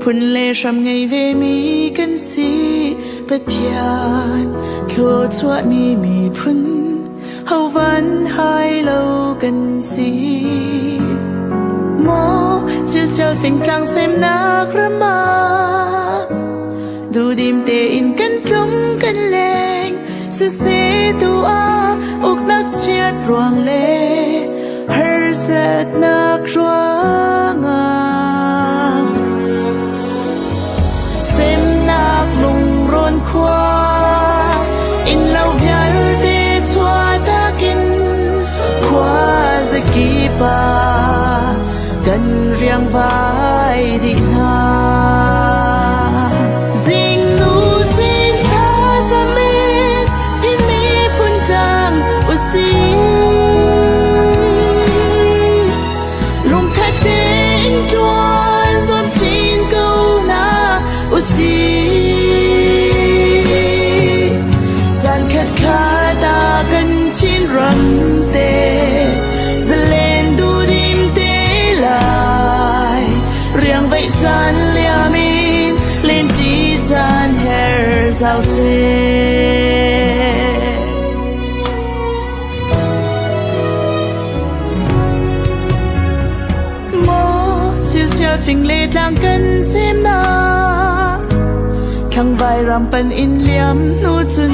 phun lệ sầm ngày về mi cần si bất thian thua chua mi phun hậu văn hai lâu cần si mò chưa chờ phình càng xem nát râm maดูดิมเดอินกันตรงกันแรงเสียตัวอกนักเชียดรวงเล่เฮอเสดนักรวงเซมนักลุงร้อนควาอินเราเวียลเตชัวตากินควาสกีปากันเรียงไว้ดิหาsao xe mơ chiều chiều phình lệ đang cần xem na thằng vai ram pan in liam nu chun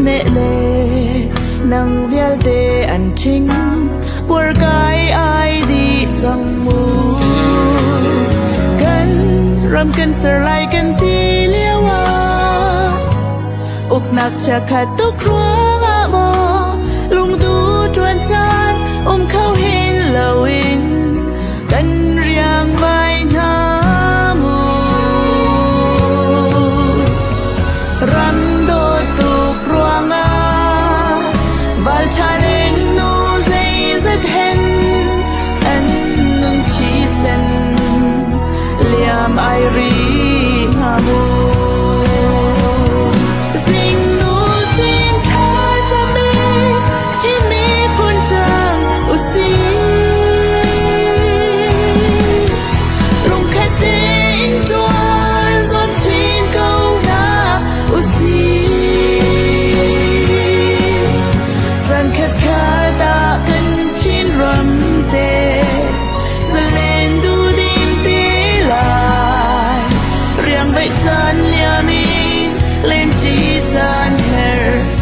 nệ lệ nang vial te an ching bor kai ai đi trong mu kan ram kan ser lai kan ti lewaอกหนักจะขาดตุกรัวงมอลุงดูจวนจานเข้าเห็นละวินกันเรียงไว้หน้ามูรันโดตุกรัวงวัลชาเลนโนเซซเห็นอันนุนชีเซนเลียมไอรีฮามู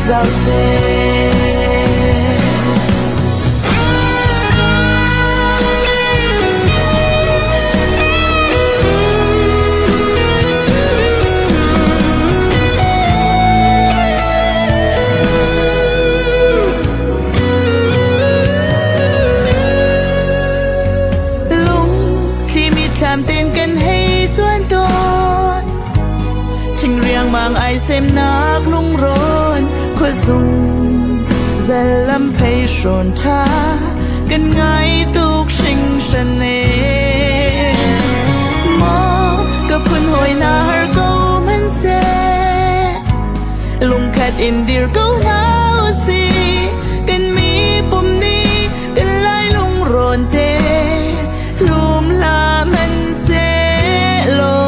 sao xeลุงที่มีทำเต้นกันให้จวนตัวชิงเรียงบางไอเซมนักลุงร้อนdung giờ lâm phê sồn tha gần ngay tục sinh sân nê mò gặp phun hồi na har câu man se lung khát in dir câu nào si gần mi bum ni gần lai lung rồn te lum la man se lo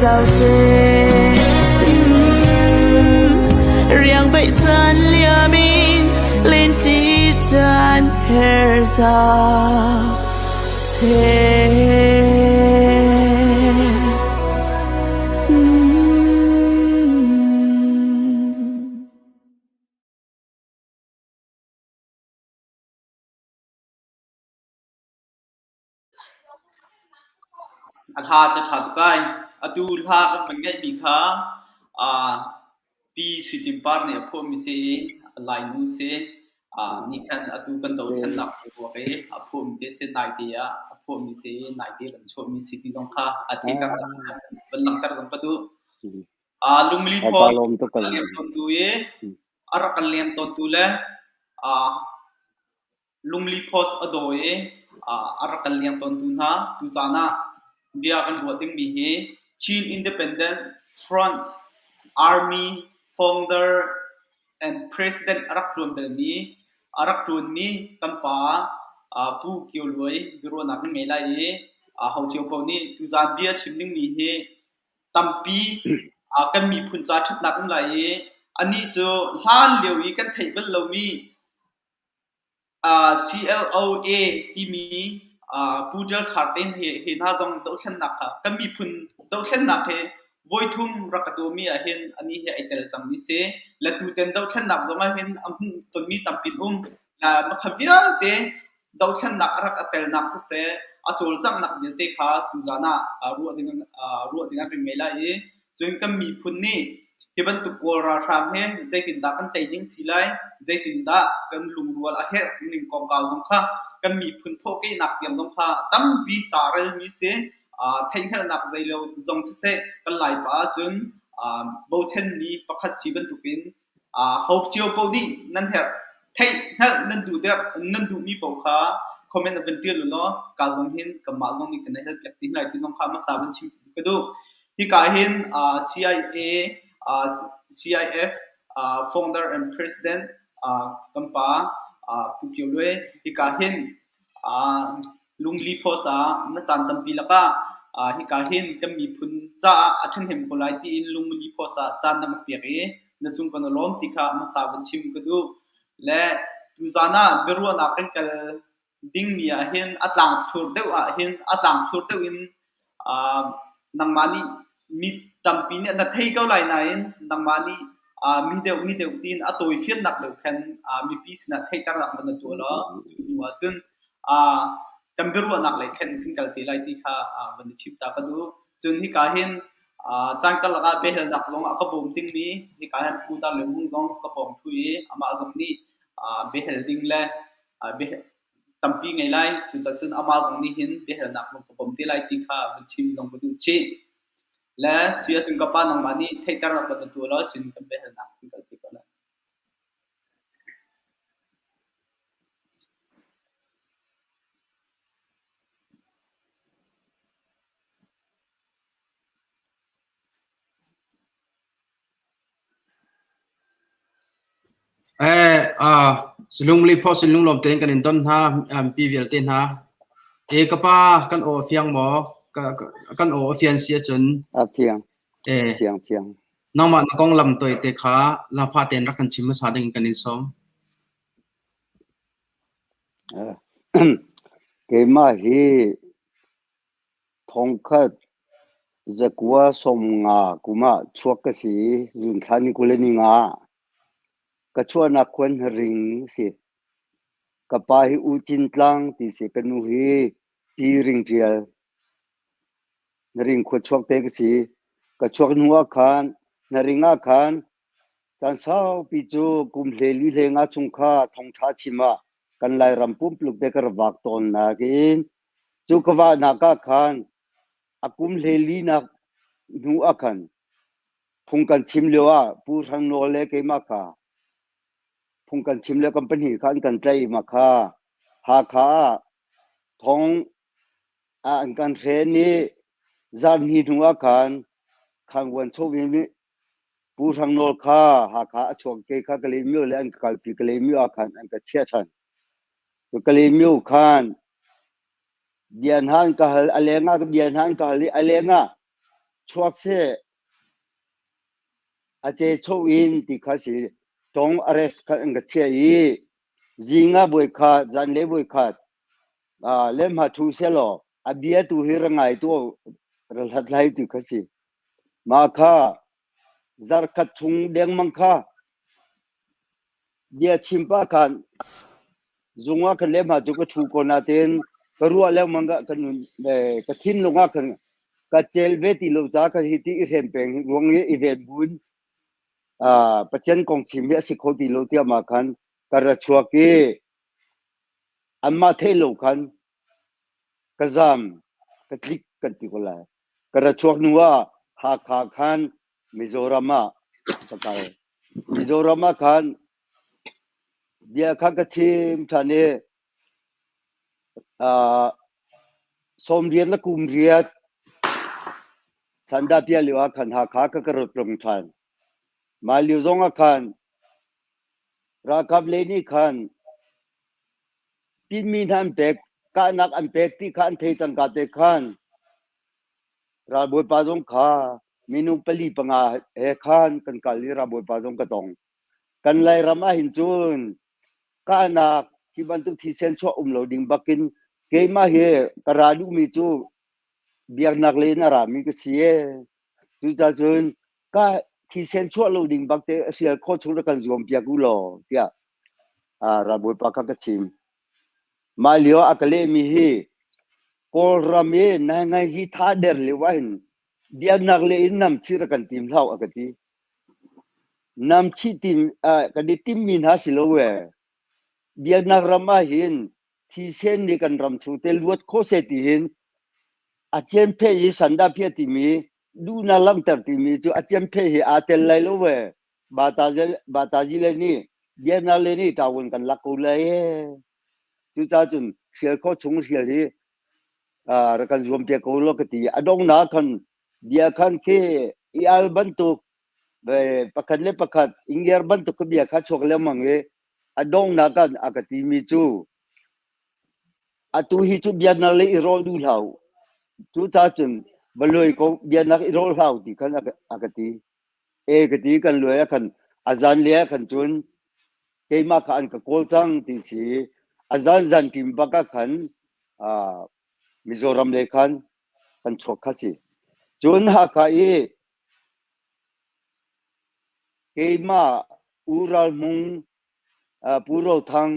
sao xe riêng vậy chân lia min lên tí chân her sao xe อาทาจะถัดไปอดูลาก็เป็นไงมีค่ะอ่าปีสุดที่ปาร์เนี่ยพวกมิเซลายนูเซนี่คันอดูกันโดดฉันหนักตัวเองพวกมิเซนายเดียพวกมิเซนายเดียกันชมมิสิที่ตรงค่ะอาทิตย์กันเป็นหลังจากนั้นก็ดูลุงมิลิพอส Atalom to kalian kalam. tontuye ara kalian tontule lungli pos adoye ara kalian tontuna tuzana dia akan buating mihe Chin Independent Front Army founder and President arak tuan belmi arak tuan mi tanpa pu kioloi biro nak ngela ye hau chiu pau ni tuzan dia chimning mihe tampi kan mi phun cha thap nak lai ani cho hlan leu yi kan thei bal lo mi CLOA ti mi pudel kharten he na jong do khan nak kan mi phun do khan nak he voi thum rakatu mi a hen ani he aitel chang mi se la tu ten do khan nak jong a hen am ton mi tampin la ma khaviral te do khan nak rak atel nak se a chol chang nak ni te kha tu jana ru adinga ke mela e join kan mi phun ni he ban tu ko ra tham he jai tin da kan te ding silai jai tin da kan lung rual a he ning kong kal dong kha kan mi phun tho ke nak tiam dong kha tam bi charel mi se thei hel nak jai lo jong se kan lai pa chun bo chen mi pakhat si ban tu pin hope chiu po di nan her thei hel nan du der nan du mi po kha comment aventir lo ka jong hin ka ma jong ni kan hel plek tin lai ti jong kha ma sa ban chim ka do hi ka hin CIA CIF founder and president kampa pukyolwe hi ka hin lungli phosa na chan tam pilaka hi ka hin kam mi phun cha athen hem kolai ti in lungli phosa chan na pi na chung kan lom tikha ma sa ban chim ka du le tu zana beru na kan kal ding mi a hin atlang thur deu a hin atlang thur deu in nang mani mi tampi ne na thei kau lai nai nang mani mi deu tin a toi fian nak deu khan mi pi sna thei tar nak na to lo wa chun kam beru nak lai khan kin kal ti lai ti kha ban chip ta ka du chun hi ka hin chang kal ga be hel nak long a ka bom ting mi hi ka han pu ta le hung gong ka pom thui ama azam ni be hel ding le be tampi ngai lai chu cha chun ama jong ni hin be hel nak long ka pom ti lai ti kha ban chim long bu du chiและเสียจึงกับป้านองมานี่เทคการรับประตูแล้วจึงกันไปเห็นหนักที่กันที่กันสิลุงลีพอสิลุงลมเต็นกันอินต้นฮะปีเวลเต็นฮะกป้ากันโอเฟียงหมอกันโอเฟียนเสียจนAfiang. Fiang. น้องมันกองลำตัวเตะขาลาฟาเต็นรักกันชิมมาสาดึงกันอินซอม Kema hi thongkhat zakwa somnga kuma chuakasi junthani kuleni nga kachwana kwen ring si kapahi uchin tlang ti se kanu hi pi ring tial ring khuchuak te si kachuak nuwa khan naringa khan tan sao pi chu kum hleli hlenga chungkha thongtha chima kan lai rampum pluk te kar wak ton na kin chu kawa na ka khan akum hleli na nu akhan phungkan chimlewa pu thang no le ke ma kha phungkan chimle company khan kan tlai ma kha ha kha thong an kan thre ni zan hi nu akhan khang wan cho wi mi pu thang no kha ha kha chok ke kha kali mi le an kal pi kali mi akhan an ka chia chan to kali mi khan dian han ka hal alenga dian han ka hal alenga chuak se ache chowin ti khasi tong arrest kha nga che yi zinga boy kha jan le boy kha lem ha thu selo abia tu hirangai tu ralhat lai ti khasi ma kha zar khat chung deng mang kha dia chimpa khan zunga khan lem ha chu ko thu ko na ten ka ruwa le manga kan ka thin lunga khan ka chelve ti lo cha ka hiti i hem peng ruang ye event bun pathian kong chim ya sikho ti lo tia ma khan kara chua ke amma the lo khan kazam ka klik kan ti ko la kara chuak nuwa ha kha khan mizorama ka kai mizorama khan dia kha ka chim thane som rian la kum riat sanda pia liwa khan ha kha ka karot long than ma liu zonga khan ra kap le ni khan tin mi tham tek ka nak an pek ti khan thei tang ka te khan ra boi pa zong kha minu pali panga he khan kan kal li ra boi pa zong ka tong kan lai rama hin chun ka nak ki ban tu thi sen cho lo ding bakin ke ma he karadu mi chu biak nak le na ra mi ka sie chu cha chun ka thi sen cho lo ding bak te sial kho chu kan zom pia gu lo tia ra boi pa ka chim ma lio akale mi hi kol rame na ngai ji tha der le wain biak nak le in nam chi ra kan tim hlau akati nam chi tim ka di tim min ha si lo we biak nak rama hin thi sen ni kan ram chu te luat kho se ti hin a chen phe yi sanda phe ti mi du na lam tar ti mi chu a chen phe hi a tel lai lo we ba ta ji le ni biak na le ni ta won kan lak ko le chu cha chun sial kho chung sial hi ra kan zoom phe ko lo ka ti adong na kan dia kan ke i al ban tu be pakat le pakat ingyer ban tu ko bia kha chok le mangi adong na kan akati mi chu atu hi chu bia na le i rol du hlau chu ta chun baloi ko bia na i rol hlau ti kan akati e kati kan lo ya kan azan le kan chun ke ma khan ka kol chang ti si azan zan tim baka khan mizoram le khan kan chok kha si chun ha ka e ke ma ural mung puro thang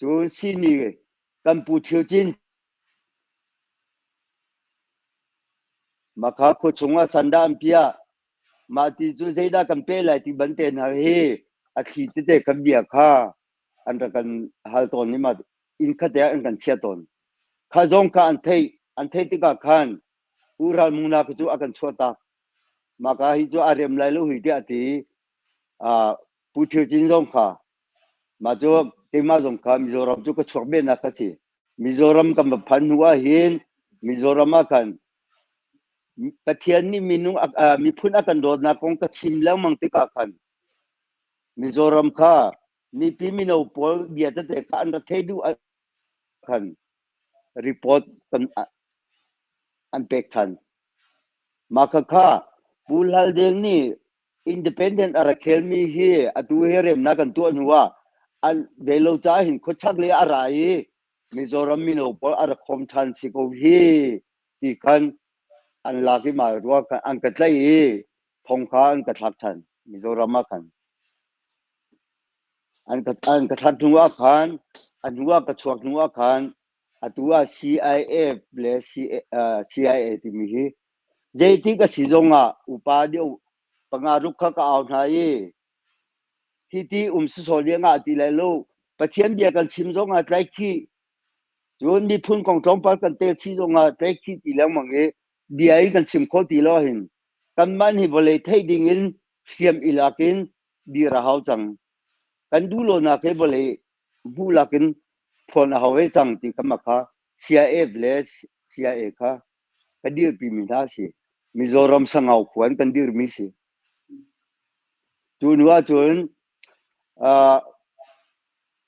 chun sini kan pu thiu chin makha ko chunga sanda ampia ma ti chu zeida kan pe lai ti ban te na he a thi te te kan bia kha an ra kan hal ton ni ma in kha te an kan chia ton kha zong ka an thei ti ka khan ural mungna ku chu akan chota maka hi chu arem lai lo hui ti ati pu thiu chin zong kha ma chu te ma zong kha mizoram chu ka chok be na kha chi mizoram kam phan huwa hin mizoram kan pathian ni minung mi phun akan do na kong ka chim lang mang te ka khan mizoram kha mi pi mi no pol bia te ka an ra thei du khan report kan an pek than ma kha pulhal deng ni independent ara khel mi hi atu herem na kan tu nuwa an velo cha hin khochak le arai mizoram mi no pol ara khom than si ko hi ti khan an laki ma ruwa an ka tlai thong kha an ka thak than mizoram khan an ka thak nuwa khan an nuwa ka chuak nuwa khan atua CIF ble CIA ti mi hi jeiti ka sizonga upadio pangaru kha ka aw nai hiti si solia nga ti lai lo pathian bia kan chim zonga tlai khi yon ni phun kong tong pa kan te chi zonga tlai khi ti lang mangi bia i kan chim kho ti lo hin kan man hi bole thei ding in siam ilakin bi ra hau chang kan du lo na ke bole bu lakin phone hawe chang ti kamakha CIA ble CIA kha kadir pi mi da si mizoram sangau khuan kan dir mi si chun wa chun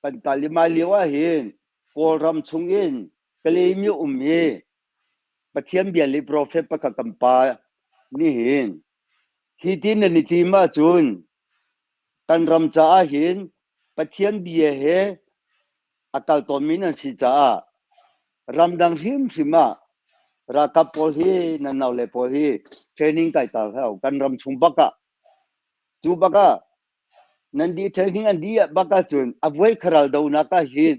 kan kalima liwa hin koram chungin kalimi ummi pathian bia li prophet pa ka kampa ni hin hitin ni ti ma chun kan ram cha hin pathian bia he akal ton min si cha ramdang sim sima ra ka pol hi na naw le pol hi training kai ta ha kan ram chung baka chu baka nandi training andi baka chun avoi kharal do na ka hin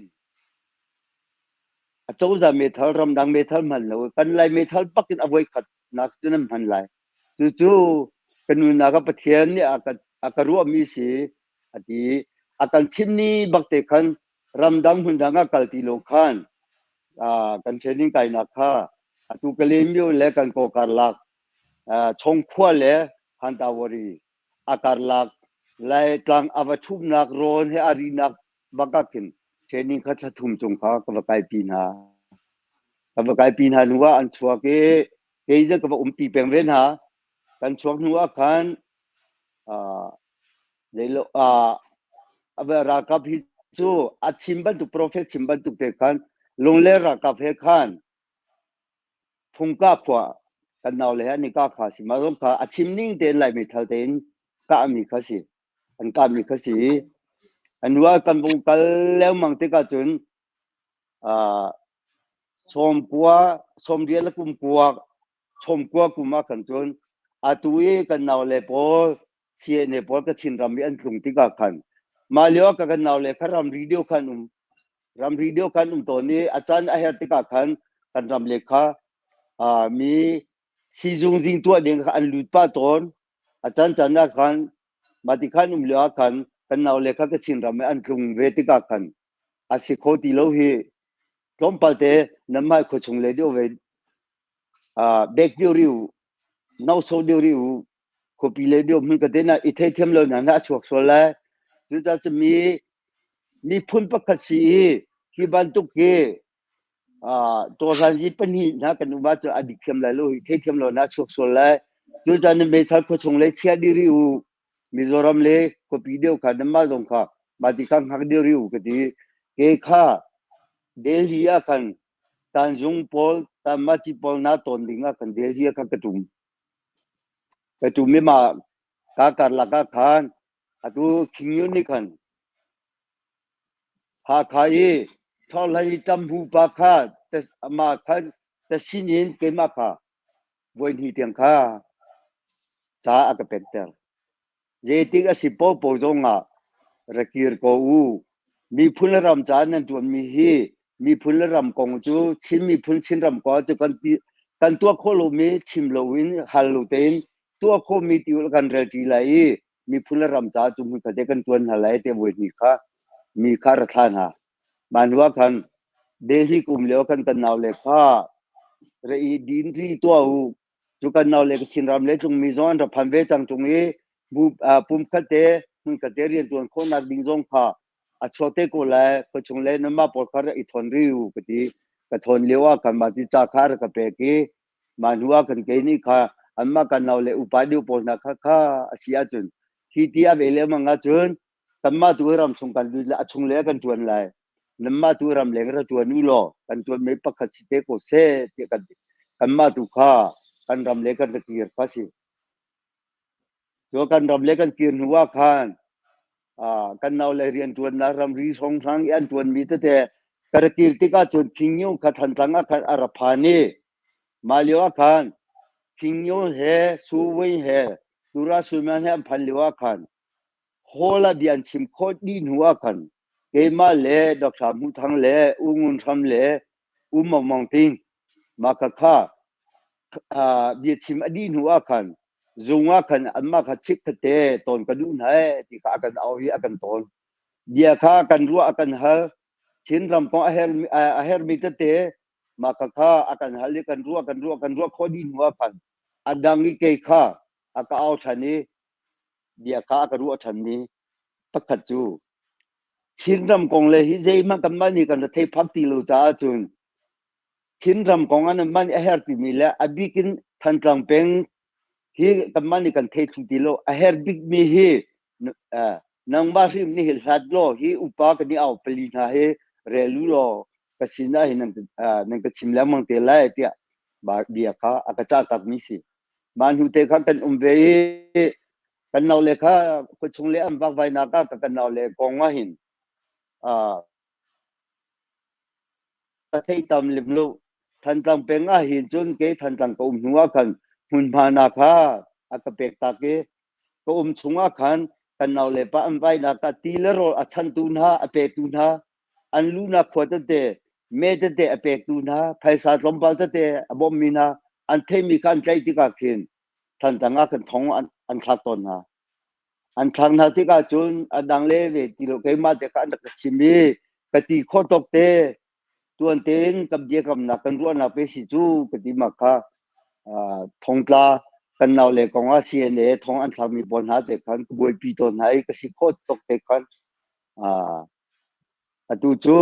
a chau za metal ram dang metal man lo kan lai metal pakin avoi khat nak chunam han lai chu kanu na ka pathian ni akaru mi si ati akan chimni bakte khan ramdang hundanga kalti lo khan kan training kai na kha atu kalemyo le kan ko karlak chong khwa le han ta wori akarlak lai tlang avathum nak ron he ari nak bakakin training kha thum chung kha ka kai pin ha nuwa an chua ke je ka pi peng ven ha kan chuak nuwa khan leilo aba ra ka phi chu achimban tu prophet chimban tu te khan longle ra ka phe khan phungka khwa kan naw le ni ka kha si ma rom kha achim ning ten lai mi thal ten ka mi kha si an ka mi kha si anwa kan bung kal le mang te ka chun som kwa som dia la kum kwa som kwa kuma kan chun atui kan naw le pol sie ne pol ka chin ram mi an tlung ti ka khan ma leo ka kan naw le kharam video khan ram video khan to ni achan a her ti ka khan kan ram le kha mi si jung jing tua ding an lut pa ton achan chana khan mati khan leo khan kan naw le kha ka chin ram mi an tlung ve ti ka khan a si kho ti lo hi tom pa te namai kho chung le dio ve back dio riu now so dio riu ko pi le dio mun ka de na i the them lo na na chuak so la ju cha mi phun pa kha si hi ban tu ke to san ji pani na kan ba to adik them la lo hi the them lo na chuak so la ju cha ne me thal kho chung le chia di riu mizoram le ko pi dio kha na ma jong kha ma ti khang hak dio riu ka di ke kha Delhi akan Tanjung Pol tamachi pol na tondinga kan Delhi akan ketum mi ma ka karla ka khan atu khingyu ni khan ha khai tholai tambu pa kha te ma khan te sinin ke ma kha voin hi tiang kha cha aka penter je tik a sipo po zonga rakir ko u mi phularam cha nan tu mi hi mi phularam kong chu chin mi phul chin ram ko chu kan tua kho lo mi chim lo win hal lo ten tua kho mi ti kan re ti lai mi phularam cha chu mi ka de kan tuan halai te voi ni kha mi kha ra than ha manwa khan delhi kum leo kan naw le kha re i din ri to u chu kan naw le chin ram le chung mi zon ra phan ve chang chung e bu pum kha te mun ka te rian tuan kho na ding zong kha a chote ko la ko chung le na ma por khar i thon ri u kati ka thon lewa kan ma ti cha khar ka pe ki manwa kan ke ni kha amma kan naw le upa di por na kha kha asia chun hi ti a ve le ma nga chun tamma tu ram chung kan la chung le kan chuan lai namma tu ram le ra chuan u lo kan chuan me pakhat si te ko se ti kan kamma tu kha kan ram le kan kir phasi jo kan ram le kan kir nuwa khan kan naw le rian chuan na ram ri song sang yan chuan mi te kar kir ti ka chuan thingyu kha than tanga kha ara phani malio khan thingyu he su wei he tura suman he phan liwa khan hola bian chim kho di nuwa khan ke ma le dok sa mu thang le ungun tham le mong mong ting ma kha bi chim adi nuwa khan zunga khan amma kha chik te ton ka du nai ti kha kan au hi akan ton dia kha kan ru akan hal chin ram ko a her mi te ma kha akan hal kan ru kho di nuwa khan adangi ke kha aka au thani dia kha ka ru thani pakhat chu chin ram kong le hi jei ma kan ma ni kan thei phak ti lo cha chun chin ram kong an man a her ti mi la abikin than tlang peng hi kan ma ni kan thei thu ti lo a her big mi hi nang ba rim ni hil hat lo hi upa ka ni au pali na he relu lo ka sina hi nang ka chim la mang te la ti ba dia kha aka cha tak mi si man hu te kha kan ve kan naw le kha ko chung le am bak vai na ka kan naw le kong wa hin thei tam lim lo than tlang peng a hin chun ke than tlang ko nuwa khan hun ma na kha aka pek ta ke ko chunga khan kan naw le pa am vai na ka ti le ro a chan tu na a pe tu na an lu na khwa te เมตเตอเปกตูนะภายษาลมบาลเตอบอมมีนะอันเทมีการใจที่กาขินท่านต่างกันท้องอันทักตนนะอันทางนาที่กาจุนอันดังเลวที่เราเกี่ยมาเด็กอันดักชิมีกติโคตกเตตัวเต็งกับเดียกับนักกันรัวนักเปสิจูกติมาค่ะทงตลากันเอาเลยกองอาเซียนทงอันทางมีปัญหาเด็กกันบวยปีต้นไหนก็สิโคตกเด็กกันตูจู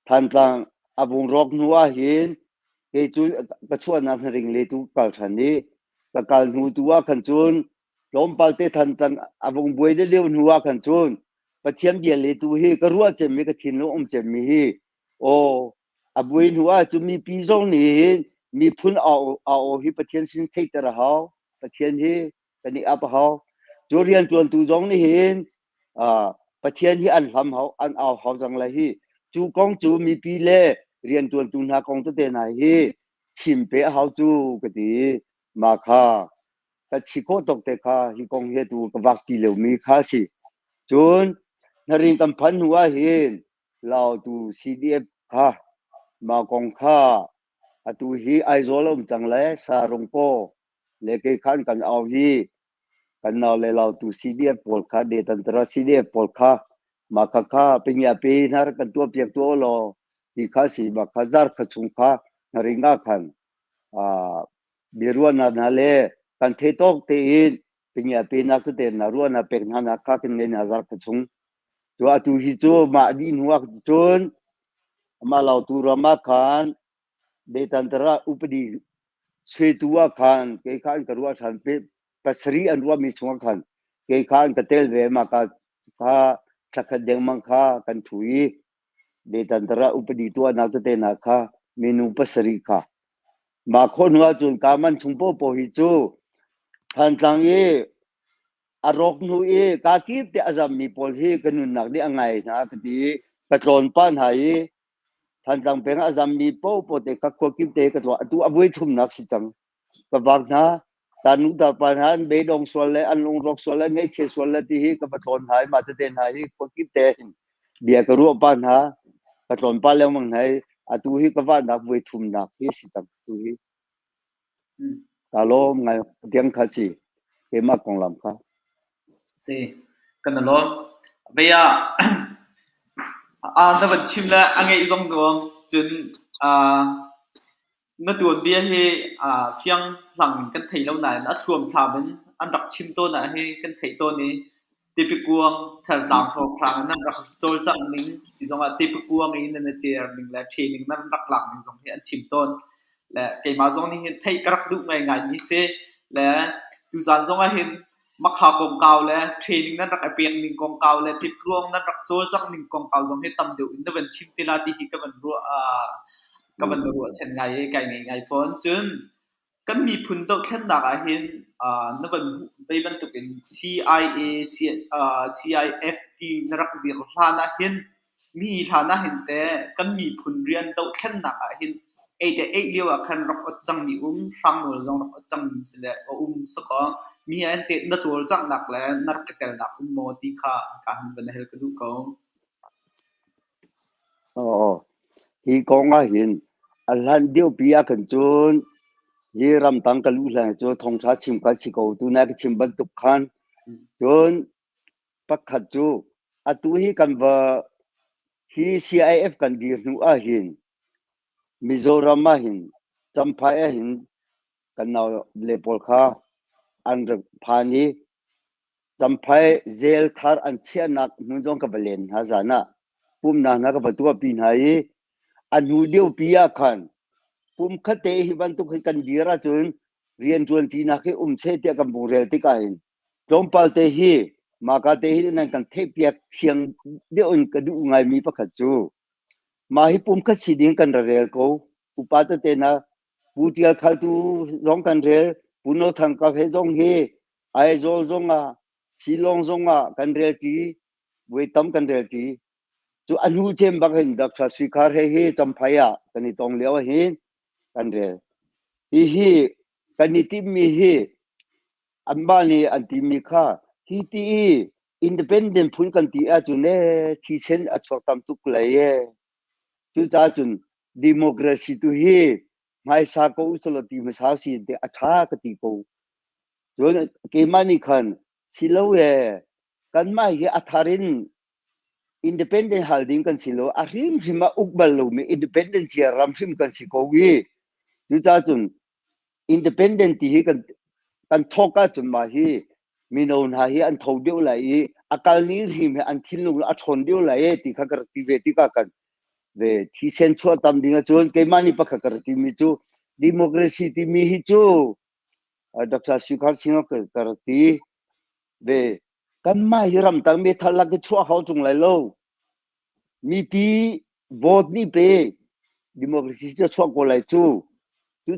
ท่านต่างอาบุงรอกนัวเห็นเกจูกระชวนนั้นริงเลตูกัลชันนี้กกัลนูตัวขันจุนลมปัลเตท่านต่างอาบุงบวยเดียวนัวขันจุนปะเทียมเดียเลตูฮีก็รัวเจมีก็ทินโลเจมีฮีโออาบุยนัวจุมีปีจงนี้มีพุนเอาฮีปะเทียนสินเทตระหาวปะเทียนฮีกันนี่อับหาวจูเรียนจวนตูจงนี้เห็นปะเทียนฮีอันทำหาวอันเอาหาวจังเลยฮีจูกองจูมีปีเล่เรียนจวนตูนากองตัวเดนายฮีชิมเปะหาวจูก็ดีมาค่ะแต่ชิโคตกเตค่ะฮีกองเฮตูกวักตีเหลวมีค่ะสิจนนรินกำพันหัวเห็นเราตูCDFค่ะมากองค่ะตูฮีไอโซลมจังเลยสารงโกเลกขันกันเอาฮีกันเอาเลยเราตูCDFปอลค่ะเดตันตระCDFปอลค่ะมาค่ะเป็นยาปีนาร์กันตัวเปียกตัวโลที่ข้าสิมาข้าจาร์ขจุงค่ะนริงาขันดีรวนนาเลกันเทตอกเตอินเป็นยาปีนักเตนารวนนาเป็กนานักข้ากันเนนาจาร์ขจุงตัวตูฮิโจมาดีนัวจนมาเราตูรามาขันเดตันตระอุปดีสวยตัวขันเกยขันกรัวฉันเปปัสรีอันรัวมีชงขันเกยขันกเตลเวมาข้าสักเดงมังค่ากันถุยเดตันตระอุปดีตัวนักเตนักค่าเมนูปัสรีค่ามาคนหัวจุนกามันชุมโปโปหิจูท่านจังเออารมณ์นูเอกาคีบเตอาจารย์มีพลฮีกันนุนนักนี่อังไงนะพอดีกระโจนป้านหายท่านจังเป็นอาจารย์มีโปโปเตกักควกิบเตกระตัวตัวอบุยทุ่มนักสิจังกบวักนะตานุตาปานหันเบดงส่วนเลยอันลงรกส่วนเลยไม่เชส่วนเลยที่กับกระโจนหายมาจะเดินหายควกิบเตเบียกระรัวป้านหากระโจนป้านแล้วมังไหนตัวฮีกับว่านักบุยทุ่มนักที่สิจังตัวฮีตาโลมไงเดียงขัดสิเกมากของลำค่ะสิกันนอนเบียแต่วันชิมแล้วอันไงอีกสองตัวจนเมื่อตัวเบียให้เฟียงหลังกันไทยแล้วไหนนัดรวมชาเป็นอันดับชิมตัวไหนให้กันไทยตัวนี้ตีปกวงแถวหลังของพรางนั่นรักโจลจังนิ่งอีสองตีปกวงนี้นั่นเจียร์นิ่งและเทนิ่งนั่นรักหลังอีสองที่อันชิมต้นและเกี่ยมาสองนี้เห็นไทยกระดุกไงไงนี่เสและดูสารสองเห็นมักขากองเก่าและเทรนนิ่งนั่นรักไอเปียกนิ่งกองเก่าและตีปกวงนั่นรักโจลจังนิ่งกองเก่าสองให้ตำเดียวอินเดวันชิมตีลาตีฮิกับมันรัวเช่นไงฟอนจนก็มีพุ่นตกเช่นดักเห็นนั่นเป็นไปบรรทุกเป็น CIA CIFT นรักเดียวฐานะเห็นมีฐานะเห็นแต่ก็มีพุ่นเรียนตกเช่นดักเห็นแต่เดียวคันรักอดจังมีฟังหรือจงรักอดจังมีสิแหละสก็มีอันเตนัตัวจังดักแล้วนรักเตลดักโมติค่ะการเป็นเฮลกระดูกฮีกองเห็นอันนั้นเดียวปีอากันจนยี่รำตังกันลุแลจนทงชาชิมกันสิโกตัวนักชิมบรรทุกขันจนปักขัดจูตัวฮีกันว่าฮี CIF กันดีนูเห็นมิโซรามาเห็นจำพายเห็นกันเอาเลปอลค่ะอันรักพานีจำพายเจลทาร์อันเชียนักนุ่งจงกับเลนฮะจานะปุ่มนักกับตัวปีนายอันยูเดียวปีอาคันปุ่มขัดเตะฮิบันตุกให้กันดีระจนเรียนจวนจีนักให้เชตเตะกับบุเรติกาอินจงพัลเตะฮีมากาเตะฮีนั่นกันเทปยักเชียงเดียวอินกระดูกไงมีปะขัดจูมาฮิปุ่มขัดสีดิ้งกันเรลกูอุปาตเตนะปูติอาขัดตูร้องกันเรลปุโนทังกาเฟจงฮีไอโซจงสิลงจงกันเรลจีเวตัมกันเรลจีจูอันหูเจมบักเห็นดักชาสิคาร์เฮจำพายกันนี่ตองเลี้ยวเห็นกันเรฮีกันนี่ที่มีอันบ้านนี่อันที่มีค่าที่อินดิเพนเดนต์พูนกันที่อาจุเน่ที่เช่นอัจฉริยะตุกเลย chu cha chun democracy tu hi mai sa ko usolo ti ma sa si de atha ka ti ko jo ke mani khan silo ye kan ma hi atharin independent holding kan silo arim sima ukbal lo me independent chia ram sim kan si ko wi chu cha chun independent ti hi kan thoka chun ma hi minon ha hi an tho deu lai akal ni rim an thin lu a thon deu lai ti kha kar ti ve ti ka kan ve thi sen chua tam dinga chon ke mani pa kha kar ti mi chu democracy ti mi hi chu dr sukhar singh kar ti ve kan ma hi ram tang me thala ke chua hau chung lai lo mi pi vote ni pe democracy cho chua ko lai chu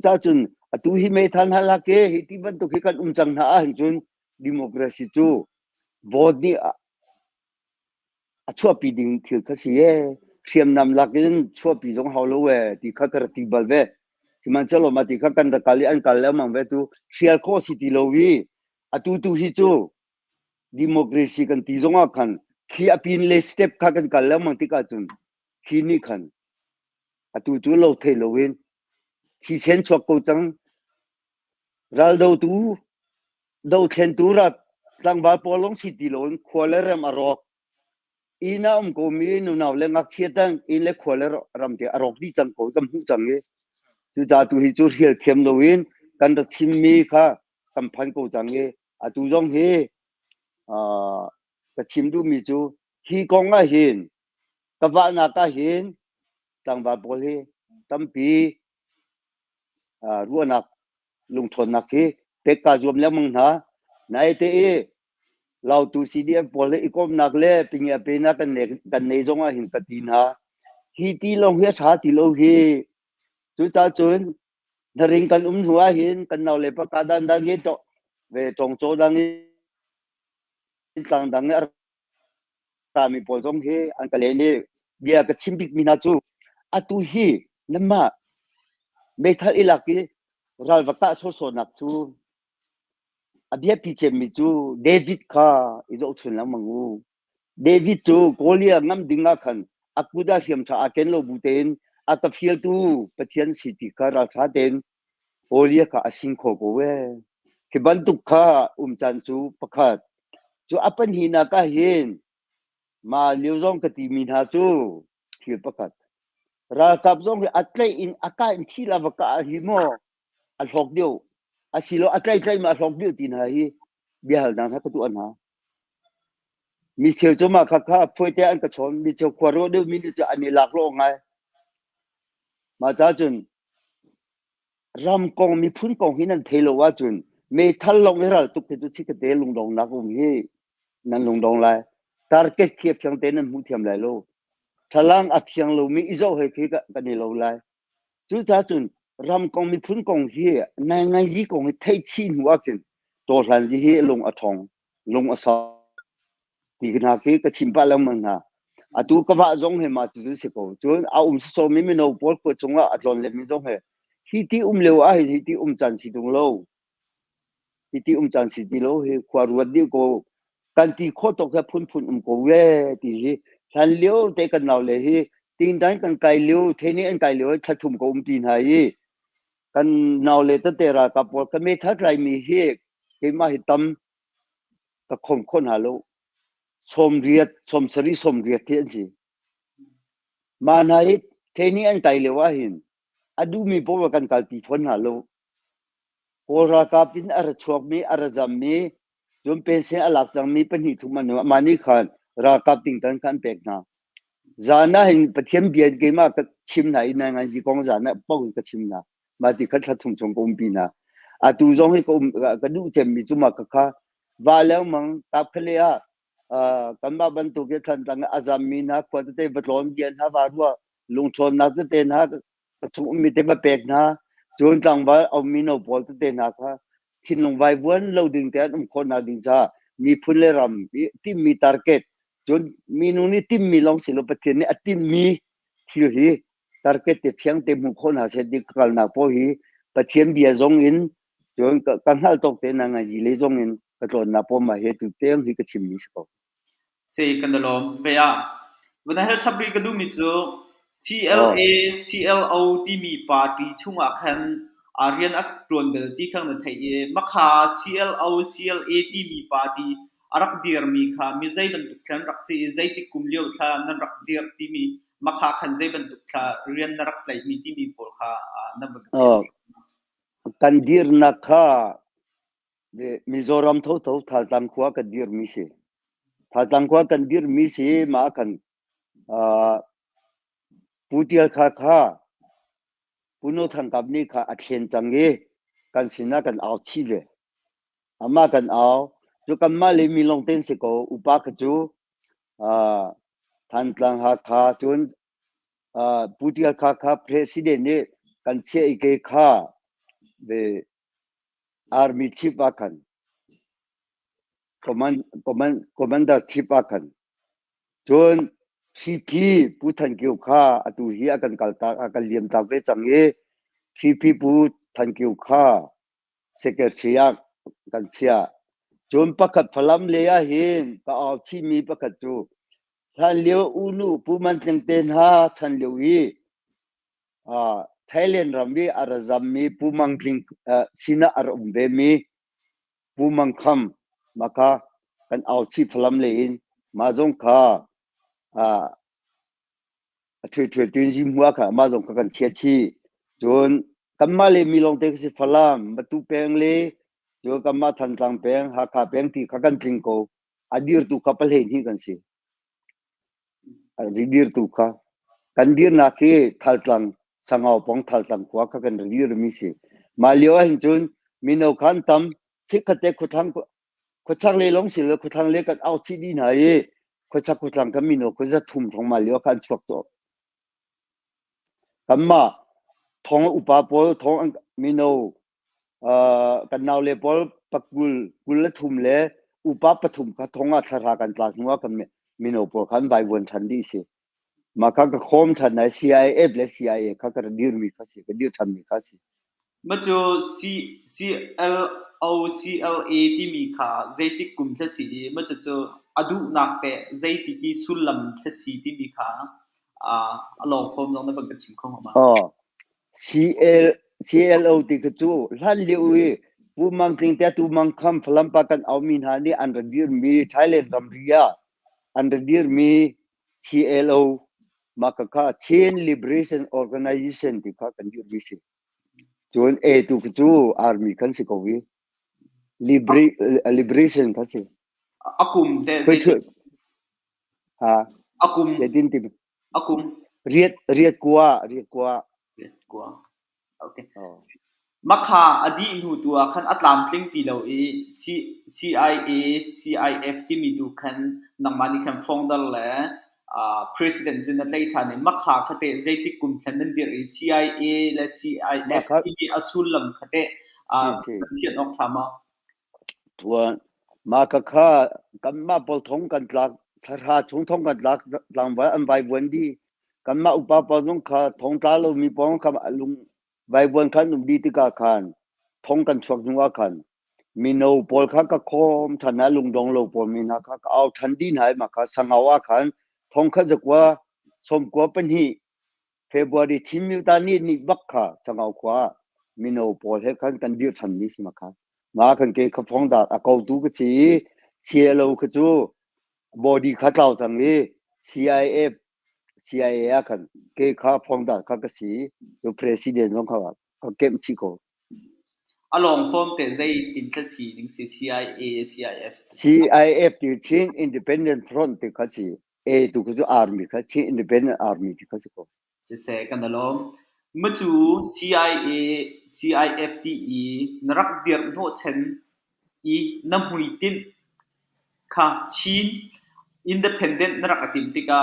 cha chun tu hi me than hala ke hi ti ban to ki kan chang na a chun democracy chu vote ni a chua pi ding thil kha si ye siam nam lakin chua pi jong hau lo we ti kha kar ti bal ve ti man chalo ma ti kha kan da kali an kal la mang ve tu sial ko si ti lo wi a tu hi chu democracy kan ti jong a khan khi apin le step kha kan kal la mang ti ka chun khi ni khan a tu lo the lo win khi sen chok ko chang ral do tu do khen tu ra tang ba polong si ti lo khole ram a rok ina ko mi nu naw le ngak chia tang in le khole ram ti a rok di chang ko kam hu chang e chu cha tu hi chu riel khem lo win kan da chim mi kha kam phan ko chang e a tu jong he ka chim du mi chu hi kong a hin ka va na ka hin tang ba pol he tam pi ruanak lung thon nak hi te ka jom le mang na nai te e lau tu cdm pol le ikom nak le pingya pe na kan ne jong a hin ka tin ha hi ti long he tha ti lo hi chu cha chun na ring kan hua hin kan naw le pa ka dan dang ge to ve tong cho dang tang dang ar ta mi pol jong he an ka le ni bia ka chim bik mi na chu a tu hi namma me thal ilaki ral vaka so nak chu abia piche mi chu david kha izo chun la mangu david chu kolia ngam dinga khan akuda siam tha aken lo buten ata fiel tu pathian city kha ra tha den kolia ka asing kho ko we ki ban tu kha chan chu pakhat chu apan hina ka hin ma liuzong ka ti min ha chu thil pakhat ra kap zong atlai in aka in thila vaka hi mo al hok dio asilo atlai ma hok dio tin ha hi bial dan ha tu an ha mi sel cho ma kha kha phoi te an ka chon mi cho khwaro de mi cho ani lak lo ngai ma cha chun ram kong mi phun kong hinan thelo wa chun me thal long ral tuk te tu chi ka de lung dong na ko hi nan lung dong lai tar ke khiep chang te nan mu thiam lai lo thalang athiang lo mi izo he khi ka ni lo lai chu cha chun ram kong mi phun kong hi nai ngai ji kong thei chin wa kin to hlan ji hi lung a thong lung a sa ti na ke ka chim pa lam man na atu ka wa zong he ma chu se ko chu a so mi no pol ko chunga atlon le mi zong he hi ti leo a hi ti chan si dung lo hi ti chan si ti lo he khwa ru di ko kan ti kho to ka phun ko we ti hi san leo te kan naw le hi tin dai kan kai leo the ni an kai leo thum ko tin ha hi kan naw le ta te ra ka pol ka me tha trai mi hi ke ma hi tam ka khom khon ha lo som riat som sari som riat the ji ma na hi the ni an kai leo a hin adu mi po kan kal ti phon ha lo ora ka pin ar chok mi ar jam mi jum pe se alak chang mi pani thuma no mani khan ra ka ting tan kan pek na zana hin pathiam bian ge ma ka chim nai na ngai ji kong zana pau ka chim na ma ti khat thum chong kom pi na a tu jong he ko ka du chem mi chuma ka kha va le mang ta khle a kan ba ban tu ke than tang azam mi na ko te batlon bian ha wa ru lung thon na te na chung mi te ba pek na chun tang ba au mi no pol te na kha thin long vai wan lo ding te khon na ding cha mi phun le ram ti mi target chun mi nu ni tim mi long silo pathian ni atim mi thil hi target te phiang te mu khon ha se dik kal na po hi pathian bia zong in chun ka hal tok te na nga ji le zong in ka ton na po ma he tu te hi ka chim mi so se kandalom beya wana hel sabri kadu mi chu CLA CLO ที่มีปาร์ตี้ช่วงอาคันเรียนอักตรวนเบลที่ข้างในไทยมักหา CLO CLA ที่มีปาร์ตี้รักเดียร์มีค่ะมีใจบรรทุกขันรักสีใจที่กุมเลี้ยวท่านั่นรักเดียร์ที่มีมักหาขันใจบรรทุกท่าเรียนรักใจมีที่มีปอลค่ะนั่นเป็นกันดีร์นักค่ะมิโซรัมทุกท่าตังขวากันดีร์มิเสท่าตังขวากันดีร์มิเสมากันผู้ที่ค่ะผู้นู้ทางกับนี่ค่ะอัดเชนจังเกกันสินะกันเอาชีเลยอามากันเอาจุกันมาเลยมีลงเต้นสิโกอุปากจูทันตังหาค่ะจนผู้ที่ค่ะpresidentเนี่ยกันเชื่ออีกค่ะเดarmy chief akan commander chief akan jun CP ผู้ทันเกี่ยวข้าอตุฮีอากันกัลตาอากันเลียมตาเวจังเอ CP ผู้ทันเกี่ยวข้า secretary กันเชียจนประกาศพลัมเลียหินก็เอาที่มีประกาศจูท่านเลี้ยวอุนุผู้มันจังเต็นหาท่านเลี้ยวอีThailand รำมีอารจำมีผู้มังคิงสินะอารมเบมีผู้มังคำมาค่ะกันเอาที่พลัมเลยนมาจงค่ะถือตุนจิมัวค่ะมาจงกันเชียชีจนกันมาเลยมีลงเด็กสิพลัมมาตุเปงเลยจนกันมาทันตังเปงหาค่ะเปงที่กันทิงโกอดีร์ตุขับเล่นที่กันสิอดีร์ตุค่ะกันดีร์นักที่ทัลตังสังเอาปองทัลตังขวากันดีร์มิสิมาเลี้ยวเห็นจนมีนกขันตำชิคเตคุทังคุชังเลยลงสิเลยคุทังเลยกันเอาที่ดีไหนคุชักคุทังกันมีนกคุจะทุ่มทองมาเลี้ยวกันชกตัวกันมาทองอุปาปอลทองมีนกันนาวเลปอลปักกุลทุ่มเลยอุปาปฐุมกันทองอัฐรากันตลาดหัวกันมีนปอลกันใบวนชันดีสิมาข้าก็โคมชันไหน CIF และ CIA ข้าก็ดีร์มีข้าสิก็ดีร์ชันมีข้าสิมาจู CLO CLA ที่มีค่ะใจที่กุมเสียมาจูอดูนักแต่ใจที่สุลลัมเสียที่มีค่ะลองฟอร์มลองในบางกระชิมของมาCLO ที่ก็จูลั่นเลี้ยวผู้มังคิงแต่ตัวมังคำพลัมปากันเอามีนานี่อันเดียร์มี Thailand รัมเรียอันเดียร์มี CLO มาค่ะ Chain Liberation Organization ที่ข้ากันดีร์มีสิจนตุกจู Army กันสิกวี Liberation กันสิอากุมแต่อากุมเดินที่อากุมเรียกกว่าโอเคมักหาอดีตหูตัวขันอัตลามทิ้งตีเราCIA CIF ที่มีดูขันนังมันนี่ขันฟองดัลและpresident จินนั่นเลยท่านเนี่ยมักหาคดีใจที่กุมฉันนั่นเดียร์ CIA และ CIF ที่มีอสุลลัมคดีเขียนออกทำมาทัวมาค่ะกันมาปลทงกันหลักถ้าชงทงกันหลังไว้อันใบวันดีกันมาอุปปนงค่ะทงตาเรามีปองคำลุงใบวันขันนุ่มดีติกาขันทงกันชกนัวขันมีโนปอลค่ะก็คมท่านนั้นลุงดงโลปอลมีนะคะเอาทันดีไหนมาค่ะสังเอาว่าขันทงข้าจะกว่าสมกว่าเป็นที่เฟบรุรีชิมิวตานี่บักค่ะสังเอากว่ามีโนปอลให้ขันกันดีทันนี้สิมาค่ะมาคันเกย์ขฟงดาอากาดูก็สิเชียร์เราคือจูบอดี้ขัดเราจังเลย CIA คันเกย์ขฟงดาข้าก็สิจู president ของเขาก็เก็บชิโกอารมณ์ฟอร์มแต่ใจติดแค่สีนึงสิ CIA CIF ที่ Chin Independent Front ที่เขาสิตุกจู Army ค่ะ Chin Independent Army ที่เขาสิก็เสกันนั่นล้อมมาจู CIA CIFTE นรักเดียร์โนเชนน้ำหุ่นตินค่ะชีน independent นรักติมติกา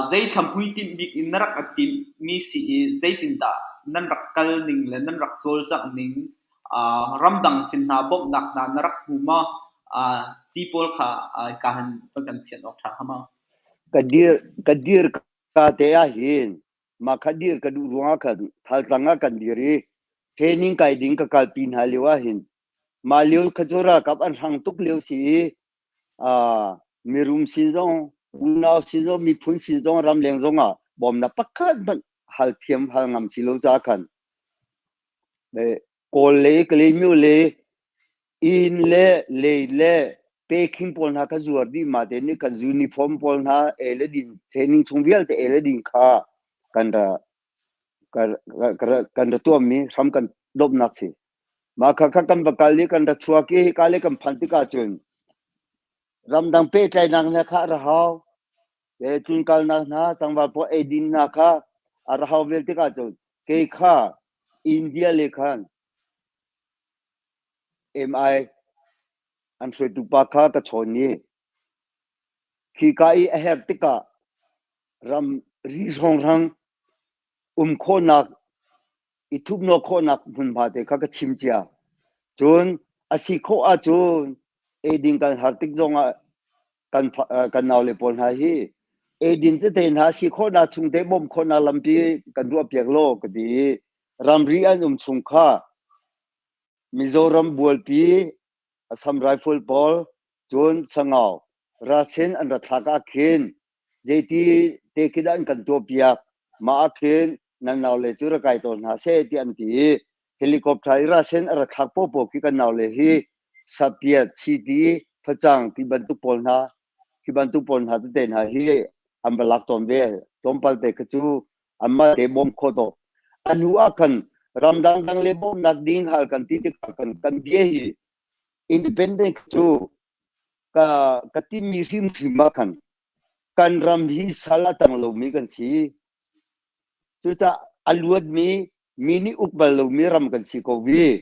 ใจทำหุ่นติมบิกนรักติมมีสีใจตินตานั่นรักกัลนิงและนั่นรักโจลจักนิงรำดังสินหาบบนักนานรักหูมาทีโพลค่ะการประกันเขียนออกทางมากระดีร์กาเตียหินมาคดีร์กระดูรัวกันทัลตังกันดีรีเทนิงไกดิ้งกับการปีนหาเลียวหินมาเลียวขจรากับอันสังตุกเลียวสีมีรุมสินจงอุณาสินจงมีพุนสินจงรำเลียงจง บอมนับปักขันมันหัลเทียมหัลงำสิโลจากันเด็กโกเลกเลมิวเลอินเลเลเลเปคิงพอลนาคัจวดีมาเดนี่กันยูนิฟอร์มพอลนาเอเลดินเทรนนิ่งชงเวียลเตเอเลดินค่ากันดากันดาตัวมีซ้ำกันดบนักสิมาคักกันบักกาลีกันดาชัวกี้กาลีกันพันธิกาจุนรำดังเปใจนางนะคะระหาวเอจุนกาลนักนะตั้งว่าพอเอดินนะคะระหาวเวลติกาจุนเกย์ข้าอินเดียเลขันMI อันสวยตุปาคากระชนนี้ขี้กายเอฟติการำรีสองรังโคนักอิทุบโนโคนักบุญบาเตข้ากระชิมเจียจนอาศิโคอาจนเอดินกันหาติกจงกันนาเลปนหาฮีเอดินจะเดินหาศิโคนาชุงเดบมโคนาลัมพีกันรัวเปียกโลกดีรำรีอันชุงข้ามิโซรัมบัวปีAssam Rifle Ball John Sangau Rasen and Rathaka Ken JT Tekidan Kantopia Ma Ken Nanau Tura Kaiton Hase Anti Helicopter Rasen Rathapo Kikan Naulehi Sapia Chidi Pachang Kibantu Polna Kibantu Polna Den Hahi Ambalakton Ve Tompal Tekatu Amma Debom Kodo Anu akan Ramdang Dang Lebom Nagding Halkan Titik kan Biehi independent tu kati misim simakan kan ramhi salatang lo mi kan si tu ta aluad mi mini ukbal lo mi ram kan si ko wi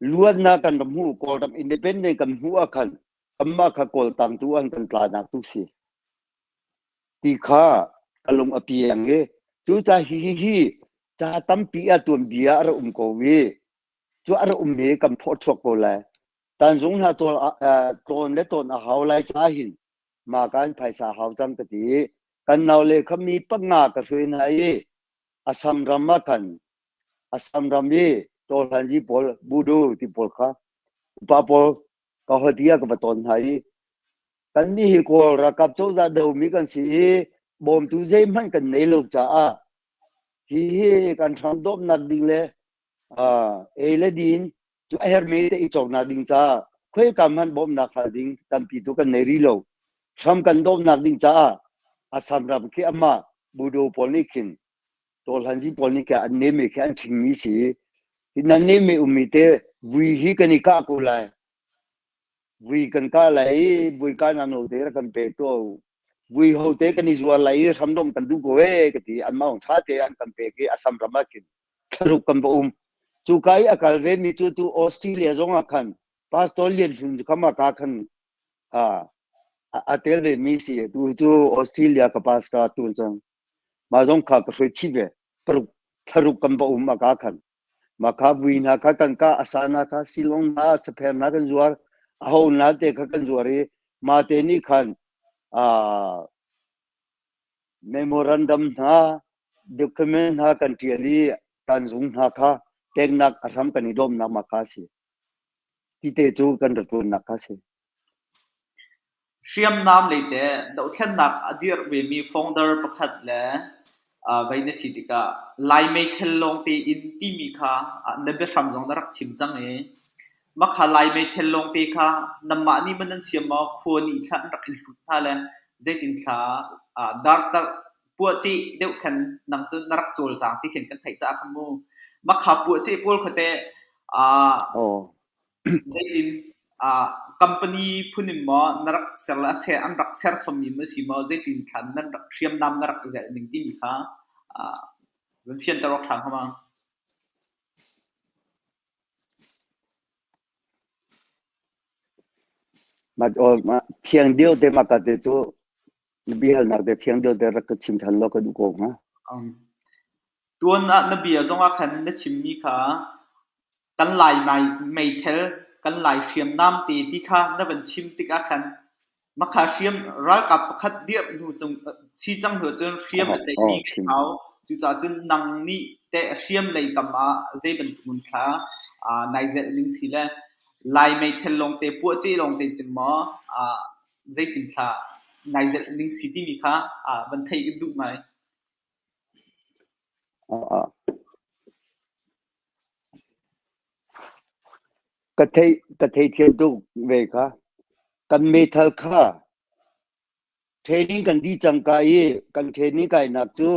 luad na kan ramu ko ram independent kan hu akan amma kha kol tang tu an kan tla na tu si ti kha kalung apiang e tu ta hi cha tam pi a tuam bia ra ko wi tu ara me kan pho chok ko la tan zung ha tol ton le ton a haw lai cha hin ma kan phaisa haw jam ta ti kan naw le khami panga ka thrin hai asam ramma kan asam rammi tol han ji pol budu ti pol kha pa pol ka hodia ka baton hai kan ni hi ko ra kap chau da do mi kan si bom tu zai man kan nei lo cha a hi kan tham dop nak ding le e le din chu aher me te i chok na ding cha khoi kam han bom na kha ding tam pi tu kan nei ri lo tham kan dom na ding cha asam ram ki amma budo polikin tol hanji polnika an ne me khan thing mi si hinan ne me umite wi hi kani ka ko lai wi kan ka lai wi ka na no te kan pe to wi ho te kani zwa lai tham dom kan du ko e ka ti an ma ong tha te an kan pe ki asam ramakin tharuk kan bo chu kai akal ve mi chu tu Australia zonga khan Pastorian fun kama ka khan atel ve mi si tu Australia ka pasta tu jang ma jong kha ka soi chi ve tharuk kan bo ma ka khan ma kha wi na ka kan ka asana ka silong na sapher na kan zuar ho na te ka kan zuari ma te ni khan memorandum na document na kan tiali kan zung na kha teknak aram kan idom na makasi tite chu kan ratun na kasi Sriam nam leite do thlanak adir ve mi founder pakhat le vaina sitika lai mai thellong te in ti mi kha nabe samjong darak chimjang e makha lai mai thellong te kha namma ni manan siama khoni thlan rak il fu thala zetin tha dar tar pu chi deu khan nang chu narak chol jang ti khen kan thai cha khamu makha pu chi pol khote zetin company punim mo narak serla se an rak ser chomi ma si mo zetin than nan rak thiam nam narak ze ning ti mi kha wen fian tarok thang hama ma thiang dio te ma ka te chu bihal na te thiang dio te rak chim than lo ka du ko ma tuan na bia zonga khan na chimmi kha kan lai mai thel kan lai thiam nam ti ti kha na ban chim tik a khan makha thiam ral kap khat dir nu chung si chang ho chun thiam a chai mi khau chu cha chun nang ni te thiam lei kama zai ban mun kha nai ze ling si la lai mai thel long te pu chi long te chim mo zai tin kha nai ze ling si ti mi kha ban thai du mai กะเทยเทียนตุเวค่ะกันเมทัลค่ะเทนี้กันดีจังกายกันเทนี้กายนักจู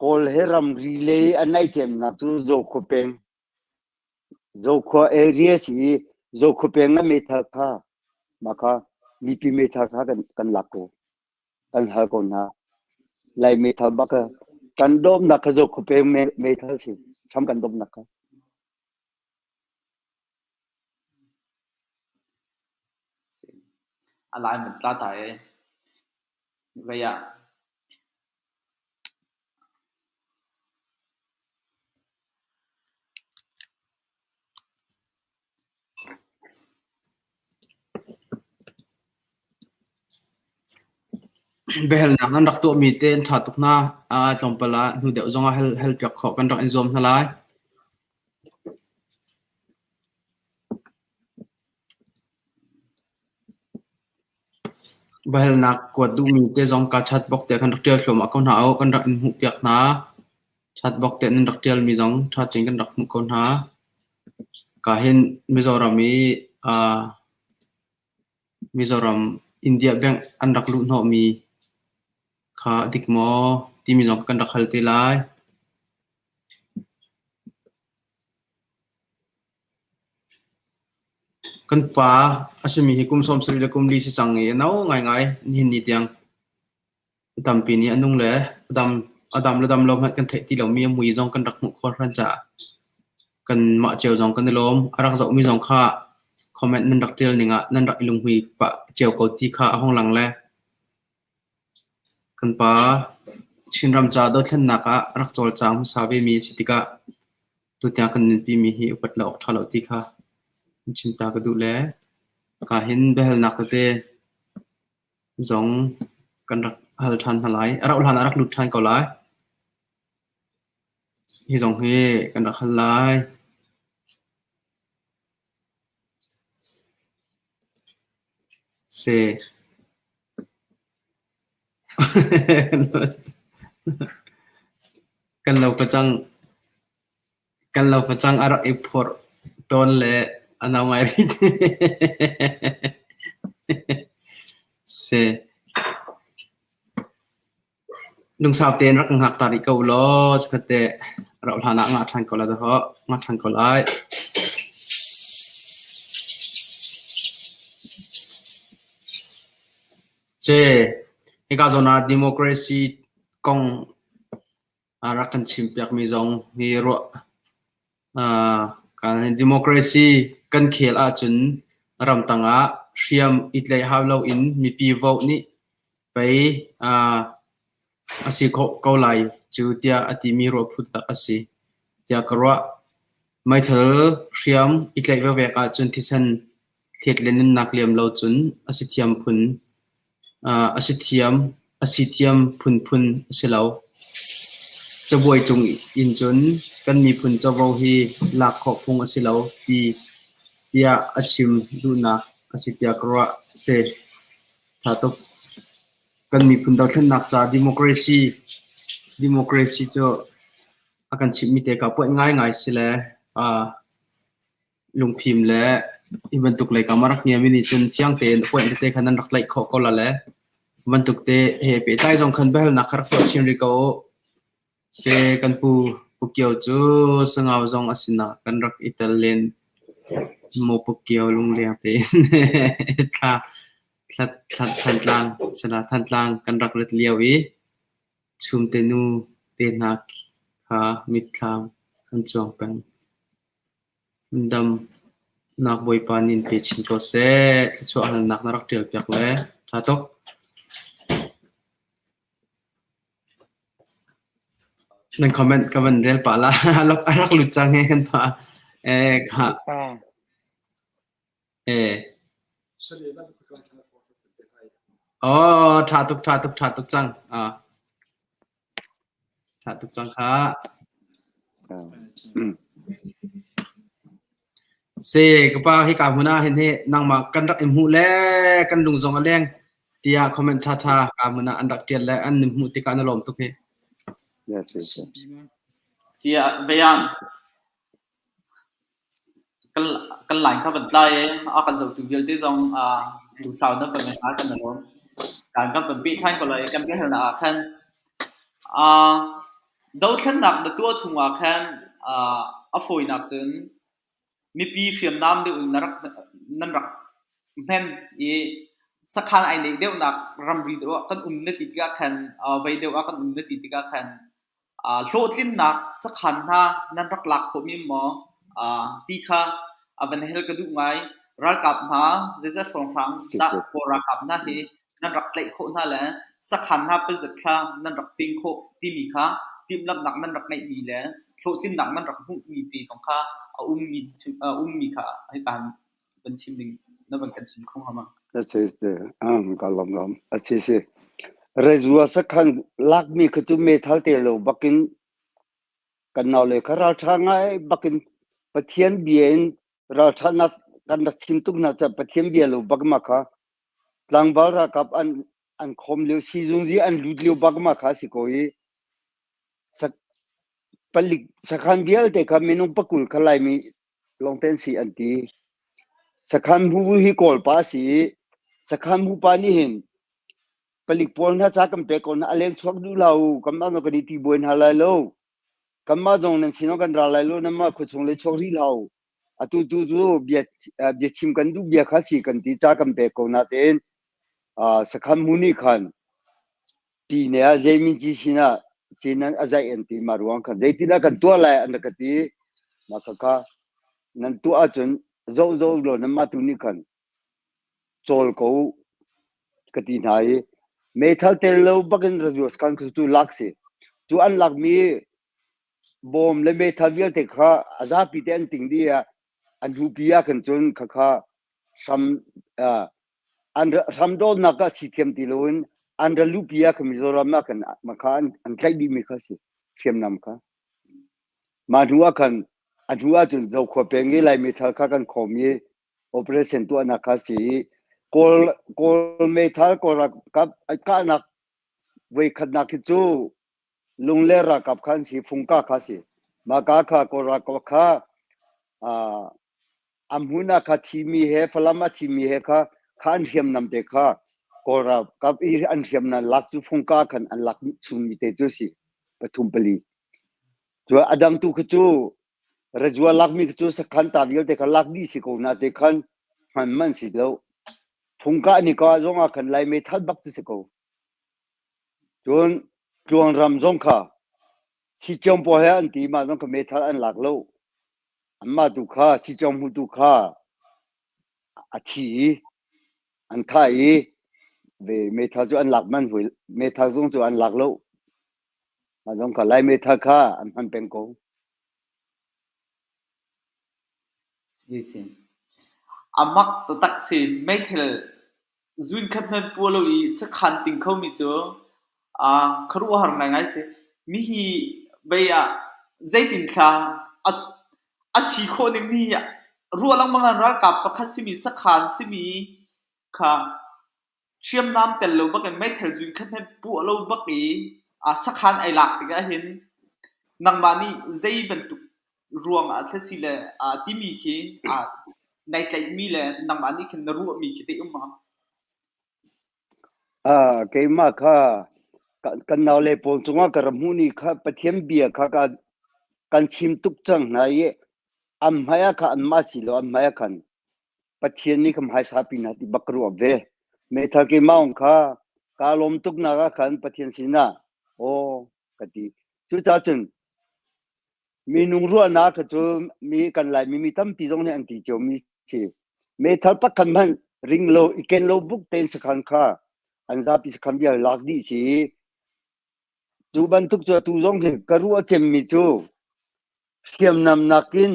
กอลเฮรัมรีเลย์อันไหนเจมนักจูโจคุเปงโจคุเอเรียสีโจคุเปงเมทัลค่ะมาค่ะมีปีเมทัลค่ะกันหลักโกกันหาคนนะไลเมทัลบักกันดมนักโจคุเปงเมทัลสิทำกันดมนักค่ะ อะไรเหมือนตาไทยเวียbehel nak an rak to mi ten tha tuk na a chompala nu deu zonga hel pyak kho kan rak inzom na lai behel nak ko du mi te zong ka chat bok te kan rak tel hlom akon ha au kan rak in hu pyak na chat bok te nin rak tel mi zong tha ting kan rak mu kon ha ka hin mizoram mi mizoram india bank an rak lu no mi kha dik mo ti mi zong kan rak hal te lai kan pa asumi hikum som sri lekum li si changi nau ngai ni ni tiang tam pi ni anung le adam lom kan the ti lo mi mui jong kan rak mu khor ran cha kan ma cheu jong kan lom arak zo mi jong kha comment nan rak tel ninga nan rak ilung hui pa cheu ko ti kha hong lang le kan pa chinram cha do thlen naka rak chol chang sa be mi sitika tu tia kan pi mi hi upat la ok thalo ti kha cinta ka du le ka hin behel nak te zong kan rak hal than halai ara ulan arak lut than ko lai hi zong he kan rak halai se kan lo pachang arak ipor ton le ana mai ri se lung sao ten rak ngak tari ko lo skate ra ulhana nga than ko la da ho nga than ko lai che eka zona democracy kong arakan chimpiak mi zong ni ro kan democracy kan khel a chun ram tanga hriam itlai hawlo in mi pi vote ni pai asi ko lai chu tia ati mi ro phut ta asi tia karwa mai thal hriam itlai ve ka chun thisan thet lenin nakliam lo chun asi thiam phun asithiam phun silo chawoi chung in chun kan mi phun chawo hi lak kho phung asilo ti tia achim duna asitia kra se thatop kan mi phun daw thlen nak cha democracy cho akan chimmi te ka po ngai sile lungphim le ibantuk lai kamarak nia mini chun fiang te point te khanan rak lai kho ko la le bantuk te he pe tai jong khan behel na khar ko chin ri ko se kan pu kiao chu sangaw jong asina kan rak italian mo pu kiao lung le te tha than tlang sala than tlang kan rak let liawi chum te nu te nak kha mit kham han chong pang dam nak boy panin pe chin ko se chu an nak narak tel pyak le tha tok nan comment rel pa la lok arak lu chang he kan pa ha oh tha tok chang tha tok chang kha se kapa hi ka huna hen he nangma kan rak im hu le kan lung zong aleng tia comment tha ka huna an rak tial le an hu ti ka na lom tu ke yes เสียไปยังกันหลายข้าบันไดอากันจะตัวเดียวที่จงดูสาวนั้นเป็นอะไรกันนะล้มการกันเป็นปีท้ายก็เลยกันเป็นหน้าคันดาวขึ้นหนักตัวชุ่มอาคันฝอยหนักจนมีปีเพียมน้ำเดือดนั่นรักแม่นสักคันไอ้เนี่ยเดียวหนักรำรีเดียวกันนติดกันคันไปเดียวกันนติดกันคันโลดลิ้นหนักสักคันท่านั่นรักหลักผมมีหมอตีข้าวันเฮลก็ดูไงรักกับน้าเจสฟองฟังดักพอรักกับน้าเฮนั่นรักเล็กโคนั่นแหละสักคันท่าเป็นสักข้านั่นรักติงโคตีมีข้าทีมลำหนักนั่นรักไม่มีแล้วโลดลิ้นหนักนั่นรักหุ่นมีตีของข้ามีข้าให้การเป็นชิมหนึ่งนั่นเป็นการชิมของเขามาใช่ก็ลองใช่เรื่องสักคันลักมีคือจุเมทัลเตลบักินกันเอาเลยข้าราชการไงบักินปะเทียนเบียนราชนัดกันดักชิมตุกน่าจะปะเทียนเบียนลูบักมาค่ะหลังบาร์กับอันคมเลี้ยวซีซุงจีอันลุดเลี้ยวบักมาค่ะสิโก้ยสักผลิตสักคันเดียวแต่ค่ะเมนูปักกุลขลายมีลองเต้นสีอันที่สักคันผู้ฮิโกลป้าสีสักคันผู้ปานี่เห็นผลิตพวงถ้าจากกันไปก่อนอะไรชวกดูเรากำลังกันที่บวนฮาลาโลกำมาตรงนั้นสินกันราลาโลนั่นมาคุชงเลยชวกที่เราตูเบียชิมกันดูเบียข้าสีกันที่จากกันไปก่อนนั่นเองสักคันมุนีขันปีเนี้ยเจมินจีสินะจีนันอาจจะเอ็นตีมารวงขันเจตินักันตัวอะไรอันนั้นก็ที่มาค่ะนั่นตัวอาจจะโจโลนั่นมาตุนี่ขันโจลกูก็ที่ไหนเมทัลเทลโลบักกันรจุสกันคือตัวลักสิตัวอันลักมีบอมและเมทัลเวียลเทค่ะอาจจะพิเศษติงดีอันรูปียกันจนค่ะซัมอันซัมโดนนักสิเทียมติลุนอันรูปียกันมิโซรามากันมาค่ะอันใครดีมีค่ะสิเทียมนำค่ะมาดูว่ากันอันดูว่าจนเราขวบเป็นยี่ไรเมทัลค่ะกันขอมีโอเปอเรชั่นตัวนักค่ะสิกอลเมทัลกอลกับไอ้ก้านักเวคันนักจู่ลุงเลระกับขันสีฟุงก้าข้าสิมากาข้ากอลกับข้าอัมหุนักที่มีเหฟลามาที่มีเหข้าขันเทียมนำเด็กข้ากอลกับอีอันเทียมนั้นลักจู่ฟุงก้าขันอันลักซุนมิเตจู่สิปฐุมปลีจู่อดัมตุขจู่รจวลักมีขจู่สักขันตาวิลเด็กลักดีสิโกนาเด็กขันมันสิแล้วฟุงก้านี่ก็จงอาคันไลเมทัลบักตุสิโกจวนรำจงข้าสิจอมพอเฮอันตีมาจงก็เมทัลอันหลักโลอันมาตุข้าสิจอมหูตุข้าอาชีอันท้ายเมทัลจวนหลักมันหุยเมทัลจงจวนหลักโลมาจงก็ไลเมทัลข้าอันมันเป็นโกสิอามักตตักสิไม่เทลจุนขับมันปัวเราอีสักขันติงเขามีจ้ะครัวหางไงสิมีฮีเบียใจตินข้าสิคนนึงมีรัวลังมังรักกับประคัสิมีสักขันสิมีข้าเชื่อมน้ำแต่เราบักไม่เทลจุนขับมันปัวเราบักอีสักขันไอหลักติกาเห็นนังมานี่ใจเป็นตุรวงทัศน์เลยที่มีคีในใจมีเลยนังมานี่คือรัวมีคีที่มาเกี่ยมาค่ะกันเอาเลยปนจงว่ากระมุนีค่ะปะเทียมเบียค่ะกันชิมตุกจังไหนอัมหายค่ะอันมาสิโลอัมหายค่ะปะเทียนนี่คำหายสาปินาที่บักรัวเวเมทัลเกี่ยมาองค่ะกาลมตุกนาค่ะปะเทียนสินะโอ้กติจุดจ้าจึงมีนุ่งรัวนักจู่มีกันไหลมีตั้มปีจงเนี่ยอันที่จะมีเชเมทัลปักกันมันริงโลอีกเกนโลบุกเต็นสักขันค่ะอันจะพิสคันเบียลักดีสิจูบันทุกตัวตูจงเห็นกรัวเจมมิจูเทียมนำนักิน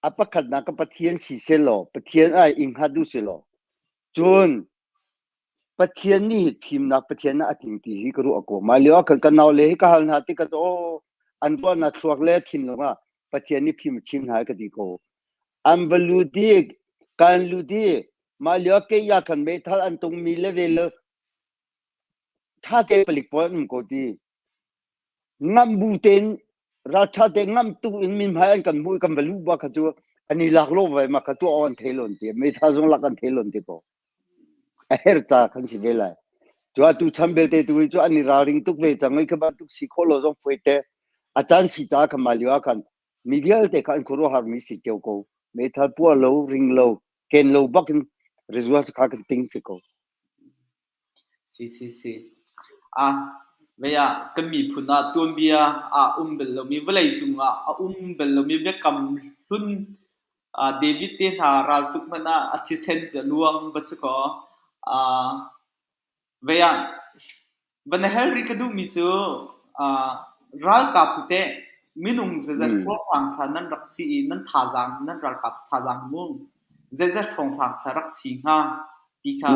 อปักขัดนักปะเทียนสีเซลปะเทียนไออิงฮัดูเซลจนปะเทียนนี่ทีมนักปะเทียนน่ะทิ้งที่ฮิกรัวกูมาเลี้ยวกันเอาเลยก็หันหาติกันโออันตัวนักสวกเล่ทิ้งลงอ่ะปะเทียนนี่พิมพ์ชิมหายกันดีกูอันบลูดีการลูดีมาเลี้ยวเกี่ยกันไม่ทันอันตรงมีเลเวลถ้าเกปลิกปอนก็ดีงั้นบูเต็น ราชาเตงามตุอินมิมหายกันมุยกันบลูบาขัตัวอันนี้หลักโลไว้มาขัตัวอ่อนเทลอนเตียไม่ท่าจงหลักกันเทลอนเตียก็เฮร์ตาขันสิเวลาตัวตุชัมเบลเตตัวตัวอันนี้ราริงตุกเวจังไงก็บ้านตุกสิโคโลจงเฟเตอาจารย์สิจ้าขมาลิวากันมีเดียลเตกันครัวฮาร์มิสิเกียวก็ไม่ท่าปัวโลริงโลเกนโลบักนรีซัวสขากันติงสิก็ si veya kami phuna tuambia bel lo mi velai chunga bel lo mi be kam hun David te na ral tuk mana athi sen luang basuko veya van hel ri kadu mi chu ral ka pute minung zezar phong phang tha nan raksi nan thajang nan ral ka thajang mung zezar phong phang tha raksi nga ti kha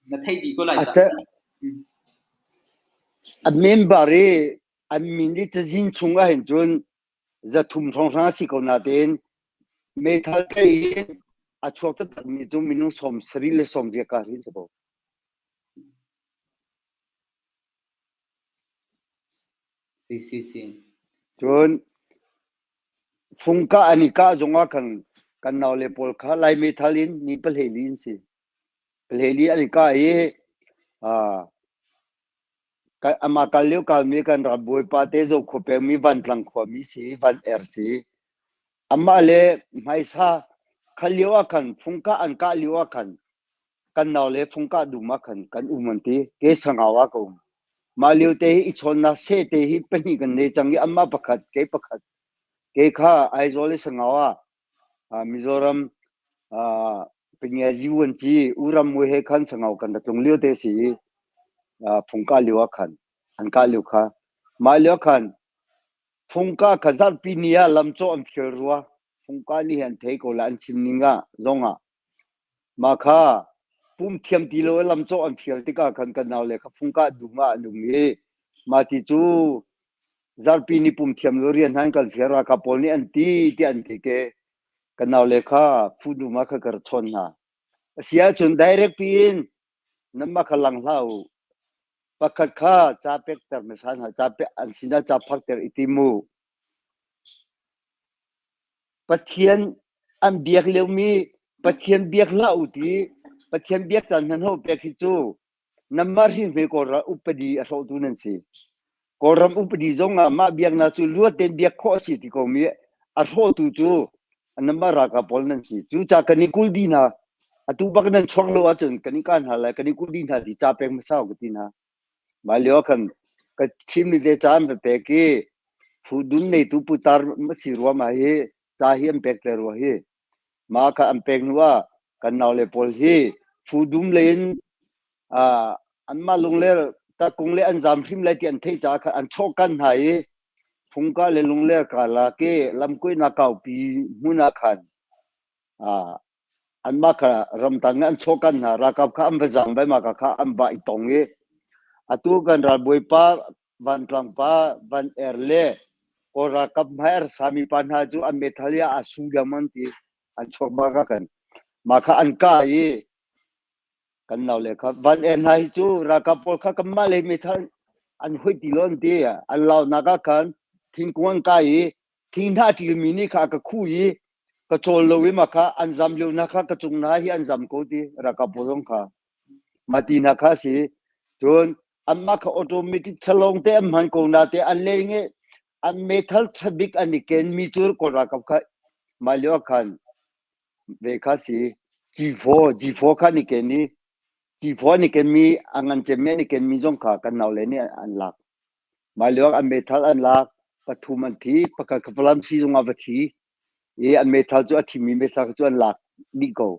na thai di ko lai chaอันเมมบารีอันมินที่จะยินชงอ่ะเห็นจนจะทุ่มสองสามสิคนนาเดนเมทัลเกย์อาช่วงนั้นมีจงมีนุ่งสมสรีเลสมเดียการินสบsi จนฟุงก้าอันนี้ก้าจงว่ากันนาวเลปอลข้าไลเมทัลินนี่เปลเฮลินสิเปลเฮลินอันนี้ก้ากันอามาคัลเลียวกันมีกันรับบวยปาเตโจขบเปมีวันหลังขวามีสีวันสีอามาเลไม่ซาคัลเลียวกันฟุงก้าอันก้าเลียวกันนาวเลฟุงก้าดูมากันมันตีเกสังอาวะกูมาเลียวเตหิอิชอนนาเซเตหิเป็นกันเนจังยี่อามาประคัดเกประคัดเกข้าไอโซเลสังอาวะมิโซรัมเป็นยังจีวันจีอุรัมมวยให้ขันสังอาวกันแต่จงเลียวเตสีฟุงก้าเลียวกันอันก้าเลียวค่ะมาเลียวกันฟุงก้าขจัดปีนี้ลำโจอันเขียวรัวฟุงก้านี่เห็นเทโกลันชิมนิงะจงมาค่ะปุ่มเทียมตีโลลำโจอันเขียวที่ก้ากันเอาเลยครับฟุงก้าดูมาดูมีมาที่จูจัดปีนี้ปุ่มเทียมโลเรียนหันกันเฟียร์กับปอนี่อันที่เกกันเอาเลยค่ะฟูดูมาค่ะกระชอนนะเสียจน direct ปีนนั่นมาขลังเล่าปากข้าจับเป็กเตอร์ไม่ใช่ฮะจับเป็กอันสินะจับพักเตอร์อิติมูปะเทียนอันเบียกเลี้ยวมีปะเทียนเบียกเล่าทีปะเทียนเบียกจันทร์เขาเบียกฮิจูน้ำมารินเวกอระอุปดีอาศัยตัวนั้นสิกอรำอุปดีจงมาเบียกน่าจูล้วนเต็นเบียกข้อสิที่เขามีอาศัยตัวจูน้ำมารากาปอลนั้นสิจูจากกันนิคุลดีนะอะตูบักนั้นช่วงโลอาจนกันนิการหาอะไรกันนิคุลดีนะที่จับเป็กไม่เศร้ากันทีนะมาเลี้ยวกันก็ชิมนี่เดจามไปเกฟูดุนในตุปุตาร์มาสิรัวมาเฮจ่าเฮียมเป็กเลยรัวเฮมาค่ะอันเป็กนัวกันนาวเลปอลเฮฟูดุมเลนอันมาลงเลตะกงเลอันจามพิมเลยที่อันเทจ่าค่ะอันโชกันหายฟุงกาเลลงเลกาลาเกลำกุยนักเอาปีมุนักขันอันมาค่ะรำตังอันโชกันหารักกับข้ามไปจังไปมาค่ะข้ามไปตรงเฮatu kan raboi pa van tlang pa van erle ora kap maher sami panha ju an methalia asu gamanti an chokba ka kan makha an ka yi kan naw le kha van en hai chu rakapol kha kamal le methal an hoi tilon te an law naga kan thingkon ka yi thing tha til mini kha ka khu yi ka chol lo wi makha an jam lu na kha ka chung na hi an jam ko ti rakapolong kha matina kha si chon amma ka automatic chalong te man ko na te an lenge an metal chabik an ken mi tur ko ra kap kha malyo khan ve kha si g4 kha ni ken ni g4 ni ken mi angan che me ni ken mi jong kha kan naw le ni an lak malyo an metal an lak pathum an thi pakha khaplam si jong ava thi e an metal chu athi mi metal chu an lak ni ko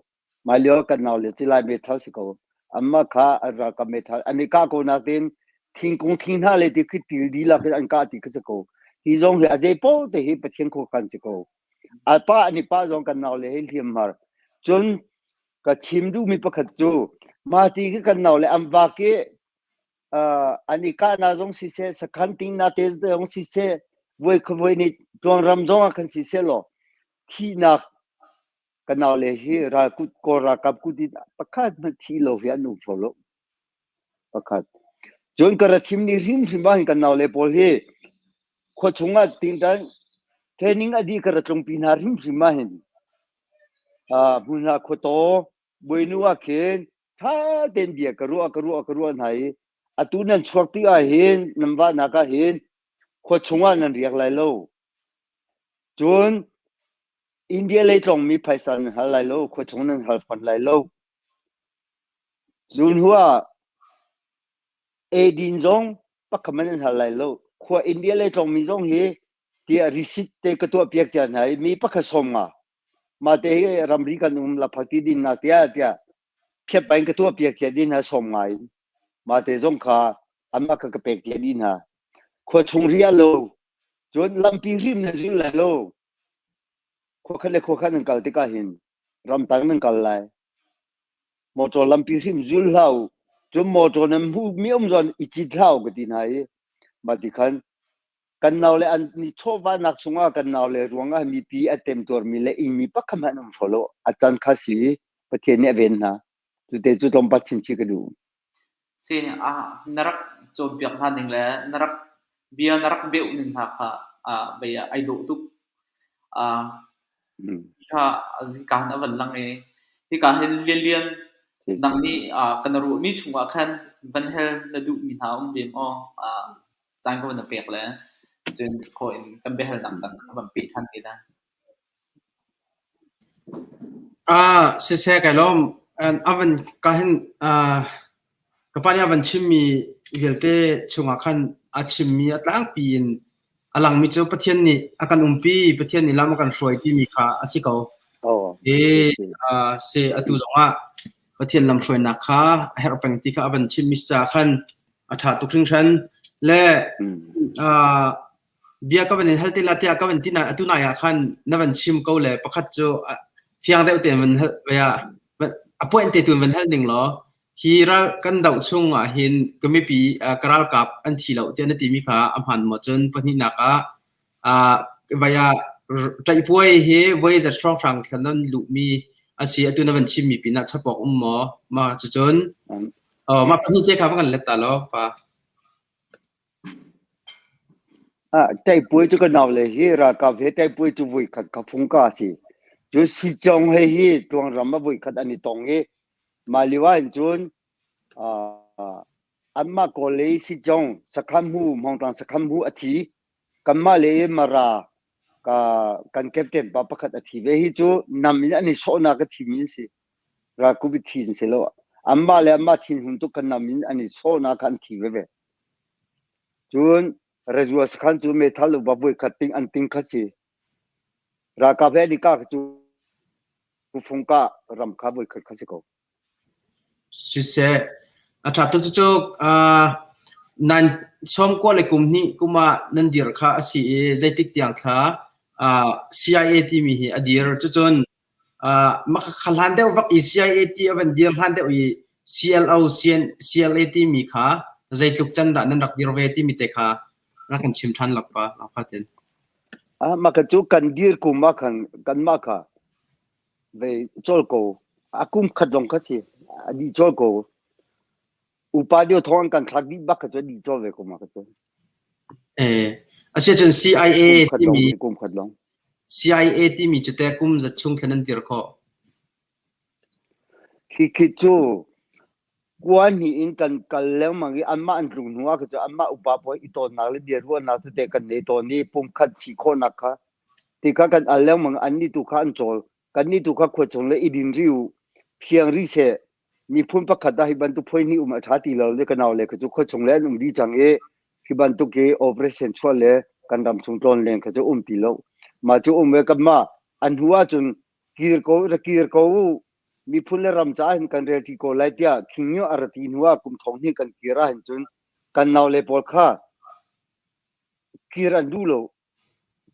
malyo kan naw le chi lai metal si ko amma kha ara ka metal anika ko na tin thing kong thing na le ti khitil di la an ka ti ka ko hi jong he ajay po te hi pathian ko kan si ko apa ani pa jong kan naw le hi thiam mar chun ka chim du mi pakhat chu ma ti ki kan naw le am wa ke anika na jong si se sakhan ting na te jong si se voi khoi ni jong ram jong kan si se lo thi naกันเอาเลยที่รากุกอรากับกุดิประคัดมันที่เราเวียนูฟอลประคัดจนกระชิมนี่ริมสิบ้านกันเอาเลยพอที่ ขวดชงอ่ะติงดันเทรนนิ่งอดีกระตรงปีนาริมสิมาเห็นบุญนาขวดโตบุยนัวเข็นถ้าเดินเบียกรัวไหนตูนั้นชวกที่เห็นน้ำว่านักเห็นขวดชงอ่ะนั่นเรียกไรโลจนอินเดียเลยตรงมีไพศาลฮัลไลโลขวดชงนั้นฮัลฟันไลโลจนหัวดินจงปักมันฮัลไลโลขวดอินเดียเลยตรงมีจงเฮที่ริสิตเตกตัวเปียกจันไหนมีปักสมมาเตะรำริกันละพักที่ดินนาเตียเพียบไปกับตัวเปียกจันดินหาสมไงมาเตะจงขาอันมากับเปียกจันดินหาขวดชงเรียโลจนลำปีริมนั่นจุลไลโลขวดขันนั่งกัลติกาหินรำตังนั่งกัลไลมอจอลำปีริมจุลเล่าจนมอจอนั้นผู้มีจนอิจิตเล่าก็ดีไหนมาติขันกันนาวเลยอันนี้ชอบว่านักสงฆ์กันนาวเลยรวงมีปีเต็มตัวมีเลยมีปักขมันฟอลโลอาจารย์ข้าศีประเทศเนี่ยเวนนะจุดลมปัดชิมชิกดูเสียนรักโจบเบียกท่านหนึ่งแล้วนรักเบียนรักเบลหนึ่งค่ะเบียไอโดตุกค่ะการนั้นวันหลังที่การเห็นเลียนดังนี้กันรู้มีช่วงขั้นวันเฮลนดูมีท้าเบียมจางก็วันเปียกแล้วจนคนกันเบียร์ดังแบบปีทันทีนะเสียกันล้อมวันก็เห็นก็ปานนี้วันชิมมีเวลเตช่วงขั้นชิมมีตั้งปีนหลังมีเจ้าประเทศนี้กันปีประเทศนี้แล้วมันกันสวยที่มีค่าสิเขาเสียตัวจงว่าประเทศลำสวยนักค่ะให้เราเป็นที่ข้าวันชิมมีจากขั้นถ้าตุกครึ่งชั้นและเบียก็เป็นฮัลติลาเตียก็เป็นที่ไหนตุนายขั้นนั่นเป็นชิมเขาเลยประคัตโจเพียงแต่อุตเป็นมันเวียพวกอันเตตุนเป็นฮัลหนึ่งหรอฮีรากันดาวช่วงเห็นก็ไม่ปีกราลกับอันที่เราเจ้าหน้าที่มีค่ะอันหันมาจนปนินักเวียใจป่วยเฮเวียจะช่องทางฉะนั้นลูกมีอาศัยตุนนั่นเป็นชิมมีปีนักชับบอกหมอมาจนมาปนิเจ้าเขากันเล็ดตาล้อป่ะใจป่วยจุกันเอาเลยฮีรากับใจป่วยจุบุยขัดกับฟงกาสิจุดสิจงให้ฮีตวงรำมาบุยขัดอันนี้ตรงเฮมาลิวานจุนอันมาโกเลยสิจงสักคำหูมองตางสักคำหูอาทิกันมาเลยมารากันเก็บเต็มปะประคัดอาทิเวฮิจูนำมินอันนี้โซนักทีมินสิรากุบิทีนสิโลอันมาเลยอันมาทีนหุ่นตุกันนำมินอันนี้โซนักอันทีเวจุนrejuas kan chu me thalu babui khating anting khachi ra ka ve ni ka chu phungka ram kha bui khat khachi ko sise atha tu chu nan som ko le kum ni kuma nan dir kha asi zaitik tiang kha CIA ti mi hi adir chu chon ma khalhan de wak CIA ti avan dir han de ui CLA ti mi kha zaituk chan da nan rak dir ve ti mi te khaรักกันชิมทันหลับปะหลับพัดเองมากันจุกันดีร์กุมมากันมาค่ะเวจอลโกกุมขัดลงขัดสิดีจอลโกอุปาเดียวทอนกันทักดีบักขัดจะดีจอลเวกุมมาขัดอาเซียน CIA ที่มีกุมขัดลง CIA ที่มีจุดแต่กุมจะช่วงเท่านั้นเดียวก็คิดจูกวนนี่อินกันกันแล้วมันอันมาอันรุ่งหัวก็จะอันมาอุปาปอยอีตอนนักเดียร์ว่านักแสดงกันในตอนนี้ปุ่มขัดสีโคนักค่ะที่ข้ากันอันแล้วมันอันนี้ตุกข้าอันโจลกันนี่ตุกข้าขวดจงเลยอีดินริวเพียงริเสมีพุ่มประคัดได้บรรทุกพอยนี่มาชาติเราเลยกันเอาเลยก็จะขวดจงแล้วดีจังที่บรรทุกโอเปอเรชั่นช่วยเลยกันดำชงตอนเลยก็จะตีเรามาจะเวกันมาอันหัวจนกีร์โกมีพุ่นเลรำจ้าเห็นกันเรียที่โกไลเตียทิ้งอยู่อาร์ตีนัวกุมทองนี่กันกีราเห็นจนกันนาวเลปอลค่ากีรันดูโล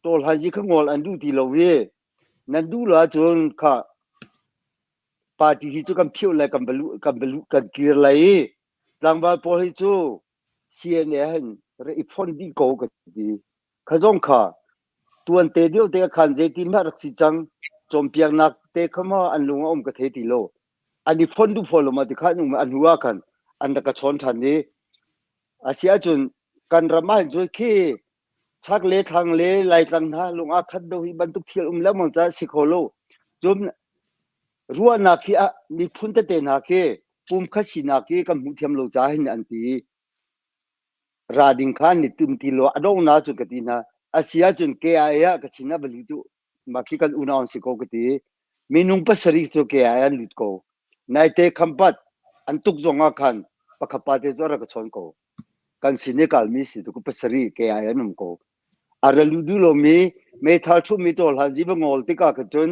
โตลฮันจิขงอลอันดูตีโลเวนันดูโลจนค่าปาร์ตี้ฮิจูกันพิวเลยกันบลูกันกีร์เลยหลังบาลปอลฮิจู CNN เรื่องฟอนดีโกกันดีข้าจงค่าตัวเตเดียวเตะขันเจติมารักสิจังจอมเปียงนักเตะเข้ามาอันลุงอมกระเทติโลอันนี้ฟอนดูฟอลมาติข้านุ่มอันหัวกันอันตะกะชอนทันนี้อาเซียจนกันรำมาจนขี้ ชักเลทางเลไลตังท่าลุงอาคัดโดยบรรทุกเที่ยวแล้วมันจะสิโคโลจุมรัวนาคีอะมีพุนเตเตนาคีปุ่มขัดสินาคีกับมุทิมโลจาหินอันตีราดิงคานนิตุมติโลอดงนาจุกตินาอาเซียจุนเกียอะกัชินาบลิตุมาคีกันอุณาอนสิโกกติมีนุงปัสริจุเกียอะลิตโกนายเตคัมปัดอันตุกจงอาคันปะขปาเตจวระกชนโกกันสิเนกัลมีสิตุกปัสริเกียอะนุมโกอาราลูดูโลมีเมทัลชุมีโตลฮันจิบงอลติกาขจน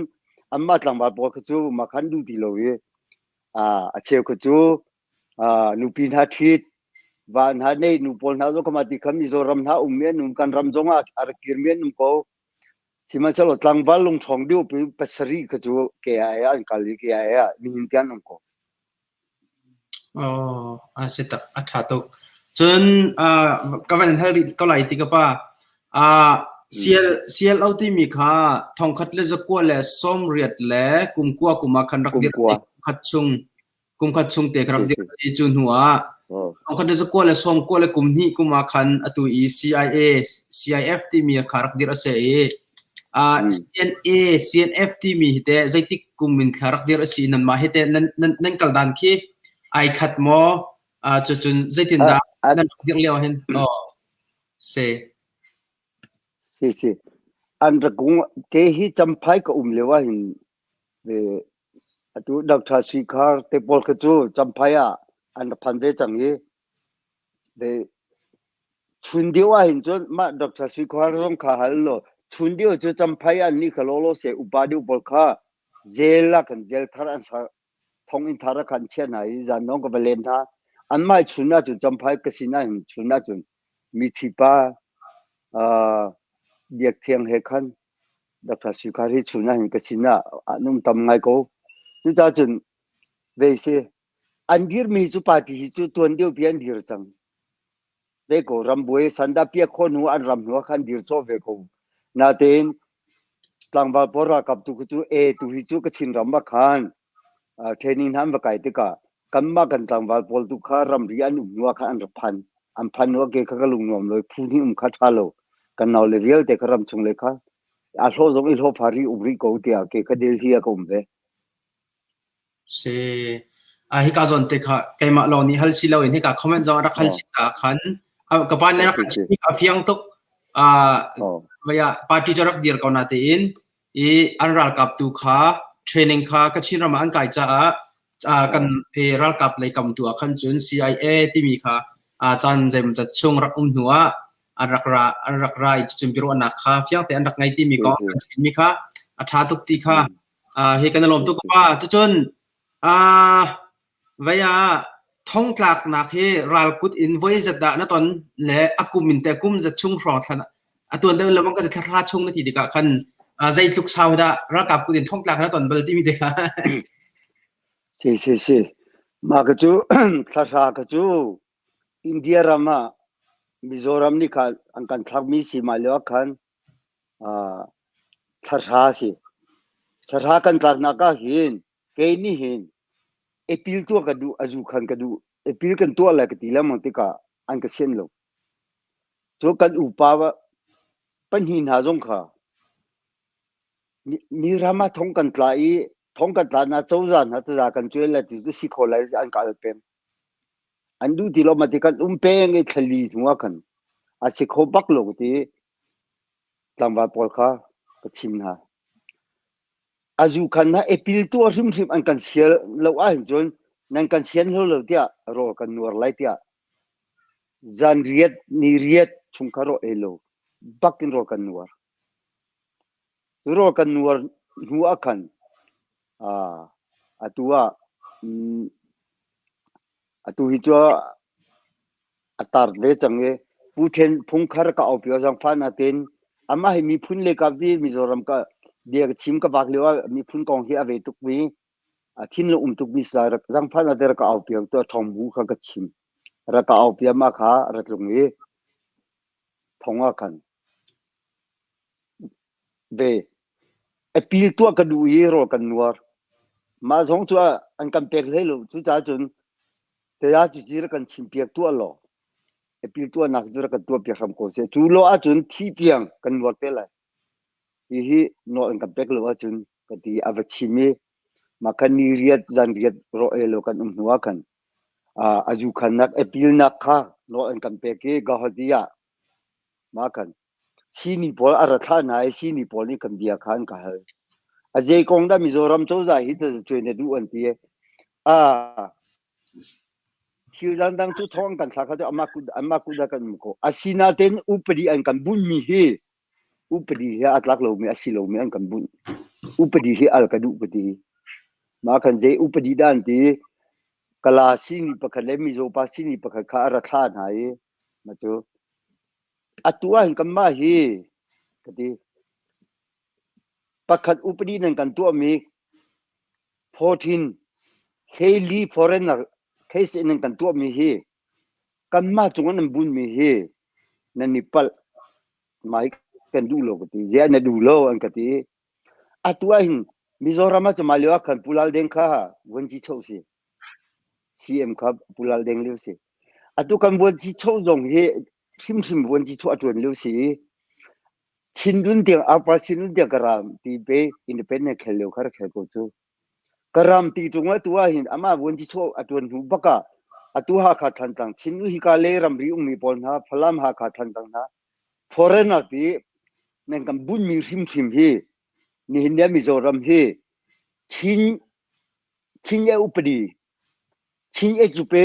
อัมมาตลังบาปขจูมาคันดูติโลเยอาเชลขจูนูปินฮัทิตวานฮันเนนูปอลนาโซกมาติคามิโซรัมนาอุมเมนุมกันรัมจงอาร์กิรเมนุมโกสิมันสลดลังบาลงช่องดิวไปปัสรีขจูเกียร์อันกัลลิเกียร์มีหินกันนุมโกอ๋อเสร็จอัฐาตุจนก็วันนั้นก็ไล่ติกป้าเซียลเอาที่มีค่าทองคัดเลจะกัวเลส้มเรียดเลกุมกัวกุมมาคันรักเดียร์คัดชุงกุมคัดชุงเตะรักเดียร์ซีจุนหัวทองคัดเลจะกัวเลส้มกัวเลกุมนี่กุมมาคันอตุอี CIA CIF ที่มีค่ารักเดียร์เสียCNA CNF ที่มีเหตุใจติกุมมินค่ารักเดียร์สีนั่นมาเหตุนั่นกัลดันคีไอคัดโมจุนใจตินดานั่นเดียร์เลี้ยวเห็นเซสิอันตะกุงเกหิจำไพก็เลวะหินตัวดอกทาสีคาร์เตปอลกจูจำไพอันพันเดจังเยชุนเดียวหินจนมาดอกทาสีคาร์ร้องขาฮัลโหลชุนเดียวจะจำไพนี่ขลโลเสอุบาดิวบอลคาเจลลักันเจลทารันสาทองอินทารักันเช่นไหนจานน้องก็ไปเล่นท่าอันไม่ชุนน่าจะจำไพก็สินะหินชุนน่าจะมีทิปาเด็กเทียงเฮคันดับสุขาริชุนะเห็นกสินะนุ่มตำไงก็จุดจุนเวสีอันดีร์มีจุปาติจุดตัวเดียวเพียงดีร์จังเวโกรำบวยสันดาเปียคนหัวอันรำหัวขันดีร์โซเวโกนาเตนพลังบาลปรากับตุกจุตุหิจุกชินรำบักขันเทนินฮัมบักไอติกากันมากันพลังบาลปอลตุขารำเรียนหัวขันอันรพันอันพันหัวเกขกลุงนอมเลยพูนี่ขัดฮัลโหลกันเอาเลยเรียลเด็กรำชงเลยค่ะอาโลจงอิโลพารีอุบริโกเตียเกคเดลเฮียก็มเวเซฮิกาจอนเตค่ะไกมาลอนี่ฮัลซิลาวินฮิกาคอมเมนต์จงรักฮัลซิจาคันกับปานรักฮิกาฟิยังตุกวายปาร์ตี้จรักเดียร์กอนาเตอินอันรัลกับตุค่ะเทรนนิ่งค่ะกัชินรามาอันไกจ้ากันรัลกับเลยกำตัวคันจุน CIA ที่มีค่ะจันเจมจัดช่วงรักหัวอันรักรายจุดพิรุณนักข้าเฟียงแต่อันรักไงที่มีก็มีค่ะอาชาตุกตีค่ะเฮกันลมตุกว่าจนวายท่องหลักนักเฮรัลกุดอินไว้จัดด่านตอนเละอากุมินแต่กุมจะชุ่งฟรองทันตัวเดิมแล้วมันก็จะทราชุ่งนาทีเดียวกันใจลุกชาวดารักกับกุดินท่องหลักนะตอนเบลที่มีเด็กค่ะสิมากจูทศกจูอินเดียรามามิโซรัมนี่ค่ะอันกันทักมีสิมาเลวคันทศกันทักนักหินเกนี่หินเอพิลตัวกระดูอาจูคันกระดูเอพิลกันตัวอะไรกันทีละมันติกาอันก็เช่นโลจูกันอุปาวะปัญหินหาจงค่ะมีรามาท่องกันตลานาเจ้าจานฮัตรากันช่วยละที่ดูสิโคไลอันกาลเป็นอันดูที่เรามาติกันเปงไอ้ทะเลหัวกันอาศัยเขาบักโลกที่ลำบากปอลค่ะก็ชิมฮะอาจูคันนะเอพิลตัวริมอันกันเสียเราอ่านจนนั่นกันเสียนเราเดียรอกันนัวไลเดียจันเรียดนี่เรียดชุมคารอเอโลบักอินรอกันนัวหัวกันตัวฮิจัวตาร์เลจังเงพูดเห็นพงคารก็เอาเปียจังฟ้านาเต็นอามาให้มีพุ่นเล็กกับที่มิโซรัมก็เดียกชิมกับบักเลียวมีพุ่นกองเฮียเวตุกมีทิ้งลงตุกมีสายจังฟ้านาเตระก็เอาเปียตัวทองบูข้าก็ชิมระก็เอาเปียมาขาระตรงนี้ทองว่ากันเบอพิลตัวกระดูยีโรกันนัวมาสองตัวอันกันเปียกเลยลูกทุกท่านจนแต่ยาจุดจีรกันชิมเปียกตัวหล่อ epil tua nak jura ka tua pia kham ko se chu lo a chun thi piang kan wat pe la hi no an ka pek lo a chun ka ti avachimi makani riat jan riat ro elo kan nuwa kan aju khan nak epil nak kha no an kan pe ke ga hadia ma kan sini pol ara tha na sini pol ni kan dia khan ka ha ajay kong da mizoram cho za hi ta chwe du an ti hilan dang chu thong kan sa kha ama ku da kan ko asina ten upadi an kan bun mi he upadi he atlak lo mi asilo mi an kan bun upadi he al ka du upadi ma kan je upadi dan ti kala sini pakhale mi zo pa sini pakha kha ra tha na ye ma chu atua hin kan ma hi kati pakhat upadi nan kan tu mi 14 Haley foreigner case in kan tu mi hi kan ma chungan an bun mi hi na nipal mai kan du lo kati je na du lo an kati atua hin Mizoram cha malwa kan pulal deng kha wanji chou si CM kha pulal deng liu si atu kan wanji chou jong he sim wanji chou atun liu si chin dun apa chin dun karam ti be independent khelo khar khel ko chu karam ti chunga tua hin ama wanji chou atun hu baka atu ha kha than tang chin hi ka le ram ri umi pol na phalam ha kha than tang na foreigner ti nen kan bun mi sim hi ni hindia Mizoram hi chin ya upadi chin e chupe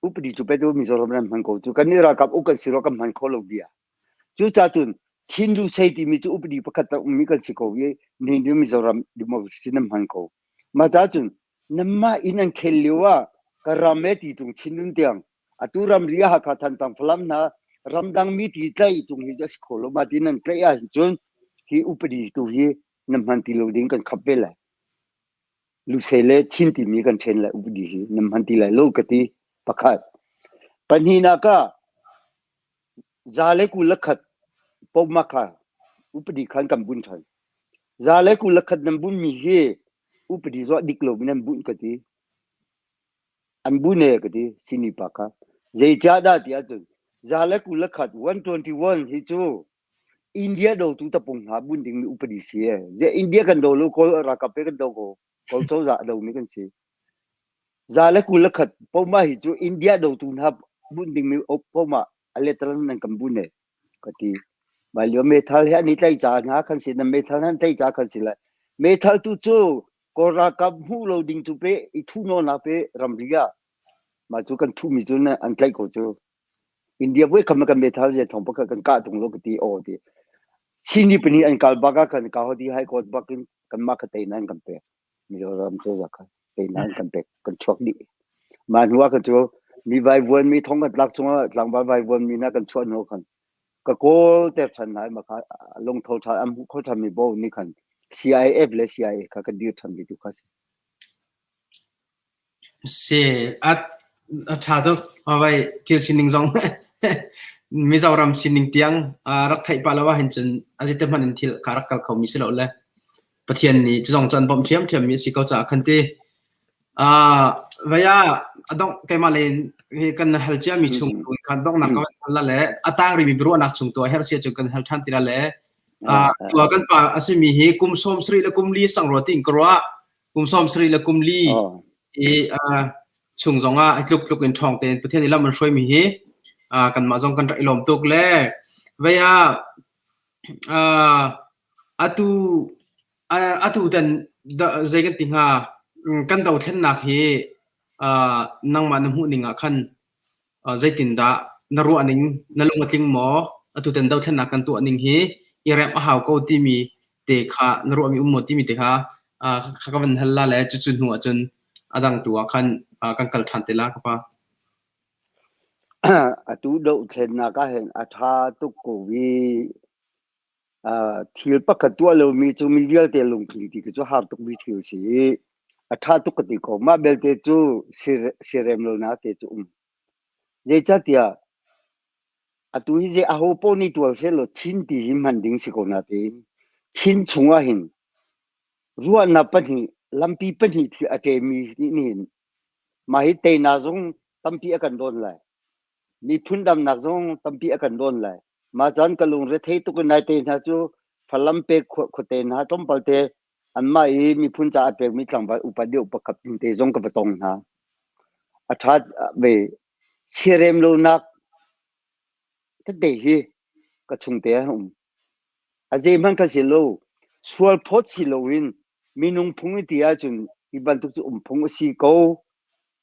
upadi chupe do Mizoram ram han ko chu kan ni ra kap ukal siro kam han kholo dia chu cha chun chin lu sei ti mi chu upadi pakhat ta umi kan siko ye ni hindia Mizoram democracy nam han ko ma ta chun namma inan khelliwa karame ti tung chinun tiang aturam ria ha kha than tang phalam na ramdang mi ti tlai tung hi just kholo ma tinan tlai a chun hi upadi tu hi nam han ti lo ding kan khapela Lucele chinti mi kan chen la updi hi nam hanti la lo kati pakhat panhina ka zale ku lakhat poma kha updi khan kam bun than zale ku lakhat nam bun mi he updi zo diklo nam bun kati an bune kati sini pakha je cha da ti atun zale ku lakhat 121 hi chu India do tu ta pong ha bun ding updi si je India kan do lo ko ra ka pe kan do ko ko cho za do mi kan si zale ku lakhat poma hi chu India do tu na bun ding mi poma aletran nan kam bune kati balyo metal he ni tlai cha nga khan si na metal nan tlai cha khan si la metal tu chu ko ra ka hu lo ding tu pe I thu no na pe ramria ma chu kan thu mi chu na an tlai ko chu India boy kam kan metal je thong pa kan ka tung lo kati o ti sini pani an kal baga kan ka ho di high court bakin kan ma khatai nan kan pe Mizoram chu za kha pe nan kan pe kan chok di man huwa ka chu mi vai won mi thong ka lak chunga tlang ba vai won mi na kan chon no kan ka kol te than nai ma kha long tho tha am kho tham mi bo ni kan CIF le CIA ka ka dir tham bi tu kha se at tha do awai til sining jong Mizoram sining tiang rak thai palawa hin chun ajite manin thil karak kal khau mi silo le pathian ni jong chan bom thiam thiam mi si ko cha khanti vaya adong kemalen he kan halcha mi chung kan dong na ko la le atang ri mi bro na chung to her se chu kan hal than tira le tua kan pa asimi he kum som sri la kum li sang ro ting kro kum som sri la kum li e chung zonga atluk luk in thong ten pathian ni lam man shoi mi he kan ma jong kan rai lom tuk le vaya atu dan zegan tinga kan dau then nak he nang ma nam hu ninga khan zaitin da naru aning nalung atling mo atu dan dau then nak kan tu aning he irap a haw ko ti mi te kha naru mi ummo ti mi te kha khakawan halla le chu chu nu achun adang tu khan kan kal than te la ka pa atu do then na ka hen atha tu ko wi thil pakhat tu lo mi chu mi vial te lung ki ti chu har tu mi thil si atha tu ka ti ko ma bel te chu sirem lo na te chu je cha tia atu hi je a ho po ni tu se lo chin ti him han ding si ko na te chin chunga hin ruwa na pa ni lampi pa ni thi ate mi ni ma hi te na zong tampi akan don lai มีพุ่นดำหนักซงตั้มปีอากันโดนเลยมาจันกะลุงเรเทตุกันนายเตนะจูพลัมเปขเตนะต้มปลเตอันมามีพุ่นจ่าเปมีจังไปอุปเดียวอุปกับเตจงกับตงนะอาทัดเวเชเรมโลนักทัดเดฮีกระชุงเตะหุ่มอาเจมันก็สิโลสวลพอดสิโลวินมีนุงพุงที่อาจุนอีบันตุกจุพุงสีโก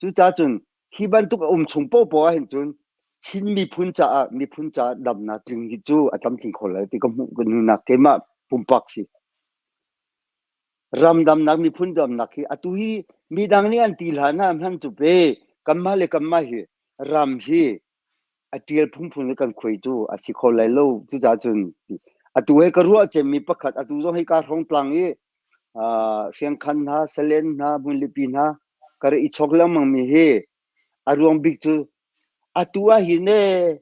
จูจ่าจุนฮีบันตุกชุงโปโปเห็นจุนชินมีพุ่นจ่าดำนักถึงฮิจูอาตมถึงคนเลยที่ก็มุกนุนักเทมาปุ่มปักสิรำดำนักมีพุ่นดำนักที่อตุฮีมีดังนี้อันตีหานามันจุเปกัมมาเลกัมมาฮีรำฮีอตีลพุ่งกันคุยจูอาศิคนเลยโลจูจ่าจุนอตุเฮก็รู้ว่าจะมีประคัดอตุจงให้การร้องตลังเสียงคันฮะเซเลนฮะบุญลิปินฮะก็เลยอีชกแล้วมันมีเฮอารมณ์บิกจูatua hine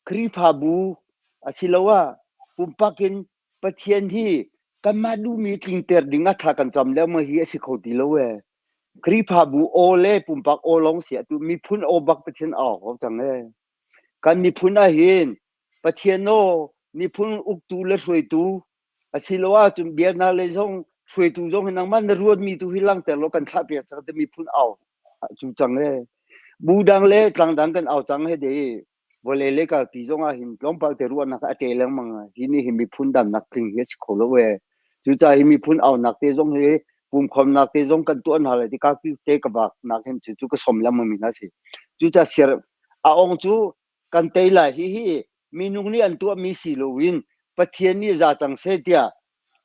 kripabu asilawa pumpakin pathian hi kamadu mi tlingter dinga thakan chamle ma hi asikhoti lowe kripabu ole pumpak olong sia tu mi phun obak pathian aw ho change kan mi phun a hin pathian no mi phun uktu le soi tu asilawa chum biana le jong soi tu jong nang man ruot mi tu hilang ter lo kan tha pe cha te mi phun aw chu change budang le tlang dang kan aw chang he de vole le ka ti zonga hin lom pal te ruan na ka te lang manga hini hi mi phun dam nak thing he kholo we chu cha hi mi phun aw nak te zong he pum khom nak te zong kan tuan hala ti ka ki te ka bak nak hem chu chu ka som lam mi na si chu cha ser a ong chu kan te la hi mi nung ni an tu mi si lo win pathian ni za chang se tia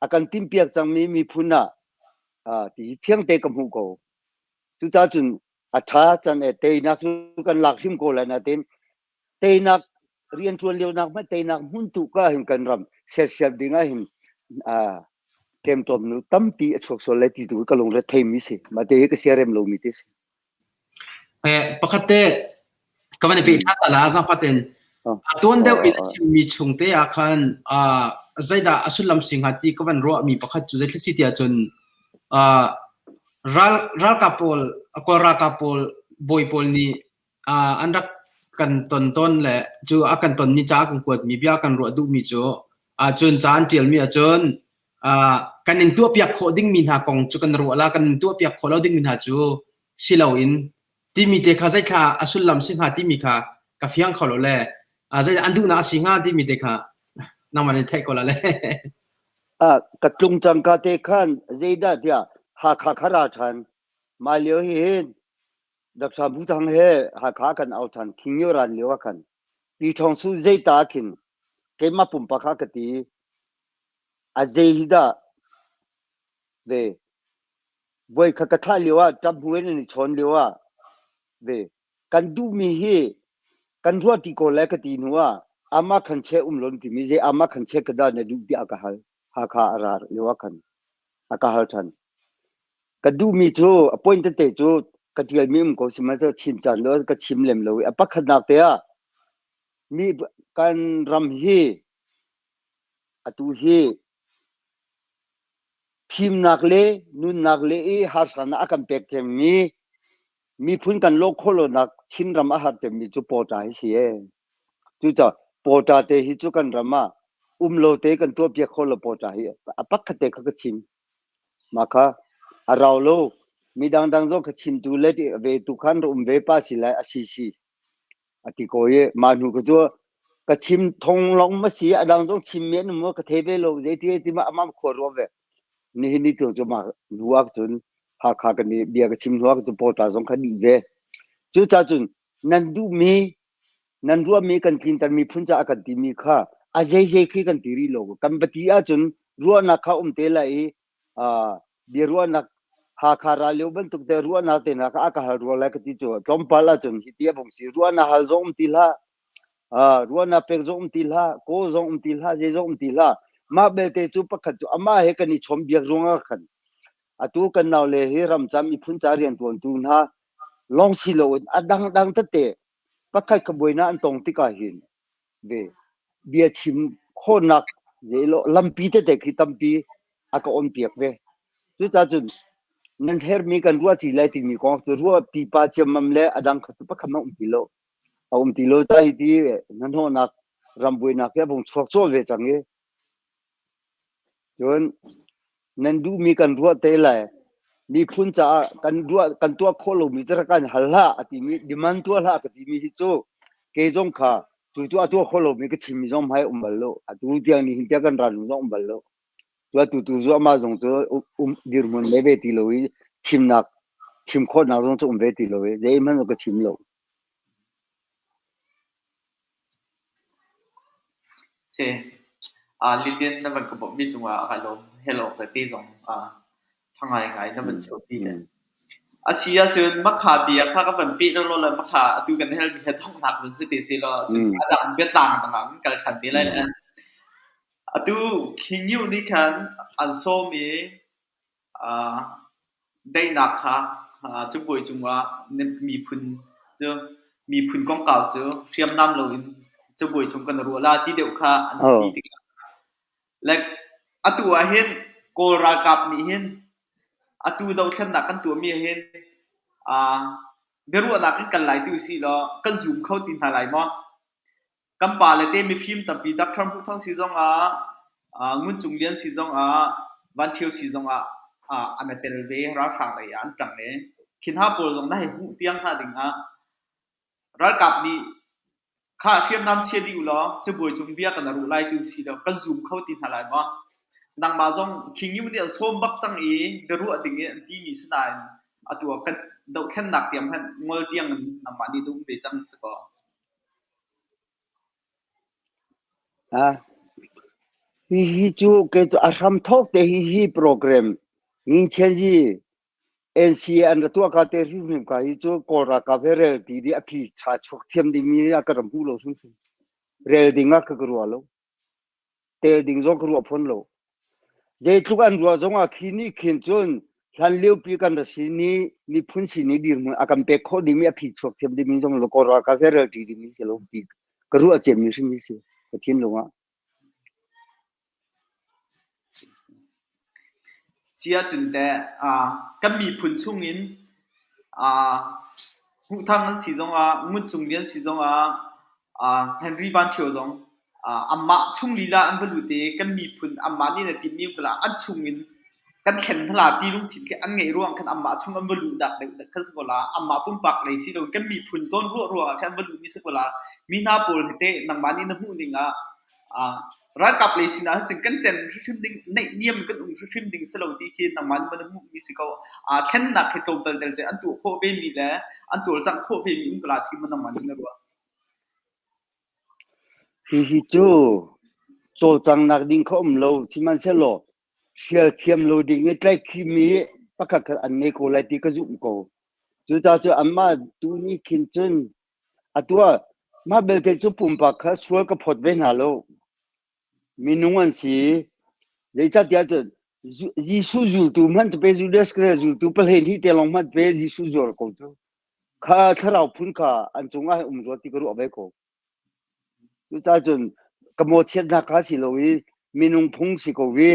akan tim piak chang mi phuna ti thiang te ka mu ko chu cha chun atha chan e te nak chu kan lak sim ko la na ten te nak rian chuan leo nak ma te nak mun tu ka hin kan ram se se dinga hin kem tom nu tampi chok so le ti tu ka long re thei mi si ma te ka serem lo mi te pakate kaman pe tha tala za faten aton deu in mi chungte akhan zaida asulam singhati kawan ro mi pakhat chu je sitia chun ral kapol akora kapol boypol ni anrak kan ton le chu akan ton mi cha kan kwat mi bia kan ro du mi chu chun chan tial mi chun kan in tu piak kho ding min ha kong chu kan ro la kan tu piak kho lo ding min ha chu silo in ti mi te kha zai kha asulam singha ti mi kha ka fiang kho lo le zai andu na singa ti mi te kha naman thai ko la le ka tlung chang ka te khan zeida dia ha kha khara than ma leo hin dak sa bu thang he ha kha kan au than thingyo ran leo khan pi thong su zeita khin ke ma pum pa kha ka ti a zeida ve voi kha ka tha leo tab buen ni chon leo ve kan du mi hi kan ro ti ko le ka ti nuwa ama khan che lon ti mi je ama khan che ka da na du ti aka hal ha kha arar leo khan aka hal than ka du mi chu appoint te chu ka tial mi ko sima cho chim chan lo ka chim lem lo apa khanak te mi kan ram hi atu hi thim nakle nun nakle e har sana akam pek chem mi phun kan lo kholo nak chin ram a har chem mi chu po ta hi si e chu cha po ta te hi chu kan rama lo te kan to pek kholo po ta hi apa khate kha ka chim ma kha araw lo mi dang zo ka chim tu le ve tu khan ve pa si lai asi ati ko ye ma nu ko jo ka chim thong long ma si adang zo chim men mo ka thebe lo je ti ma amam kho ro ve ni to jo ma nuak chun ha kha ka ni bia ka chim nuak to po ta zong kha di ve chu cha chun nan du nan ruwa mi kan tin tar mi phun cha ka ti mi kha a je khi kan ti ri lo kan ba ti a chun ruwa na kha te lai bi ruwa na ha kha ra leu ban tuk te ruwa na te na ka ha ruwa la ka ti chu tom pa la chun hi ti bong si ruwa na hal zong ti la ruwa na pek zong ti la ko zong ti la je zong ti la ma be te chu pakhat chu ama he kan ni chom biak ronga khan atu kan naw le he ram cham i phun cha rian ton tu na long si lo adang ta te pakhat ka boina an tong ti ka hin ve bia chim kho nak je lo lampi te khi tampi aka on piak ve chu cha chun nan her mi kan ruwa ti lai ti mi ko chu ruwa pi pa chem mam le adang khat pa kham ti lo ông tí lô tay tí ngân hồ nạc ram bùi nạc cái bông chuộc chốt về chẳng nghe chốn nên du mi cần ruột tê lại mi phun cha cần tua khô lô mi chắc cần halla thì mi demand tua la thì mi hít cho cái giống khá chú tua khô lô mi cái chim mi giống hay bal lo tu tiang ni hintia kan ran giống bal lo tu zo ma giống cho dir mun lebe ti lo chim nak chim khô nak giống cho về ti lo dễ mà nó cái chim lo se Lilian na ban ko bo mi chunga hello ka ti jong thangai ngai na ban chu ti le asia chun makha bia kha ka ban pi lo la makha tu kan hel mi thong nak ban si ti si lo chun adang bet lang tang ang kal chan ti lai an atu khinyu ni kan an so mi dai nak kha chu boi chunga mi phun chu mi phun kong kaw chu riam nam lo in chu boi chung kan ru la ti deu kha an ti like atu a hen kol ra kap ni hen atu dau thlan na kan tu mi hen beru na kan lai tu si lo kan zoom khau tin ha lai mo kan pa le te mi film tam pi dak thram pu thong si jong ngun chung lian si jong van thiu si jong amatel ve ra phang lai an tang le khin ha pol jong na he hu tiang ha ding ra kap ni kha khiam nam che di lo chu boi chung bia kan ru lai tu si lo kan zoom khau tin ha lai mo nang ma jong king yu dia som bak chang e beru ading e ti mi sanai atu kan dau thlan nak tiam han ngol tiang nam ma ni dum be chang sa ko hi chu ke asam thok te hi program ning chen ji NC and tua ka te ri nim ka hi chu ko ra ka vere ti di aphi cha chok thiam di mi ya ka ram pu lo sun sun rel dinga ka ru lo te ding zo ka ru phon lo je chu kan ru zo nga khini khin chun han liu pi kan da si ni phun si ni dir mu akam pe kho di mi aphi chok thiam di mi jong lo ko ra ka vere ti di mi se lo ti ka ru a chem mi si mi se ka thin lo nga sia chun te kan mi phun chung in hu thang an si jong ngun chung lian si jong Henry van thiu jong amma chung lila an belu te kan mi phun amma ni na ti mi kala an chung in kan khen thla ti lung thit ke an ngei ruang kan amma chung an belu dak de khas ko la amma pum pak nei si lo kan mi phun zon ru kan belu mi se ko la mi na pol te nang ma ni na hu ninga ra kap le sina ching kan ten shim ding nei niam kan shim ding selo ti khi nang man man mu mi se ko thlen na khe to tel tel je an tu kho be mi le an chol chang kho be mi kala thi man nang man na ro hi chu chol chang nak ding khom lo chiman se lo shel khiam lo ding e tlai khi mi pakak an ne ko lai ti ka zum ko chu cha chu amma tu ni khin chun atua ma bel te chu pum pa kha sual ka phot ve na lo minungan si le cha tia chu ji su ju tu man pe ju des kre ju tu pel hen hi te long man pe ji su jor ko chu kha tharau phun kha an chunga ro ti ka ru abe ko chu cha chun ka mo chen na kha si lo wi minung phung si ko wi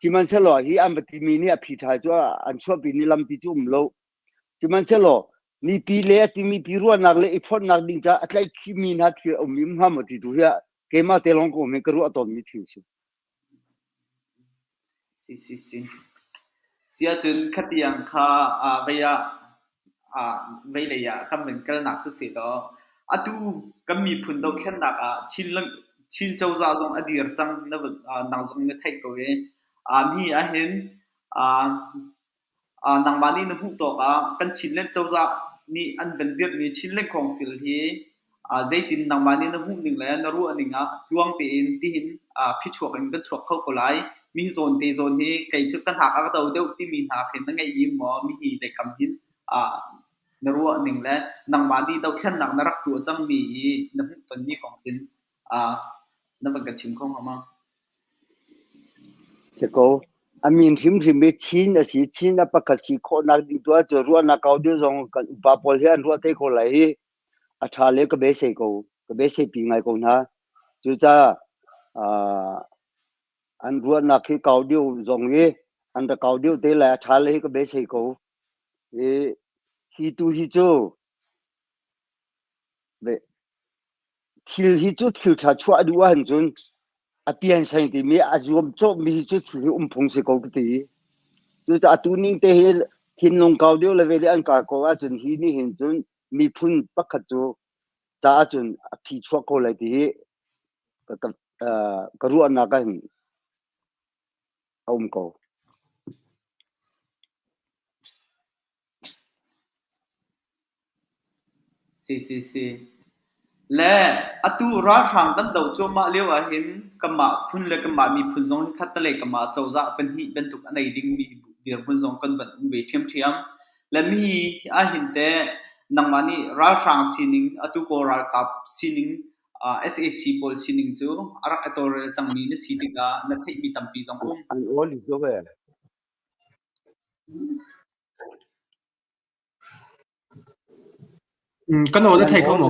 chiman se lo hi am ti mi ni a phi tha chu an chho bi ni lam ti chum lo chiman se lo ni pi le ti mi pi ru nak le i phon nak ding cha atlai khi mi na thi om mi ma mo ti tu ya ke ma te long ko me ka ru aton mi thi si si sia chun khatiang kha veya ve le ya kam men kal nak se do atu kam mi phun do khen nak chin chau za jong adir chang na nang jong ne thai ko we mi a hen nang mani na hu to ka kan chin len chau za ni an ben dir ni chin len khong sil hi zaitin nang mani na hu ning la na ru aninga chuang te in ti hin phi chuak an kan chuak khau ko lai mi zon te zon hi kai chu kan ha ka do deu ti mi ha khen na ngai mi mo mi hi le kam hin na ru ning la nang mani do chen nang na rak tu chang mi na hu ton mi kong tin na ban ka chim khong ma se ko amin thim be chin a si chin a pakhat si kho nak ding tua chu ru na kau de jong kan pa pol hian ru te ko lai a tha le ka be se ko ka be se pi ngai ko na chu cha an ru na khi kau de jong ye an da kau de te la tha le ka be se ko e hi tu hi chu be ทิลฮิจุดทิลชาชัวดูหันจุนอาเปียนใส่ตีมีอาจวมโจมีจุดทิลพงศิกกตีดูจะตูนิ่งเตหิทินนงเกาเดียวเลยเวลอันกาโกอาจุนฮีนี่เห็นจุนมีพุ่นปักขจูจ้าจุนที่ชัวโกเลยตีก็รู้อันนักกันเอามโก si le atu ra thang kan do cho ma lewa hin kama phun le kama mi phun jong khat le kama chawza pen hi ben tuk anai ding mi bir phun jong kan ban be thiam le mi a hin te nangmani ra thang sining atu ko ra kap sining SAC pol sining chu arak atore changni ne sitika na thai mi tampi jong an all is over kan on thai khom mo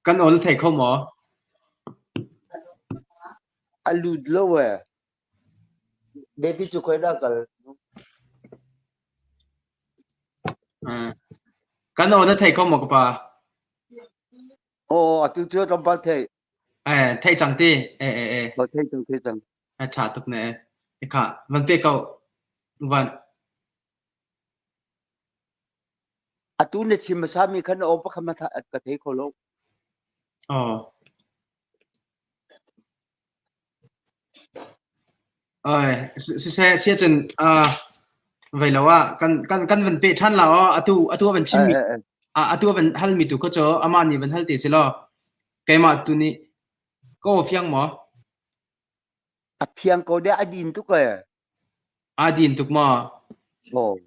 kan on thai khom mo alud lowe baby chu khoi da kal kan on thai khom mo ka pa atu chu trong ba thai thai chang ti ba thai chang cha tuk ne kha van pe kau van atu ne chim sa mi khan o pa khama tha ka thai kholo sẽ chân vậy là wa kan van pe chan la atu van chim mi atu van hal mi tu ko cho amani van hal ti se lo kai ma tu ni ko fyang mo phiang ko de adin tu ka adin tuk ma oh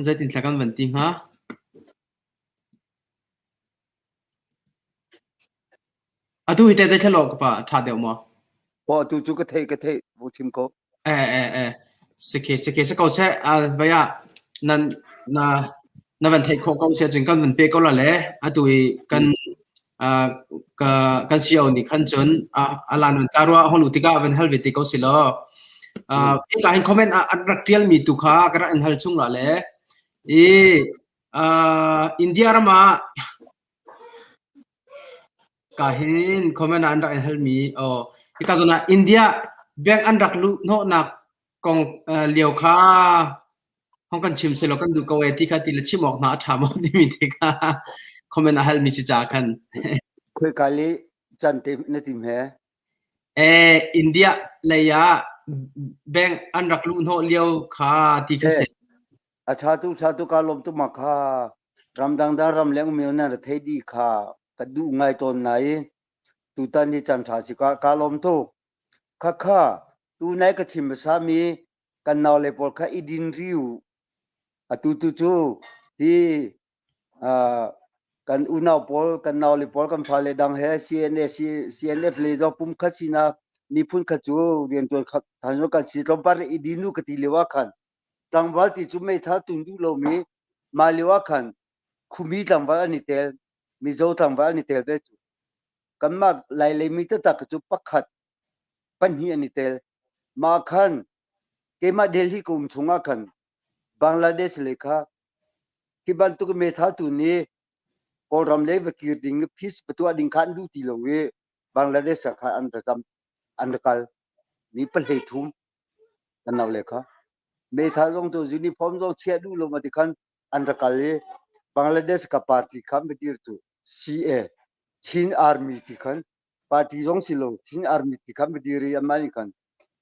zai tin thlakan van ting ha atu hi te zai thalo ka pa tha deu mo tu chu ka thai wo chim ko seke se ko se baya nan na van thai ko ko se jing kan van pe ko la le atu kan kan siao ni khan chon alan van charwa holu tika van hal veti ko silo ka hin comment attractial mi tu kha kara an hal chung la le india rama kahin comment an rak hal mi ikazona india bank an rak lu no na kong liao kha hong kan chim se lo kan du ko ti kha ti la chim ok na tha mo ti mi te kha comment hal mi si cha khan khoi kali chan te na tim he india le ya bank an rak lu no liao kha ti kha se sa tu ka lom tu ma kha ram dang da ram leng me na thai di kha ka du ngai ton nai tu tan ni chan tha si ka lom tu kha tu nai ka chim sa mi kan naw le por kha idin riu atu tu chu hi kan unaw pol kan naw le por kan phale dang he cnf le jo pum kha sina ni phun kha chu rian ton kha than jo ka si lom par idinu ka ti lewa khan tangwal ti chu me tha tun du lo mi ma lewa khan khumi tangwal ani tel mi zo tangwal ani tel be chu kan ma lai le mi ta tak chu pakhat pan hi ani tel ma khan ke ma delhi kum chunga khan bangladesh lekha ki ban tu me tha tu ni ko ram le vakir ding phis patwa ding khan du ti lo we bangladesh kha an razam an kal ni pal he thum kan naw lekha me tha jong to uniform jong che du lo ma ti khan an kal le bangladesh ka party kham be tir tu ca chin army ti khan party jong silo chin army ti kham be dir amani khan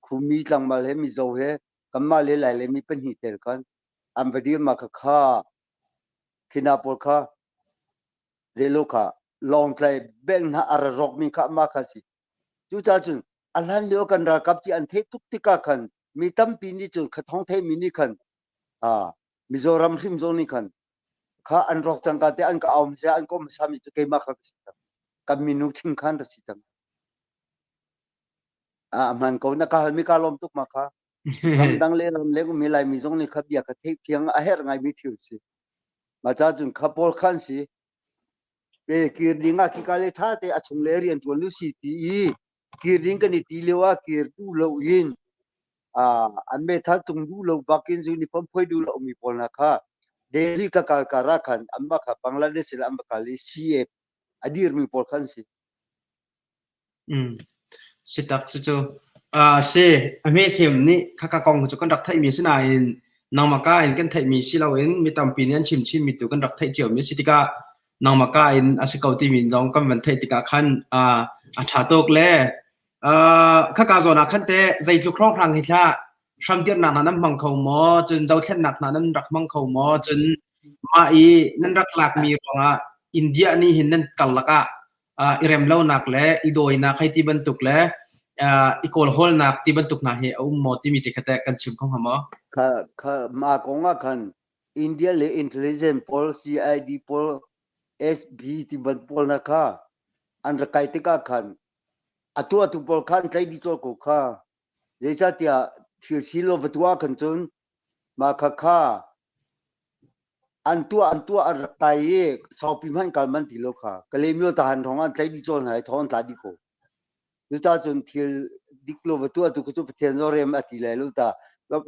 khumi tlang mal he mi zo he kamma le lai le mi pan hi tel khan am be dir ma kha thina por kha zelo kha long tlai beng na ar rok mi kha ma kha si chu cha chun alan leo kan ra kap chi an the tuk tika khan mi tam pi ni chu khathong the mi ni khan mizoram hrim zo ni khan kha an rok chang ka te an ka aum se an kom sami chu ke ma kha si kam minu thing khan ra si tang man ko na ka mi ka lom tuk ma kha ram dang le mi lai mi zong ni kha bia ka the thiang a her ngai mi thiu si ma cha chun kha pol khan si pe kir dinga ki ka le tha te achung le rian chon lu si ti kir ding ka ni ti lewa kir tu lo yin an me tha tung du lo bakin uniform phoi du lo mi pol na kha Delhi ka karakan amma ka Bangladesh la amma kali CF adir mi polkan si sitak chu se ame sem ni khaka kong chu kan rak thai mi sina in nangmaka in kan thai mi silawin mi tampi nian chim mi tu kan rak thai chiu mi sitika nangmaka in asikauti min dong kan van thai tika khan a tha tok le khaka zona khan te zai thu khrong rang hi thla sham tiar na nam mang khau mo chun dau thlen nak na nam rak mang khau mo chun ma i nan rak lak mi ronga India ni hin nan kallaka irem lo nak le idoi na khai ti ban tuk le ikol hol nak ti ban tuk na he mo ti mi te khata kan chim khong hama ka ma konga kan India le intelligent policy ID pol SB ti ban pol na ka an ra kai te ka kan atu pol kan kai di chol ko kha je cha tia thil silo batua kan chun ma kha antua ar tai ye sau pi man kal man ti lo kha kalemyo ta han thong an kai di chol hai thon ta di ko lu ta chun thil diklo batua tu ku chu pathen zo rem ati le lu ta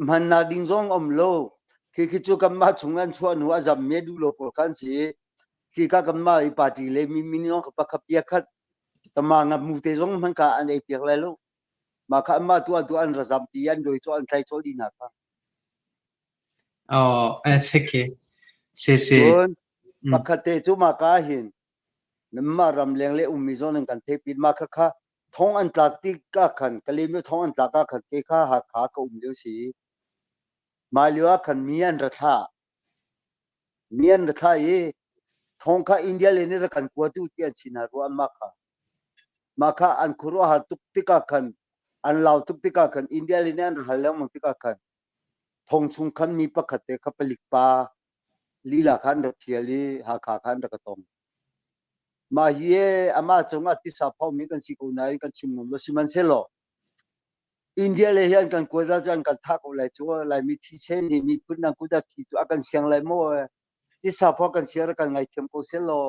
man na ding zong om lo khi chu kam ma chungan chuan hu azam me du lo por kan si khi ka kam ma I party le mi no ka pa pia khat tama nga mu te zong man ka an ei piak le lo ma kha ma tu an razam pi an doi cho an thai cho di na ka seke se chon pakhate chu ma ka hin namma ram leng le ummi zon kan the pi ma kha thong an tlak ti ka khan kalimyo thong an tlak ka khan te kha ha kha ka um le si ma liwa khan mian ra tha ye thong kha India le ne ra kan ko tu ti an china ro ma kha an khuro ha tuk ti ka khan an lau tuk ti ka khan India le ne an hal le mo ti ka khan thong chung khan mi pakhate kha palik pa lila khan ra thiali ha kha khan ra ka tong ma ye ama chunga ti sa phau mi kan si ko nai kan chim nom lo siman se lo India le hian kan ko za jan kan tha ko lai chu lai mi thi chen ni mi pun na ku da thi chu akan siang lai mo ti sa phau kan siar kan ngai them ko se lo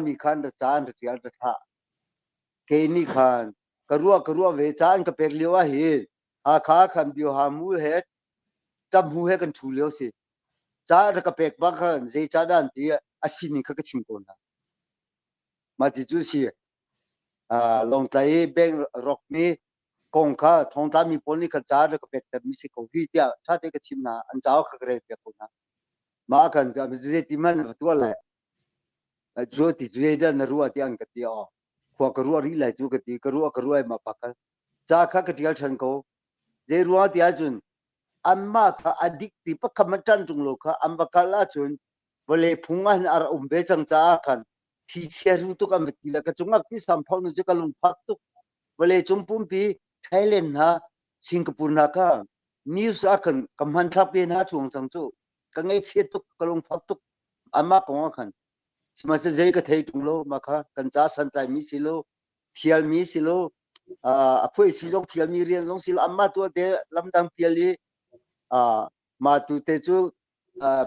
mi khan da chan da tiar da tha ke ni khan karua ve chan ka pek liwa hi a kha khan bio ha mu he tam hu he kan thu leo si cha ra ka pek ba khan ze cha dan ti asini kha ka chim ko na ma ti chu si long tai beng rock ni kong kha thong ta mi pol ni kha cha ra ka pek ta mi si ko hi tia cha te ka chim na an chao kha gre pe ko na ma khan ja ze ti man tu la jo ti re da na ruwa ti an ka ti o khwa ka ruwa ri lai tu ka ti ka ruwa ma pa ka cha kha ka tial chan ko je ruwa ti a chun amma kha adik ti pa khamatan tung lo kha amba kala chun bole phungan ar umbe chang cha khan thi cheru tu ka mati la ka chungak ti sam phau nu ka lung phak tu bole chumpum pi Thailand ha Singapore na ka news akan kamhan thap pe na chung sang chu ka ngai che tu ka lung phak tu amma ko khan sima se jai ka thei tung lo ma kha kan cha san tai mi silo thial mi silo apoi si jong thial mi rian jong silo amma tu de lamdang piali ma tu te chu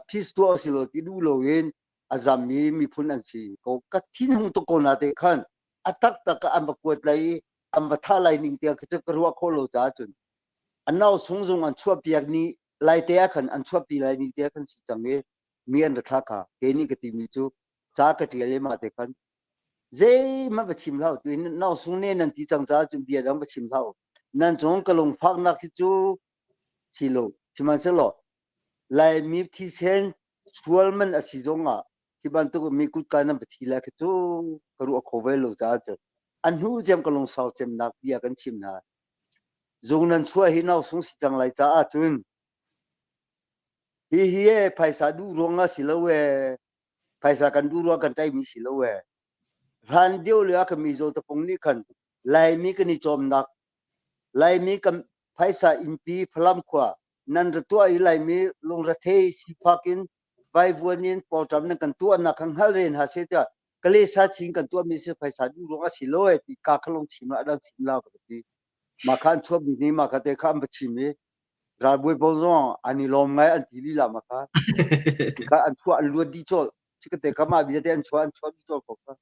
phis tu silo ti du lo wen azam mi phun an si ko ka thin hung to ko na te khan atak tak amba ko lai amba tha lai ning te ka ka ruwa kholo cha chun anau sung sung an chua piak ni lai te khan an chua pi lai ni te khan si change mi an da tha ka ke ni ka ti mi chu cha ka ti le ma te khan ze ma ba chim lau tu nau sung ne nan ti chang cha chu bia dang ba chim lau nan jong ka long phak na ki chu silo chiman se lo lai mi thi sen chual man asi zonga ki ban tu mi kut ka na thi la ke chu karu a khovel lo cha cha an hu jem ka long sau chem nak bia kan chim na zung nan chua hi nau sung si chang lai cha a chun hi e paisa du ronga silo we paisa kan du ro kan tai mi silo we ran dio le ka mi zo ta pong ni khan lai mi ka ni chom nak lai mi kam paisa in pi phalam khwa nan ra tu ai lai mi long ra the si phakin vai vuanin po tam na kan tu na khang hal ren ha se ta kale sa ching kan tu mi se paisa du ronga silo e ti ka khalong chim la dang chim la ka ti ma khan chho bi ni ma kha te kham ba chim ni ra boi bo zo ani lom ngai an ti li la ma kha ka an thu an lu di chol chi ka te ka ma bi te an chho di chol ko ka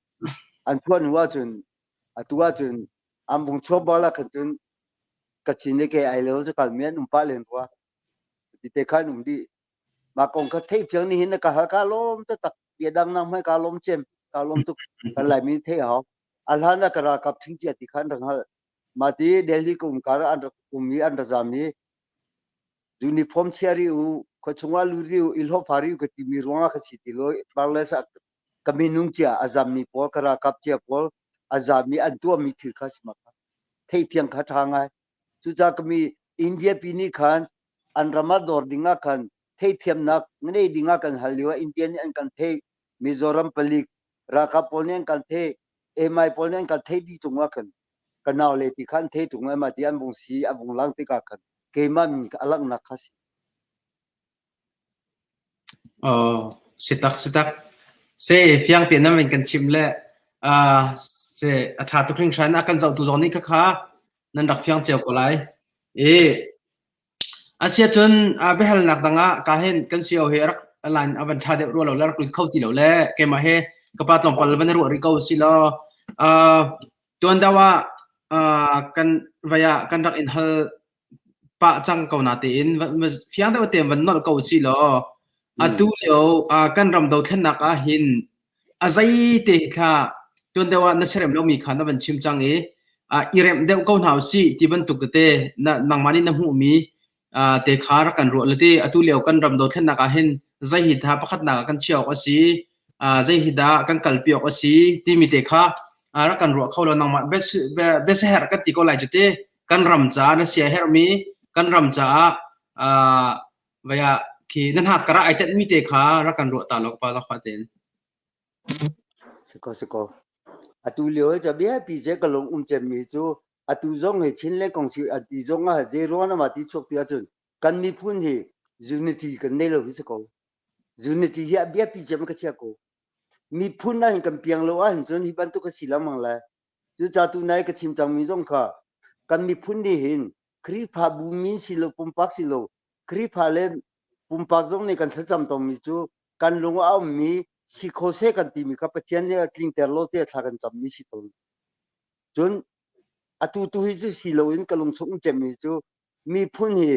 an thu an wa chun atua chun am bung chho ba la khan chun ka chin ne ke ai lo chu kal mian pa len wa ti te khan di มากงก็เทเพียงนี้นะกะหากาลมตะตักเปียดังนำให้กาลมเจมกาลมตุกกันไหลมีเทเอาอัลฮานะกระกับถึงเจียติขันดังฮะมาที่เดลีกุมการอันกุมมีอันรจามียูนิฟอร์มเชียริวก็ชงว่าลูริวอิลฮอฟาริวก็ที่มีรวงก็สิติโลบาเลสกมีนุงเจียอาจามีพอลกระกับเจียพอลอาจามีอันตัวมีถือข้าสิมาเทเพียงขัดทางไงจุจากมีอินเดียปีนี้ขันอันรามาดอร์ดิงาขันเทเทียมนักนี่ดิงากันฮัลลิวอินเดียนี่อันกันเทมิโซรัมปลิกราคาปอนี่อันกันเทเอไมปอนี่อันกันเทดีจุงว่ากันกันเอาเลยที่ขันเทจุงไอมาที่อันบงสีอันบงลังติกากันเกมามินกับอลังนักขัส sitak se fiang te na men kan chim le se atha tu kring shan akan zau tu zoni ka kha nan rak fiang cheu ko lai asia chun behal nak danga ka hen kan siau he rak alan aban tha de ro lo lar kun khau ti lo le ke ma he ka pa tlom pal ban ro ri kau si lo tuan dawa kan vaya kan rak in hal pa chang kau na te in fiang da te van nol kau si lo atu leo kan ram do thlen nak a hin azai te kha tuan dawa na serem lo mi kha na ban chim chang irem de ko nau si ti ban tuk te na nang mani na hu mi te khar kan ro lati atu leo kan ram do thlen nak a hin zai hi tha pakhat na kan chiao a si zai hi da kan kalpiok a si ti mi te kha ra kan ro kholo nang ma bes her ka ti ko lai jute kan ram cha na sia her mi kan ram cha vaya ki nan ha kara ai tet mi te kha ra kan ro ta lok pa la khaten siko atu leo ja bia pi je ka long jem mi chu atu zong he chin le kong si ati zong a je ro na ma ti chok ti a chun kan mi phun hi unity kan nei lo siko unity ya bia pi je ma ka chia ko mi phun na hin kan piang lo a hin chun hi ban tu ka sila mang la chu cha tu nai ka chim chang mi zong kha kan mi phun ni hin kri pha bu min si lo pum pak si lo kri pha le pum pak zong ni kan thacham tom mi chu kan lunga au mi si khose kan ti mi ka pathian ne tling ter lo te thagan cham mi si ton chun atu tu hi chu si lo in kalung chung chem mi chu mi phun hi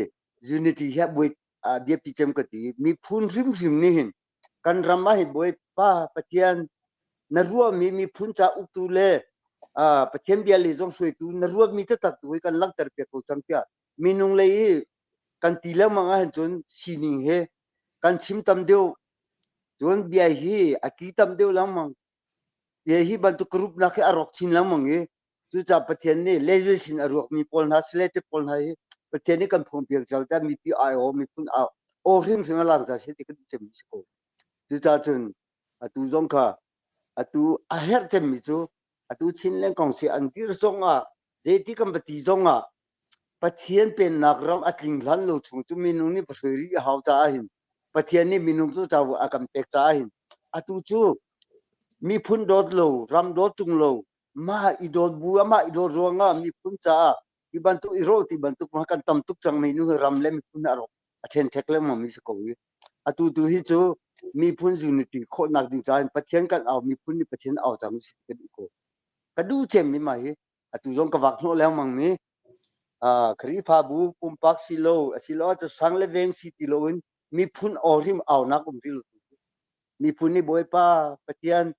unity ha boi dia pi chem ka ti mi phun rim rim ni hin kan rama hi boi pa pathian na ruwa mi phun cha uk tu le pathian bia le jong soi tu na ruwa mi ta tak tu kan lang ter pe ko chang tia mi nung le kan ti la manga han chun sining he kan chim tam deu chun bia hi aki tam deu lang mang ye hi ban tu group na ke arok chin lang mang he chu cha pathian ni leisure sin arok mi pol na slete pol na hi pathian ni kan phom piak chal ta mi pi ai o mi phun a o rim phim lang cha se ti kan chem si ko chu cha chun atu zong kha atu a her chem mi chu atu chin leng kong si an tir zong a je ti kam ti zong a pathian pen nak ram atling hlan lo chung chu minung ni pasori hau cha hin pathian ni minung chu cha a kam pek cha hin atu chu mi phun dot lo ram dot tung lo ma i dot bu ma i dot ronga mi phun cha i ban tu i ro ti ban tu ma kan tam tuk chang me nu ram le mi phun aro a chen thek le ma mi se ko wi atu tu hi chu mi phun unity kho nak ding cha pathian kan au mi phun ni pathian au chang si ka di ko ka du chem mi ma hi atu jong ka wak no le mang mi khri pha bu pum pak silo cha sang le veng si ti lo in mi phun orim au na kum til mi phun ni boi pa pathian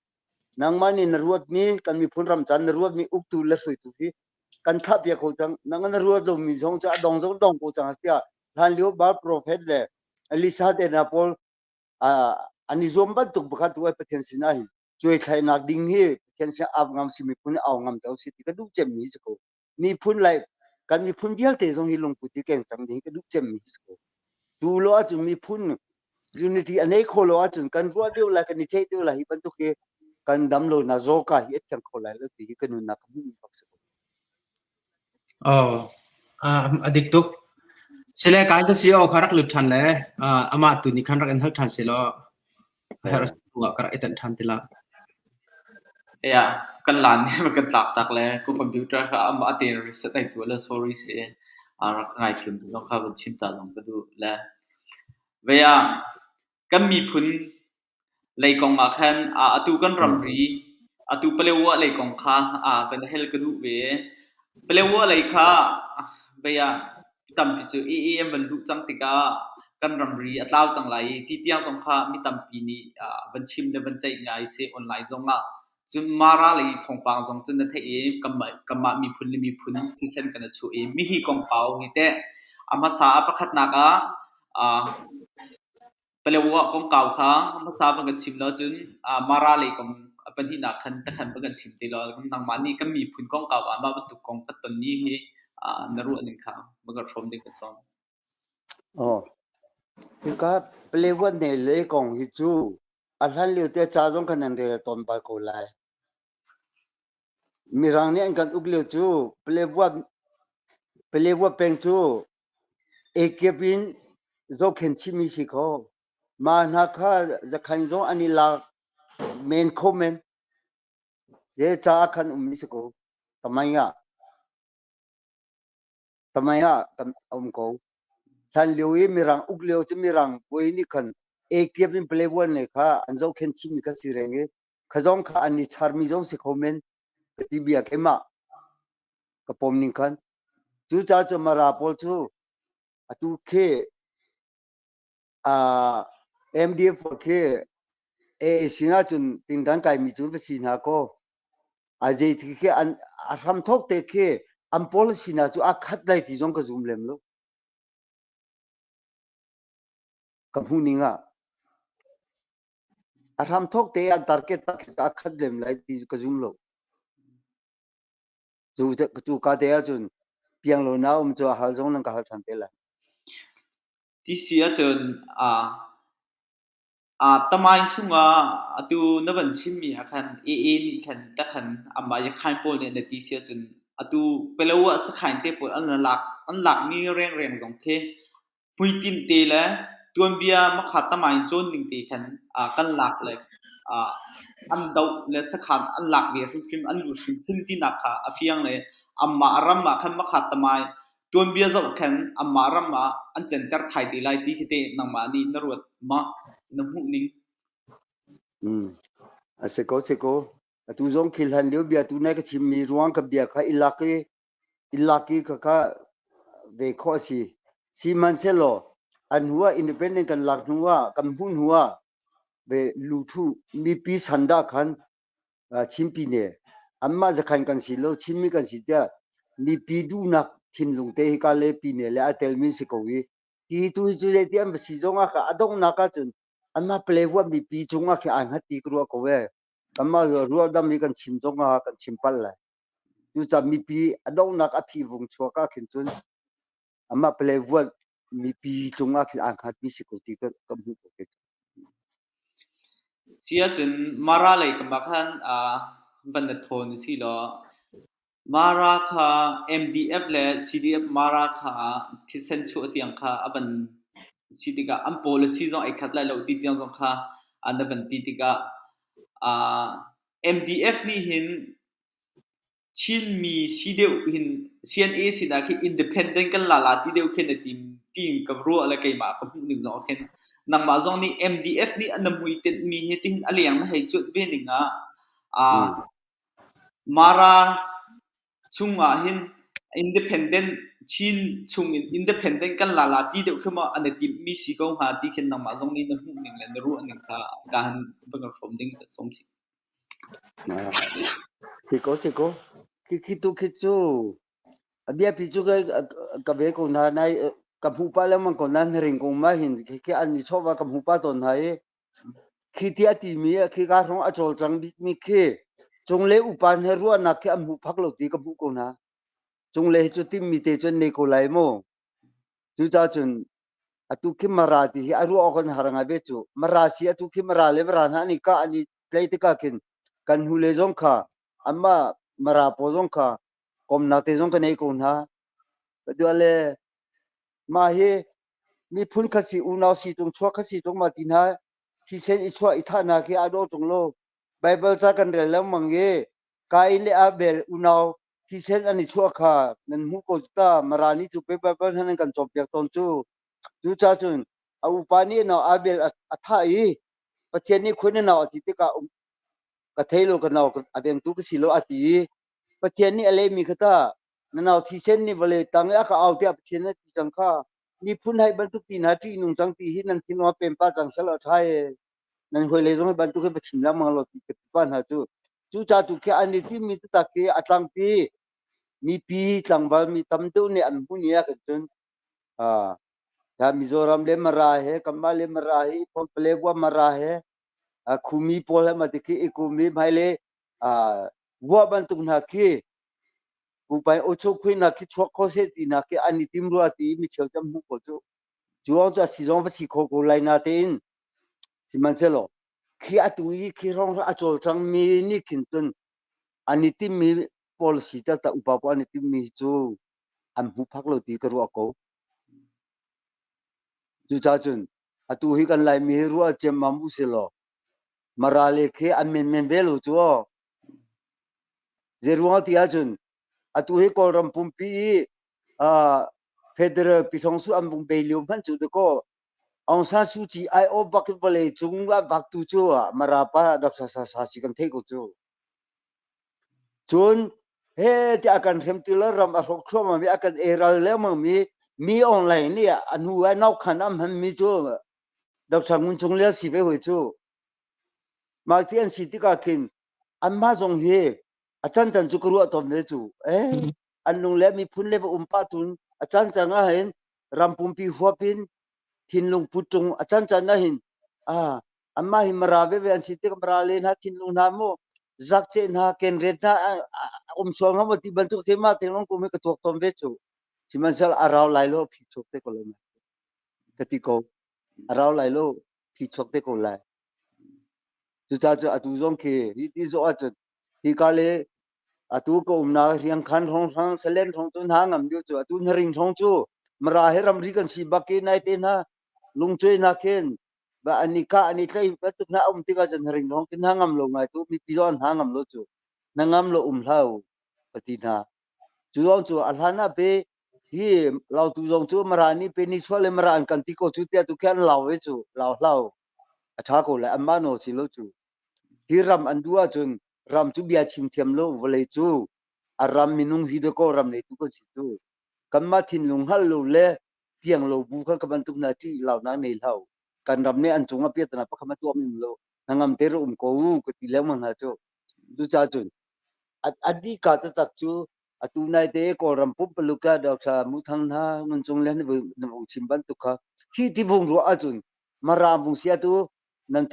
nang mani na ruat mi kan mi phun ram chan na ruat mi uk tu la soi tu hi kan tha pia ko chang nang na ruat do mi jong cha dong ko chang tia han liu ba prophet le alisa de na pol ani zom ban tuk bakha tu pathian sina hi choi khai nak ding hi pathian sa ab ngam si mi phun au ngam tau si ti ka du chem mi se ko mi phun lai kan mi phun dial te jong hi long pu ti keng chang ding ka du chem mi se ko tu lo a chu mi phun unity anei kholo a chun kan ruat deu la kan ni chei deu la hi ban tu ke kan dam lo na zo ka hi etang kholai la ti kan na ka mun pak se adik tuk sele ka ta sio kharak lup than le ama tu ni khan rak an hal than se lo har tu ka etan than tila ya kan lan ne ma kan tlak tak le ku computer kha ama ate reset ai tu la sorry se ra ngai kim lo kha ban chim ta long ka du la veya kan mi phun lei kong ma khan atu kan ram ri atu palewa lei kong kha kan hel ka du ve palewa lei kha veya tam pi chu em ban du chang tika กันรำรีอัตลาวจังไรที่เตียงสงคามีตำปีนี้บัญชิมเดบัญใจง่ายเสียออนไลน์จงจุนมาราเลยทองปางจงจุนนั่นเองกำมามีพุนมีพุนที่เส้นกันช่วยมีฮีกองเปาฮีแต่อามาสาประคัดนักเปลวะกองเก่าค่ะอามาสาบังกันชิมแล้วจุนมาราเลยกองเป็นที่นักขันแต่ขันบังกันชิมตีแล้วกันทางมันนี่ก็มีพุนกองเก่ามาบรรทุกกองพัดตอนนี้ฮีนรู้อันหนึ่งค่ะบังกันพร้อมเด็กสอง อ๋อคือก็เปลวในเลยกองฮิจูอันนั้นเลี้ยวแต่จ้าจงขนาดเดียวตอนไปโกไลมีรังนี้อันกันอุกเลี้ยวจูเปลวเป็นจูเอกบินโจเข็นชิมิสิโคมาหนักจะขันจงอันนี้ละเมนคอมเมนเดี๋ยวจ้าขันมิสิโคทำไมกันโกท่านเลี้ยวมีรังอุกเลี้ยวจะมีรังปุยนี่กันเอกบินเปลวเนี่ยค่ะอันโจเข็นชิมิก็สิเรงขจงค่ะอันนี้ชาร์มิจงสิคอมเมนที่เบียร์เข้มกับผมนี่กันจูจ้าจะมาราบอลจูอะตูเคMDF เคสินาจุนติงดังไกมีจูสินาโกอาเจที่เคอันทำทอกเตเคอันพอลสินาจูอักขัดได้ที่จงกระจุมเลมโลกับหูนิงทำทอกเตอันตาร์เก็ตตักอักขัดเลมไลที่กระจุมโลจูกาเตจุนเพียงโลนาจูฮัลจงนังกฮัลทันเตละที่เสียจนตมายช่วงตูนับวันชิมมีคันนี่คันตะคันมายาขันโปลเนี่ยในที่เสียจนตูเปล่าสักขันเตปอันหลักมีแรงสองเคปุยตินเตละตัวเบียมาขัดตมายจนหนึ่งตีคันกันหลักเลยอันดาวเลสักขันอันหลักเบียฟิมอันรู้ฟิมที่นักค่ะเฟียงเลยมาอารัมมาคันมาขัดตมายตัวเบียจะคันมาอารัมมาอันเจนเตอร์ไทยตีไลที่คิดนังมานี่นรวดมาน้ำหูนิ่งเสกตูจงคิดหันเดียวเบียตูเนี่ยก็ชิมมีรวงกับเบียค่ะอิลักค่ะเวข้อสีมันเสลออันหัวอินดิเพนเดนต์กันหลักหัวกันหุ่นหัวเวลูทูมีปีสันดาคันชิมปีเนี่ยอันมาจะขันกันสิโลชิมมีกันสิเดียมีปีดูนักทินลงเตะกาเลปีเนี่ยและเตลมิสิกวีที่ตูจุดเดียมสิจงอ่ะอดงนักจุนอันมาเปลวมีปีจงอ่ะแค่อันหัดตีกรัวก็เวอันมารัวดำมีกันชิมจงอ่ะกันชิมปัลเลยยูจะมีปีอดงนักอภิวงชัวก็ขึ้นจุนอันมาเปลวมีปีจงอ่ะแค่อันหัดมิสิกตีก็มุกเกตเสียจนมาราเลยกับมาคันบันเดทอนสิล้อมาราคา MDF และ CDF มาราคาที่เซนชัวเตียงค่ะอันสิติกาอัน policy จงไอ้ขัดไล่เราติดเตียงจงค่ะอันนั้นติดติกาMDF นี่เห็นชินมี CDF เห็น CNA สินะคือ independent กันลาติเดียวแค่ในทีมกับรัวอะไรกันมากับหนึ่งสองแค่นังมาจงนี่ MDF นี่อันนั้นมุยเต็มมีเหตุอะไรอย่างนั้นให้จุดเว้นหนึ่งมาราช่วงเห็น independent ชินช่วง independent กันลาที่เดียวขึ้นมาอันนี้ทีมีสิ่งหาที่เห็นนังมาจงนี่นั่นหนึ่งเลยรู้อันหนึ่งค่ะการเป็นการฟอร์มดิ้งสมชิสิโก้คิดตูคิดจูเบียพิจูกับเวกุนานายกับหูป้าแล้วมันก่อนนั้นเริงกงมาเห็นแค่อันนี้ชอบว่ากับหูป้าตอนไหนคิดที่อติมีคิดการของอจอลจังมีแค่จงเลอุปานเฮรัวนักแค่อันหูพักหลบตีกับหูกนะจงเลจุดที่มีเตจนในโคไลโมจูจ้าจนตุคิมาราตีอารัวออกกันหารังอาเบจูมาราสีตุคิมาราเลบรานะนี่ก็อันนี้เลยติกากันหูเลจงค่ะอันมาราโพจงค่ะคอมนาเตจงกันในโคนะดูอะไรมาเฮมีพุนขสีอุณาสีตรงชัวขสีตรงมาตินะที่เซนอิชัวอิธานาคีอาโดตรงโลไบเบิลจะกันเรื่องแล้วมังเย่กายเลอาเบลอุณาที่เซนอันนี้ชัวค่ะนั่นหูโคจตามารานี่จูเปไบเบิลนั่นกันจบอย่างตอนจูจ้าจุนอาอุปานีนาอาเบลอัฐายประเทศนี้คนนาอธิติกากระเทยโลกันนาอาเบงตุกสิโลอธิประเทศนี้อะไรมีขตานั่นเอาที่เซนนี่วเลยตั้งแต่เขาเอาที่ประเทศนั้นจังค่ะ มีพุ่นให้บรรทุกตีนาที่นุ่งจังตีที่นั่นที่นัวเป็นป้าจังเสลอไทยนั่นหวยเลยต้องให้บรรทุกให้ประชิมแล้วมังหลดติดบ้านหาจูจ่าตุแค่อันนี้ที่มีตะเกียอัตลังปีมีปีจังบามีตำตัวเนี่ยอันพุ่นเนี่ยกันจนถ้ามิโซรัมเลมาราเฮกัมมาเลมาราเฮพอมเปลกัวมาราเฮคุมีพอลมาติกีอีคุมีไม่เลยวัวบรรทุกนักกีกูไปโอชคุยนักกีชกโคเสตินักกีอันนี้ทีมรัวตีมีเชี่ยวจำมุกจูจูเอาจะซีซอนไปสิโคกูไลนาเตนสิมันเสลอขี้อัตุยขี้ร้องอัจฉริจังมีนี่ขินจนอันนี้ทีมมี policy แต่อุปกรณ์อันนี้ทีมมีจูอันบุพักเราตีกรัวกูจูจ้าจุนอัตุยกันไลมีรัวเจมมัมบุเสลอมาราเลขี้อันเมนเบลจูเจรัวที่อาจุนอัตุยกอลรัมปุ่มปีfederal พิสงสุอันบุงเบลิวมันจูดก็องซานซูจีไอโอบักเบลจุงว่าบักตูจูมาราปาดักษาสาสิกันเทกุจูจุนเฮที่อาการเทมติลรัมอสกชัวมันมีอาการเอรัลแล้วมันมีออนไลน์เนี่ยอันหัวนอกขันมันมีจูดักษามุนจงเลี้ยสิเวหัวจูมาที่อันสิติกาคินอันมาจงเฮอาจารย์จันจุกรัวตอมเนจูอันนุ่งเลี้ยมีพุ่นเลี้ยปาตุนอาจารย์จังอาเห็นรัมปุ่มปีหัวปินทินลุงพุทงอาจารย์จันนะหินอันมาหิมราเวเวนสิติกมราเลนะทินลุงนาโมจักเจนะเกนเรตนะสวงหมติบรรทุกเทมาเทลงกุมิกตัวตอมเวจูสิมันเซลอาราวไลโลพิชกเตโกเลยกติโกอาราวไลโลพิชกเตโกเลยจุจ้าจุอตุจงเคฮิติโซอาจุฮิกาเลอตุก็นาเรียงคันทองทางเซเลนทองตุนหางมดิจูอตุนริงทองจูมราเฮรัมริกันสิบักเกนไอเตนะลุงช่วยนักเคนบ่อันนี้ก็อันนี้ใครประตูน่าติกาจันริงทองกินหางมลงไงตุมีพิจอนหางมโลจูนางมโลเล่าปฏินาจูจงจูอัลฮานาเปฮีเราตุจงจูมรานี่เป็นนิสวาเลมราอันกันติโกจูเตียตุแค่เล่าเวจูเล่าอาชาโกเลยอันมาโนสิโลจูฮีรัมอันดัวจุนรัมจูเบียชิมเทียมโลวเลจูอารัมมินุงฮิดโกรัมเลตุก็สิจูกัมมาทินลุงฮัลโลเลเพียงโลบุคกับบันทุกนาทีเหล่านั้นในเล่ากันรัมเนอันจงอเปียตนาพะขมาตัวมิมโลนางมเตรุมโกก็ติเลมังฮาจูดูจ้าจุนอดีกาตตักจูอตุนายเตโกรัมปุปลุกาดอกชามุทังนามันจงเลนนบุชิมบันตุกะฮีที่บุงรัวอาจุนมาราบุงเสียตูนัน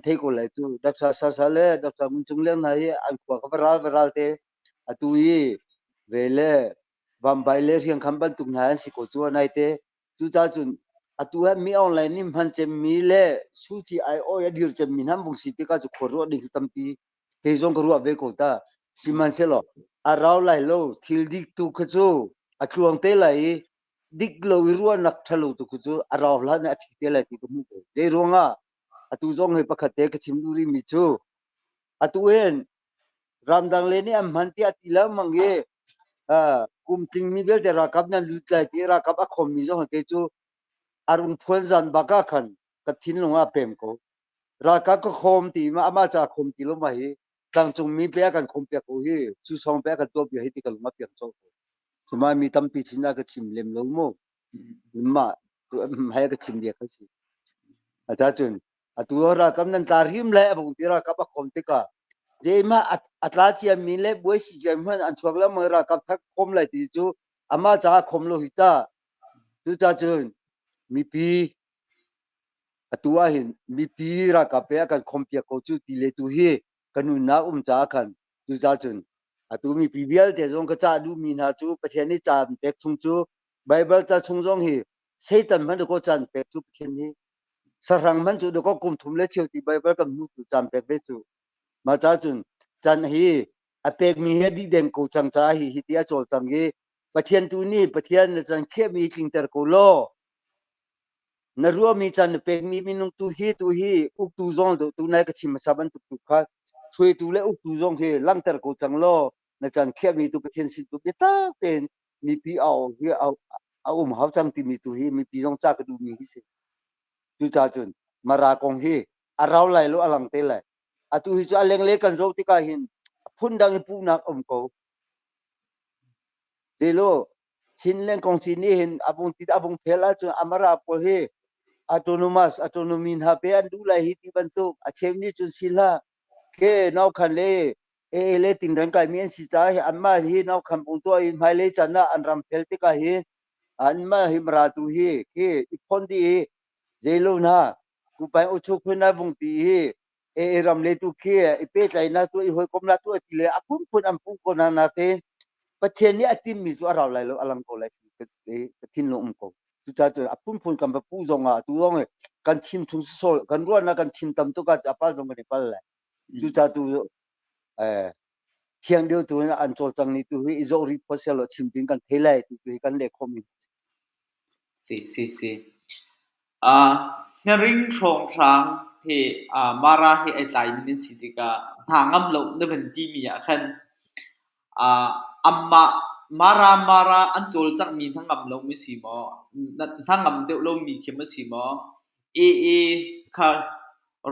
เทก็เลยตูดักษาซาเลดักษามุนจงเลนนายอันกว่ากับราเตอตุยเวเลบามไบเลเรียงคำบันตุกนายสิโกจัวนายเตจูจ้าจุนอตุมีออนไลน์นี่มันจะมีเลสูติไอโอยดิรจะมีน้ำบุงสิติกาจุขรัวดิคิตัมปีเฮจงกรัวเวโกตาสิมันเซลอาราวไลโลทิลดิกตุขจูอัคลวงเตไลดิกโลวิรัวนักทะลุตุขจูอาราวลานะทิเตไลติกมุกเจรวงะอตุจงให้ปะคเตกชิมดูริมิจูอตุเอนรามดังเลนี่อัมพันติอติลามังเยกุมทิงมิเดลเดรักับนันลุตไลติรักับอคอมมิจงเตจูอารุณพลจันบักขันกัทินลงอาเปมโกรักก็คอมตีมาอามาจากคอมตีลงมาเฮกลางจงมีเปียกันคอมเปียกโอเฮซูซองเปียกันตัวเปียเฮติกันลงมาเปียกโซสมัยมีตั้มปีชินากชิมเลมลงโมมาตัวให้กชิมเดียกันสิอาจารย์จุนตัวรักนั้นตาริมเลยบุงตีรักับคอมติกาเจมาอัตราเชียมีเล็บวยสิเจมันอันช่วงละเมื่อรักับทักคอมเลยที่จูอามาจากคอมโลหิตาจุดจุนมีปีตัวเห็นมีปีรักับเปียกันคอมเปียกจูตีเลตุเฮกันนุนาจากกันจุดจุนตัวมีปีเบียลเดจงก็จะดูมีนาจูประเทศนี้จามเด็กชงจูไบเบิลจะชงจงเฮเซตันมันก็จามเด็กจูประเทศนี้สรังมันจูก็กุมทุ่มเลเชียวที่ไบเบิลกับมุตุจามเด็กเวจูมาจ้าจุนจันฮีอเปกมีเฮดีเดงกูจังจ้าฮีฮิติอาโจจังเกประเทศตัวนี้ประเทศจันเขียมีจิงเตอร์โคโลนรัวมีจันเปกมีมินุงตัวฮีอุกตัวจงตัวนายก็ชิมซาบันตุกค่ะช่วยตัวเล่อุกตัวจงเฮลังเตอร์โคจังโลนจันเขียมีตัวประเทศสิตัวเบต้าเป็นมีปีเอาเฮเอาเขาจังที่มีตัวฮีมีปีจงจ้ากระดูมีฮิสิดูจ้าจุนมารากงเฮอาราวไลโลอลังเตไลatu hicu aleng lekan zo tikahin phundang pu nak omko zelo Sin leng kong sini hin abung tidak abung phela chu amara pol he autonomin ha pe an du lai hi ti bantuk achem ni chu sila ke nau khan le le ting rang kai mien si cha hi anma hi nau khan bung to i mai le chana an ram phel ti ka hi anma hi mra tu hi ke ipon di zelo na ku pai o chu khuna bung ti hi ram le tu ke ipe tlai na tu i hoi kom na tu ti le apun pun am pung ko na te pathian ni atim mi zu arau lai lo alang ko lai tin lo ko chu cha chu apun pun kam pu zonga tu ong kan chim chung so kan ro na kan chim tam tu ka apal zong ni pal lai chu cha tu thiang deu tu na an chol chang ni tu hi zo ri phosel lo chim ting kan thelai tu kan le khom si na ring thong thang he mara he ai tlai min sitika thangam lo na ban ti mi a khan amma mara an chol chak mi thangam lo mi si mo thangam de lo mi khem si mo e kha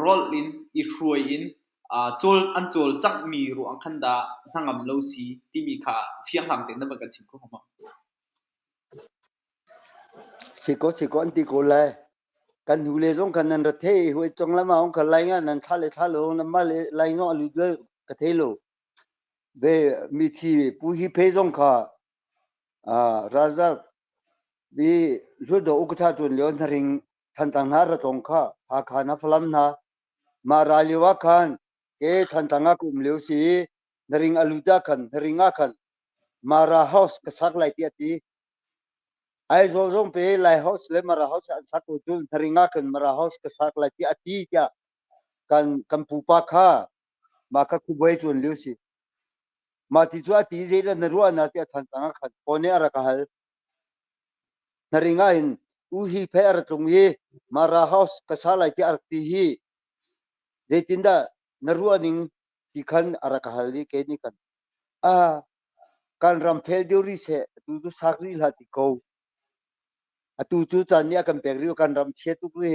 roll in I hruai in chol an chol chak mi ru ang khan da thangam lo si ti mi kha fiang lam te na ba ka chim ko ma siko anti ko lai kan hu le zong kan nan ra the hui chong lama ong kan lai nga nan tha lo na ma le lai no alu de ka the lo be mi thi pu hi pe zong kha raza bi lu do u kha chun leon ring than tang na ra tong kha ha kha na phalam na ma ra liwa khan ke than tanga kum leu si naring alu da khan ringa khan mara house ka sak lai ti ati ai zo zong pe lai house le mara house sak ko tu ringa khan mara house ka sak lai ti ati kya kan pu pa kha ma ka ku boi chun leu si ma ti chu ati je la na ruwa na ti than tanga khan pone ara ka hal naringa in u hi phe ar tung ye mara house ka sa lai ti ar ti hi je tinda na ruwa ning ti khan ara ka hal ni ke ni kan kan ram phel deu ri se tu sak ri la ti ko atu chu chan nia kan pek ri kan ram che tu ri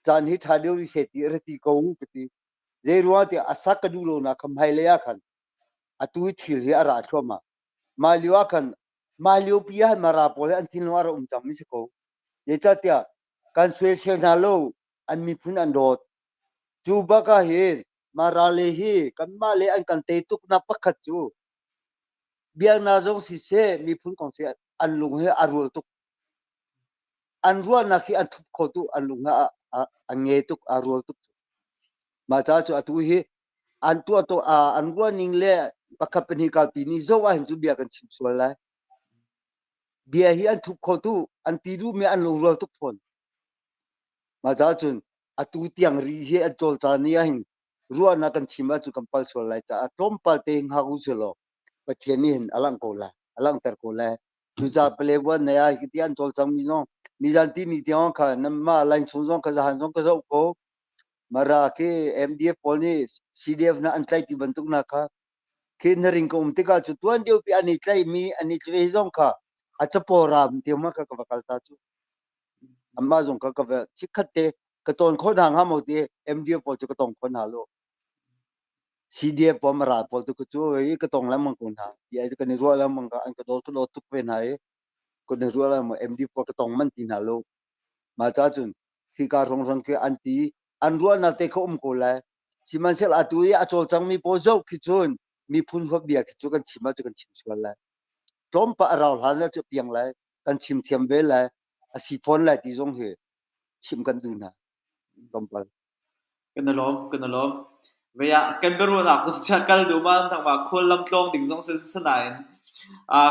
chan hi tha deu ri se ti ra ti ko hu ti je ruwa ti asak ka du lo na kham hai le ya khan atu thil hi ara thoma ma liwa khan ma liu pia mara pole an thin war cham mi se ko ye cha tia kan swe se na lo an mi phun an dot chu ba ka he mara le hi kan ma le an kan te tuk na pakhat chu biang na zong si se mi phun kong se an lung he arul tuk an ruwa na khi an thup kho tu an lung ha an nge tuk arul tuk ma cha chu atu hi an tu to an ruwa ning le pakhat pen hi ka pi ni zo wa hin chu bia kan chim sual lai bia hi an thup kho tu an ti du me an lung rol tuk phon ma cha chun atu tiang ri hi a chol cha ni a hin ruwa na kan chima chu kan pal sual lai cha tom pal te ha gu se lo pathian ni hin alang ko la alang ter ko la chu cha ple wa na ya ki tian chol chang mi no mi jan ti mi tiang kha nam ma lain chung zong ka han zong ka zo ko mara ke mdf pol ni cdf na an tlai ti bantuk na kha ke na ring ko umti ka chu tuan deu pi ani tlai mi ani tlai zong kha a cha poram ti ma ka ka kal ta chu amma zong ka ka chikhat te ka ton kho dang ha mo ti mdf pol chu ka tong khon ha lo cdf pol mara pol tu chu ei ka tong lam mang kun ha ya ka ni ro lam mang ka an ka do tu lo tuk pe na e ko ni ro lam mdf pol ka tong man ti na lo ma cha chun thi ka rong rong ke anti an ro na te ko ko la si man sel atu ya chol chang mi po zo ki chun mi phun ho bia ki chu kan chima chu kan chim sual la tom pa arau hal na chu piang la kan chim thiam be la a si phon la ti zong he chim kan du na tom pa kan lom ve ya kan beru na so cha kal du man thang ba khol lam tlong ding zong se sa nai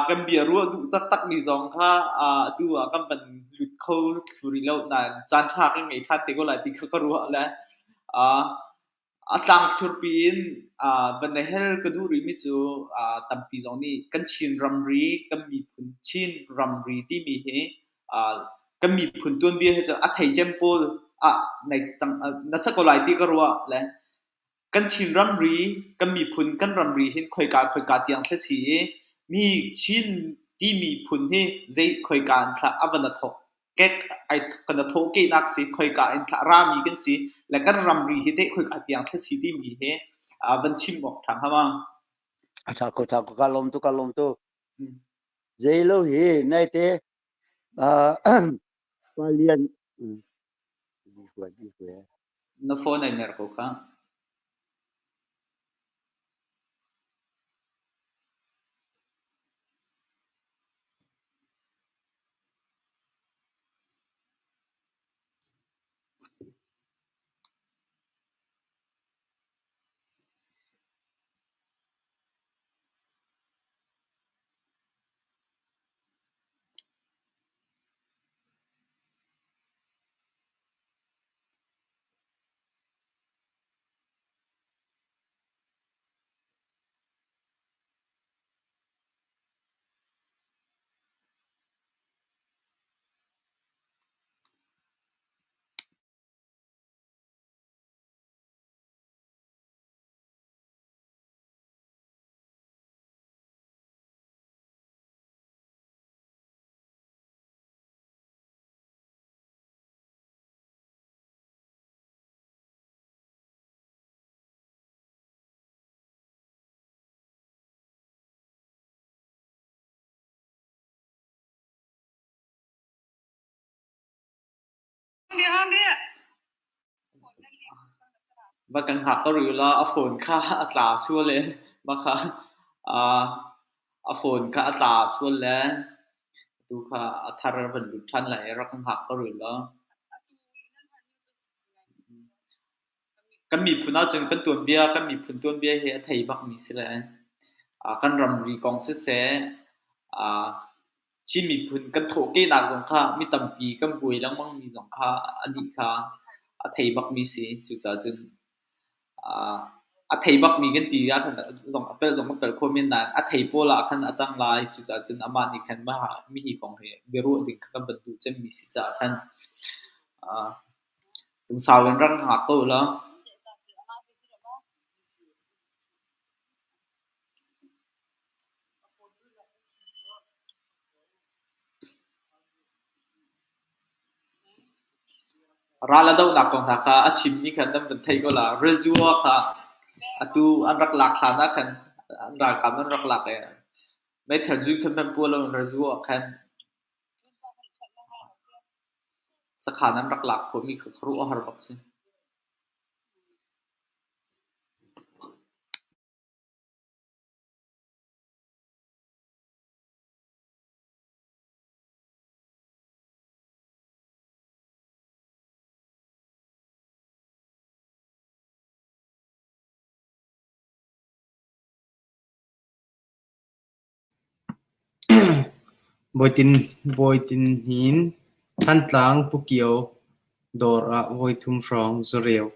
kan bia ru du za tak ni zong kha tu kan ban lut kho thuri lo na chan tha ka ngai tha te ko la ti kha ru la tlang thur pin van na hel ka du ri mi chu tam pi zong ni kan chin ram ri kan mi phun chin ram ri ti mi he kan mi phun tuan bia he cha a thai jem pol nei tang na sa ko lai ti ka ruwa le kan chin ram ri kan mi phun kan ram ri hin khoi ka tiang thla si mi chin ti mi phun he zai khoi ka an thla avana thok ke ai kan tho ke nak si khoi ka in thla ra mi kan si la kan ram ri hi te khoi ka tiang thla si ti mi he van chim mok thang ha ma cha ko ka lom tu zelo hi nai te palian di hua na phone ai mer ko kha ba kan ha ko ru la a phone kha a tla su le ma kha a phone kha a tla su le tu kha a thar ban lu than lai ra kan ha ko ru la kan mi phuna chen kan tuan bia kan mi phun tuan bia he thei bak mi se la kan ram ri kong se chi mi phun kan tho ke na jong kha mi tam pi kan bui lang mang mi jong kha ani kha a thei bak mi se chu cha chen a thei bak mi kan ti ya khan jong apel ko min dan a thei po la khan a chang lai chu cha chen ama ni khan ma ha mi hi kong he beru ding kan ban tu chen mi si cha khan tum sao len rang ha ko la rala dau nak kong tha kha achim ni khan dam ban thei ko la rezua kha atu an rak lak kha na khan an ra kam an rak lak e mai thar ju khan ban pu lo rezua khan sakha nan rak lak ko mi khru a har bak se boitin hin than tlang pukio dora voitum from zoreo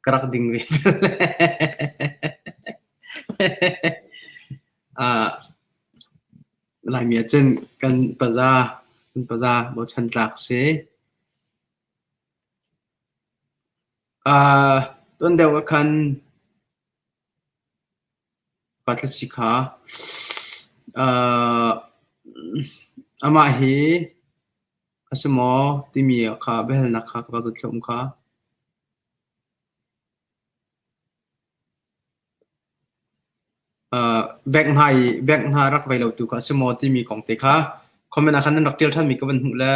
karak ding we lai mi chen kan paza bo chan tlak se ton dewa kan patlasika ama hi asmo timi kha behel na kha ka zo thlom kha back hai rak vai lo tu ka asmo timi kong te kha comment a khan rak tel than mi ka ban hu la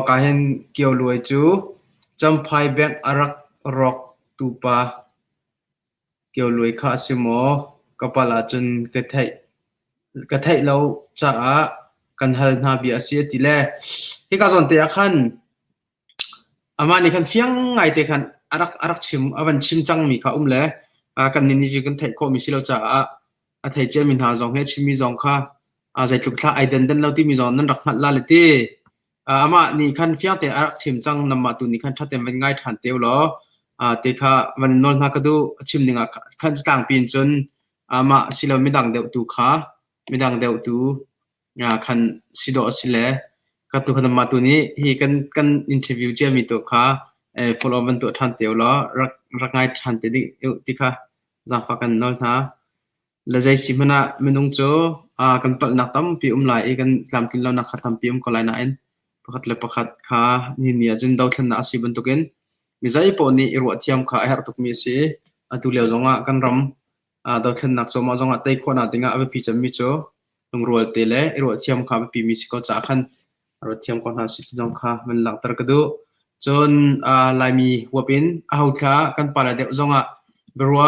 ka hen kio luai chu champhai back arak rock tu pa kio luai kha asmo kapala chun ka thai lo cha kan hal na bi asia ti le hi ka zon te khan ama ni khan fiang ngai te khan arak chim awan chim chang mi kha le kan ni ji kan thai ko mi silo cha a thai che min ha zong he chimi zong kha zai tluk tha ai den lo ti mi zon nan rak khat la le ti ama ni khan fiang te arak chim chang namma tu ni khan thatem wen ngai than teu lo te kha wan nol na ka du chim ninga khan tang pin chun ama silo midang deuh tu kha midang deuh tu khan sido asile ka tu khan ma tu ni hi kan interview je mi to kha follow ban to than teu lo rak ngai than te di ti kha za fa kan nol na la jai simana menung cho kan pal nak tam pi lai kan tlam tin lo na khatam pi ko lai na en pakhat le pakhat kha ni ni ajun dau thlan na asi ban to ken mi zai po ni irwa thiam kha her tuk mi se atu le zonga kan ram ดอกเช่นนักสมาจงอัตย์คนอาติงอาเวปีจำมิโจลงรัวเตเลรัวเทียมข้าปีมิสก็จะขันรัวเทียมคนหาสิทธิ์จงข้ามันหลังตระกดูจนลายมีวัวเป็นเอาข้ากันปาราเดจงรัว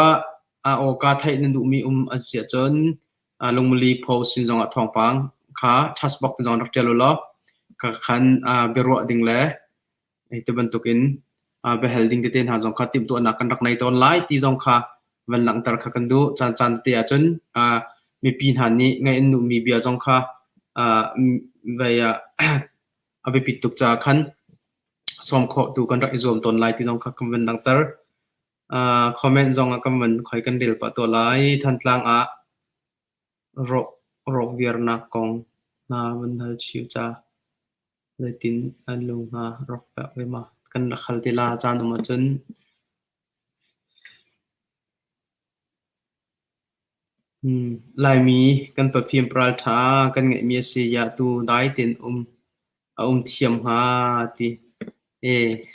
โอกาสให้นันดูมีอันเสียจนลงมือลีโพสิจงทองฟังข้าชัสบอกจงรักเจริญล้อข้าขันรัวดิ่งเล่ที่บรรทุกินเบลดิ่งที่เต็นหาจงข้าติมตัวนักกันรักในตอนไล่ที่จงข้าวันหลังตระกันดูจันเตียจนมีปีหันนี้ไงอันนูมีเบียจงค่ะเวียเอาไปปิดตุกจากขันสมข้อดูกันรักอิจมตนไลที่จงค่ะคำวันหลังตร์คอมเมนต์จงคำวันคอยกันเดียวปะตัวไลทันตลังโรคเวียร์นักกองนาวันทัลชิวจ้าเลยตินอันลุงโรคแบบเวมากันรักขัลติลาจานอุมาจนลายมีกันประฟิมปราชากันไงมีเสียตูได้เต็นเทียมหาที่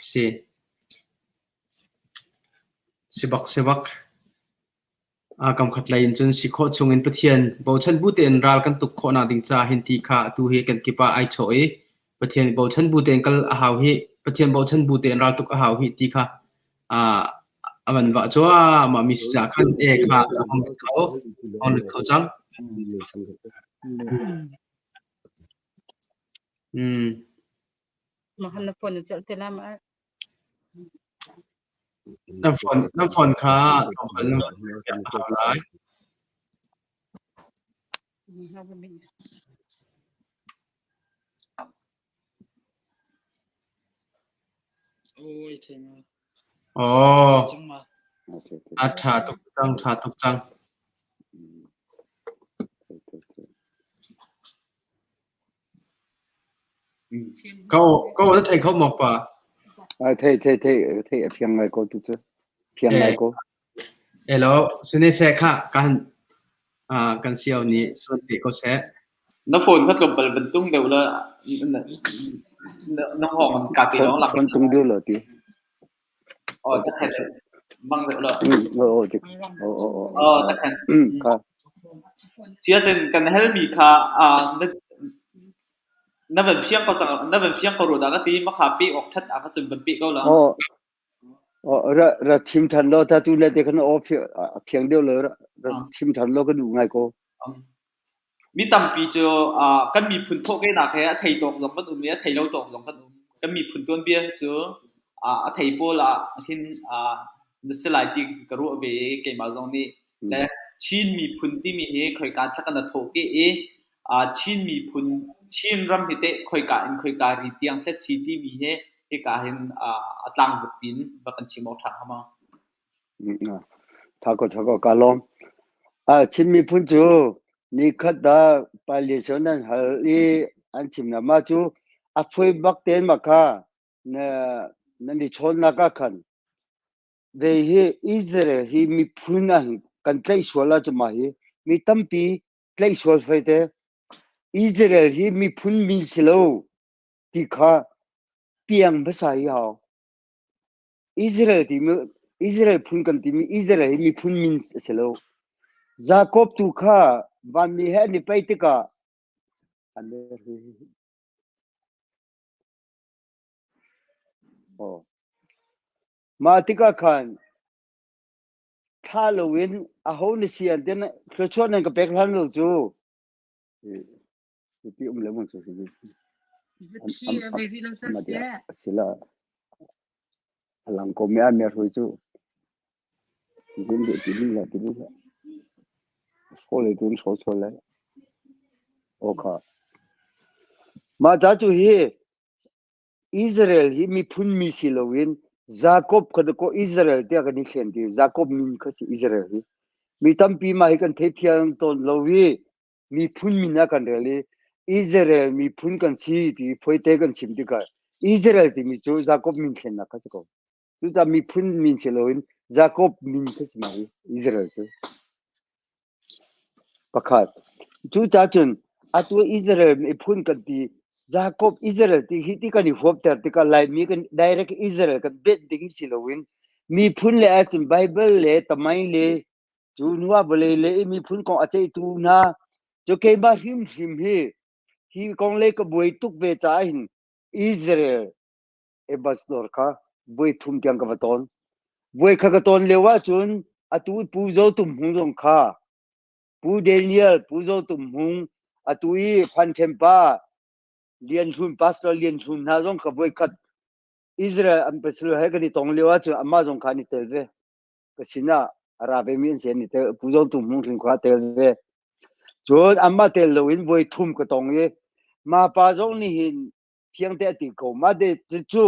เสบักกำขัดลายจนสิโคชงเงินปะเทียนบ่ชันบูเตนรัลกันตุกโคนาดิงจาเห็นทีขาตูเฮกันกิปาไอโฉยปะเทียนบ่ชันบูเตนกัลอาหาวเฮปะเทียนบ่ชันบูเตนรัลตุกอาหาวเฮทีขามันว่าจัวมามิสจากขันค่ะห้องเขาจังมาหันฝนจะเตลามาน้ำฝนค่ะทำให้น้ำฝนเป็นหาร้ายโอ้ยเท่มากอ๋อชาตุกจังก็ว่าจะไทยเขาหมอกป่ะเพียงไงก็ตุ๊ดเพียงไงก็แล้วสิ่งนี้เสกค่ะกันเสียวนี้ส่วนที่เขาเสกน้ำฝนพัดลมบรรทุกเดี๋ยวละน้องห้องมันกาดตีน้องหลักมันตุ้งเดียวเลยทีอ๋อจะแค่บังเดี๋ยวละจะแค่ครับเชื่อจริงกันให้มีค่ะนั่นเป็นเพียงก็จังนั่นเป็นเพียงก็รู้ได้ก็ตีมาขาปีออกทัดก็จึงเป็นปีก็แล้วระชิมทันเราถ้าดูแลเด็กนั้นเพียงเดียวเลยระชิมทันเราก็ดูไงก็มีตั้มปีเจอก็มีพื้นโถกันนะแค่ไทยตกสองกันเนี่ยไทยเราตกสองกันก็มีพื้นต้นเบี้ยเจอไทยโปล่ะที่นั่นสลายที่กรู้เบเกี่ยมาตรงนี้และชีนมีพื้นที่มีเหตุคอยการสักกันโถกันชีนมีพื้นชีนรำเหตุคอยการรีที่ยังเช่นซีที่มีเหตุการณ์ต่างบุตรปินบักันชิมเอาทางเข้ามาถ้าก็การลองชีนมีพื้นจูนี่ขัดดาไปเลี้ยงนั้นฮัลลี่อันชิมนะมาจูช่วยบักเต็นมาค่ะนั่นดิชนนักขันเวฮีอิสราเอลฮีมีพื้นนั้นกันใกล้สวลจะมาฮีมีตั้มปีใกล้สวลไฟเตอิสราเอลฮีมีพื้นมินสิโลที่ข้าเปียงภาษาอีหาวอิสราเอลพื้นกันที่มีอิสราเอลมีพื้นมินสิโลจาคอบตุข้าวันมีเหตุนิไปติกาอันนี้มาติกาขันถ้าเราวินอาหูนิสิอันเดนคือชวนนั่นก็เป็กหันลูกจูที่เลมันสุดที่มาเดียสิละหลังก็ไม่รู้จูที่นี่ละโอ้เลยตุนโซ่เลยโอเคมาจ้าจูฮีอิสราเอลฮีมีพื้นมิสิโลวินจาคอบคนก็อิสราเอลเดียกันนี่เขียนดีจาคอบมินก็สิอิสราเอลฮีมีตั้มปีมาให้กันเทียบเทียงตอนโลวีมีพื้นมินนักกันเรลีอิสราเอลมีพื้นกันซีที่พอยเตกันชิมดีกันอิสราเอลที่มีจูจาคอบมินเขียนนักก็จูจะมีพื้นมินสิโลวินจาคอบมินก็สิมาอิสราเอลจูประกาศจูจ้าจุนตัวอิสราเอลมีพื้นกันที่จาคอบอิสราเอลที่ฮิติกันนี่ฟอบเตอร์ที่กันไลมีกัน direct อิสราเอลกันเบ็ดดิ่งสิโลวินมีพื้นเลยจุนไบเบิลเลยตะไมเลย จูนัวบริเลมีพุ่นกองอาเจตูนาจูเกบาหิมฮีกองเลกบวยตุกเบจาหินอิสราเอลเอบัสดอร์ค่ะบวยทุ่มเตียงกับตอนบวยขกตอนเลวะจุนอตูปูโจตุมหงจงค่ะปูเดเนียลปูโจตุมหงอตูอีพันเทมปาเลียนชุนพาสตอร์เลียนชุนนาจงขบวยขัดอิสราเอลอันเป็นสิ่งที่กันนี่ตองเลวะจุนอามาจงขานี่เตลเวก็สินะอาราเบมีนเซนี่เตปูโจตุมหงถึงขวาเตลเวจนอามาเตลโลวินบวยทุ่มก็ตองเยมาปาจงนี่หินเพียงแต่ติโกมาเดจู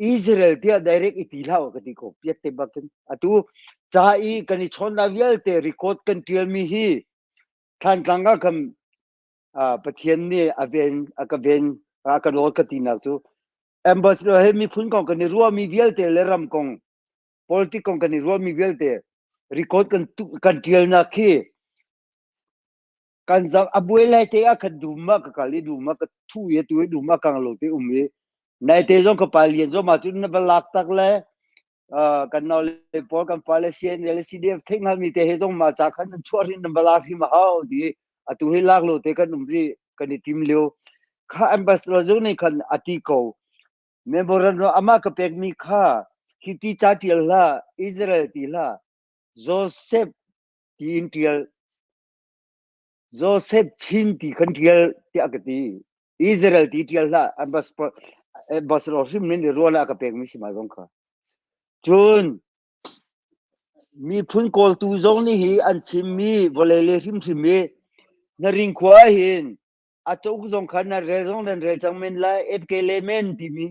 อิสราเอลที่ direct อีพิลาวก็ติโกเปียเตบักกันอะตูจ้าอีกันนี่ชนนาวิลเตรีคอร์ดกันเทียมีฮีท่านกังก็คำประเทศนี้อเวนอากาโลกตินักตูเอมบาสโดเฮมีพุ่นกองกันนี่รัวมีวิลเตเลรัมกอง politic กองกันนี่รัวมีวิลเตรีคอร์ดกันเทียนักฮีกันจะอบุเอลเตะขัดดูมากกับลีดูมากกับทูเยตัวดูมากกังโลเตอุมีในเตจงกับปาลีนจงมาจุนนบลักตักเลยกันนอเลปอลกันปาเลเซียนเอลซีดีเอฟทิ้งให้มีเตะจงมาจากขันชัวรินนบลักที่มาเอาดีอตุเฮลักโลเตกันนุ่มรีกันทีมเลี้ยวข้าอันบัสโลจงนี่ขันอติโกเมมโบรันโนอามากับเป็กมีข้าฮิติชาติลล่าอิสราเอลติล่าโจเซฟทีอินเทียลโจเซฟชินที่คันเทียลที่อักตีอิสราเอลที่เทียลล่าอันบัสโลซิมนี่รัวละกับเป็กมีสิมาจงข้าจุนมีพุ่นโกลตูจงนี่ฮีอันชิมมีวเลเลชิมมีนริงขวาหินอาจจะอุกจงขันนาเรจงนั้นเรจังเมนไลเอฟเคเลเมนที่มี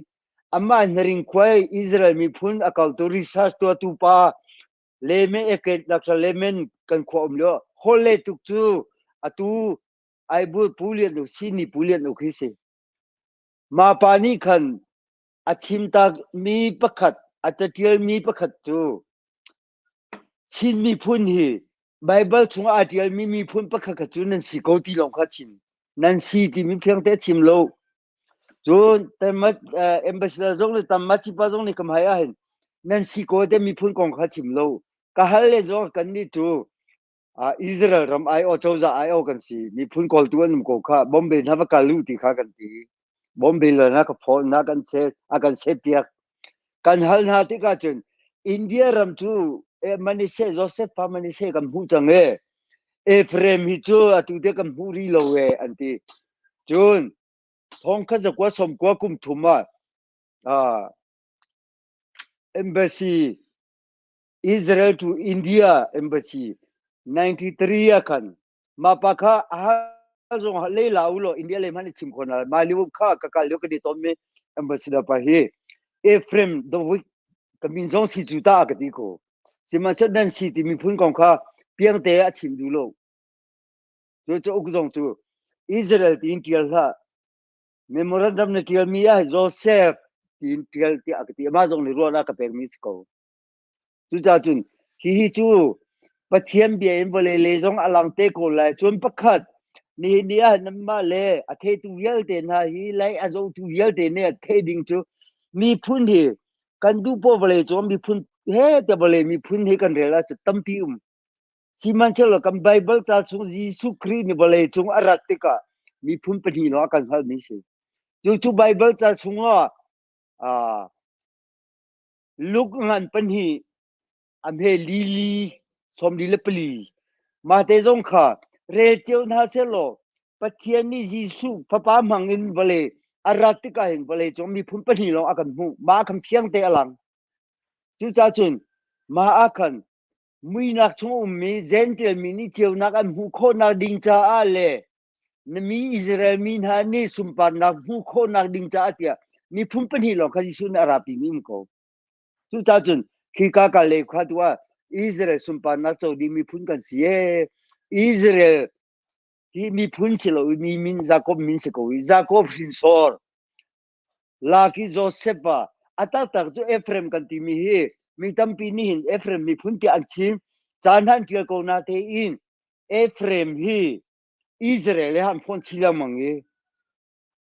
อาม่านริงขวาอิสราเอลมีพุ่นอากาศตัวริสัสตัวตูปาเลเมเอฟเคนักษาเลเมนกันขวามเลี้ยโฮเลตุกตูอาตูไอบูปูเลียนอุซินีปูเลียนอุคิเซมาปานีขันอาชิมตามีประคัดอาจจะเทียลมีประคัดตูชินมีพุ่นฮีไบเบิลชงอาเทียลมีพุ่นประคัดจูนันสิโกตีลงขัดชิมนันสิที่มีเพียงแต่ชิมโลจูนแต่มาเอ็มบาสดาจงเลยแต่มาชิปาจงนี่คำหายาเห็นนันสิโกแต่มีพุ่นกองขัดชิมโลก็ฮัลเลจงกันนี่ตูอิสราเอลรำไอโอโจซาไอโอกันสิมีพุ่นกอลตัวนึงก็ข้าบอมเบย์นับกาลูติข้ากันทีบอมเบย์เลยนะก็พอนักกันเซอากันเซเปียกกันฮัลนาติกาจนอินเดียรำจูมันนี่เซโจเซฟพามันนี่เซกันหูจังเอฟเรมฮิจูอตุเดกันหูรีโลอันที่จุนท้องข้าจะกว่าสมกว่ากุมทุมาเอมบาซีอิสราเอลทูอินเดียเอมบาซี93kan mapaka azong lela ulo india le mani chimkhona maliu kha kakal yo kadi tomme ambassador pa he efrem do week kamin zong si juta akati ko sima chodan si ti mi phun kong kha piang te a chim du lo jo uk zong chu israel tin tial ha memorandum ne tial mi ya joseph tin tial ti akati ma zong ni ro na ka pek mi ko chu cha chun hi chuปะเทียนเบียนบริเลจงอลังเตโกไลจนประคัดนี่เนี่ยนั่นมาเลยอาเทตูเยลเตนะฮีไลอาจงตูเยลเตเนี่ยเทดิงจูมีพุ่นที่กันดูพอบริจงมีพุ่นเฮ้แต่บริมีพุ่นที่กันเรล่าจะตั้มพิมสิมันเชลกันไบเบิลตาชงยิสุครีนี่บริจงอารัติกามีพุ่นปฏิโลกันฮัลมิเซจูไบเบิลตาชงว่าลูกงานปนีอเมลีสมดีเลปลีมาเตจงข้าเรเจียวนาเซโลปะเทียนนี่ยิสุพระปามังอินบเลอารัติกาอินบเลจงมีพุ่นปนีลงอากันหูมาคำเทียงเตอลังจุจ้าจุนมาอากันมุยนักชงมีเซนเตลมีนี่เจียวนักอันหูโคนักดิงจ้าอาเลนมีอิสราเอลมีนานี่สุมปานักหูโคนักดิงจ้าเตียมีพุ่นปนีลงคดิสุนอาราปีมิมโกจุจ้าจุนขี้กากาเลขัดว่าอิสราเอลสุมปานักโจดีมีพุ่นกันเสียอิสราเอลที่มีพุ่นสิโลมีมินจากอบมินสโกวิจากอบสินสอร์ลาคิโจเซปะอัตตักจูเอฟเรมกันที่มีเฮมีตั้มปีนี้เห็นเอฟเรมมีพุ่นที่อันชิมจานหันเทียโกนาเทอินเอฟเรมฮีอิสราเอลหันพ้นชิลามังเอ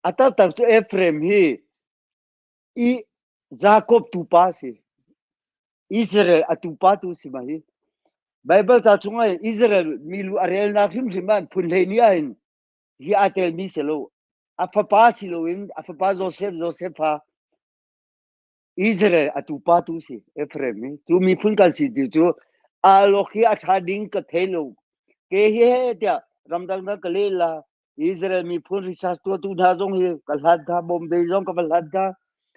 อัตตักจูเอฟเรมฮีอีจากอบตูปาสิอิสราเอลอตูปาตูสิมาฮี Bible ta chunga Israel milu arel na khim siman phunhenia in hi atel mi selo afapa siloin afapa Joseph ha Israel atupa tu si Ephraim tu mi phun kan si tu aloki athading ka thelo ke he tia ramdang na kalela Israel mi phun risas tu na jong hi kalhadha Bombay jong ka kalhadha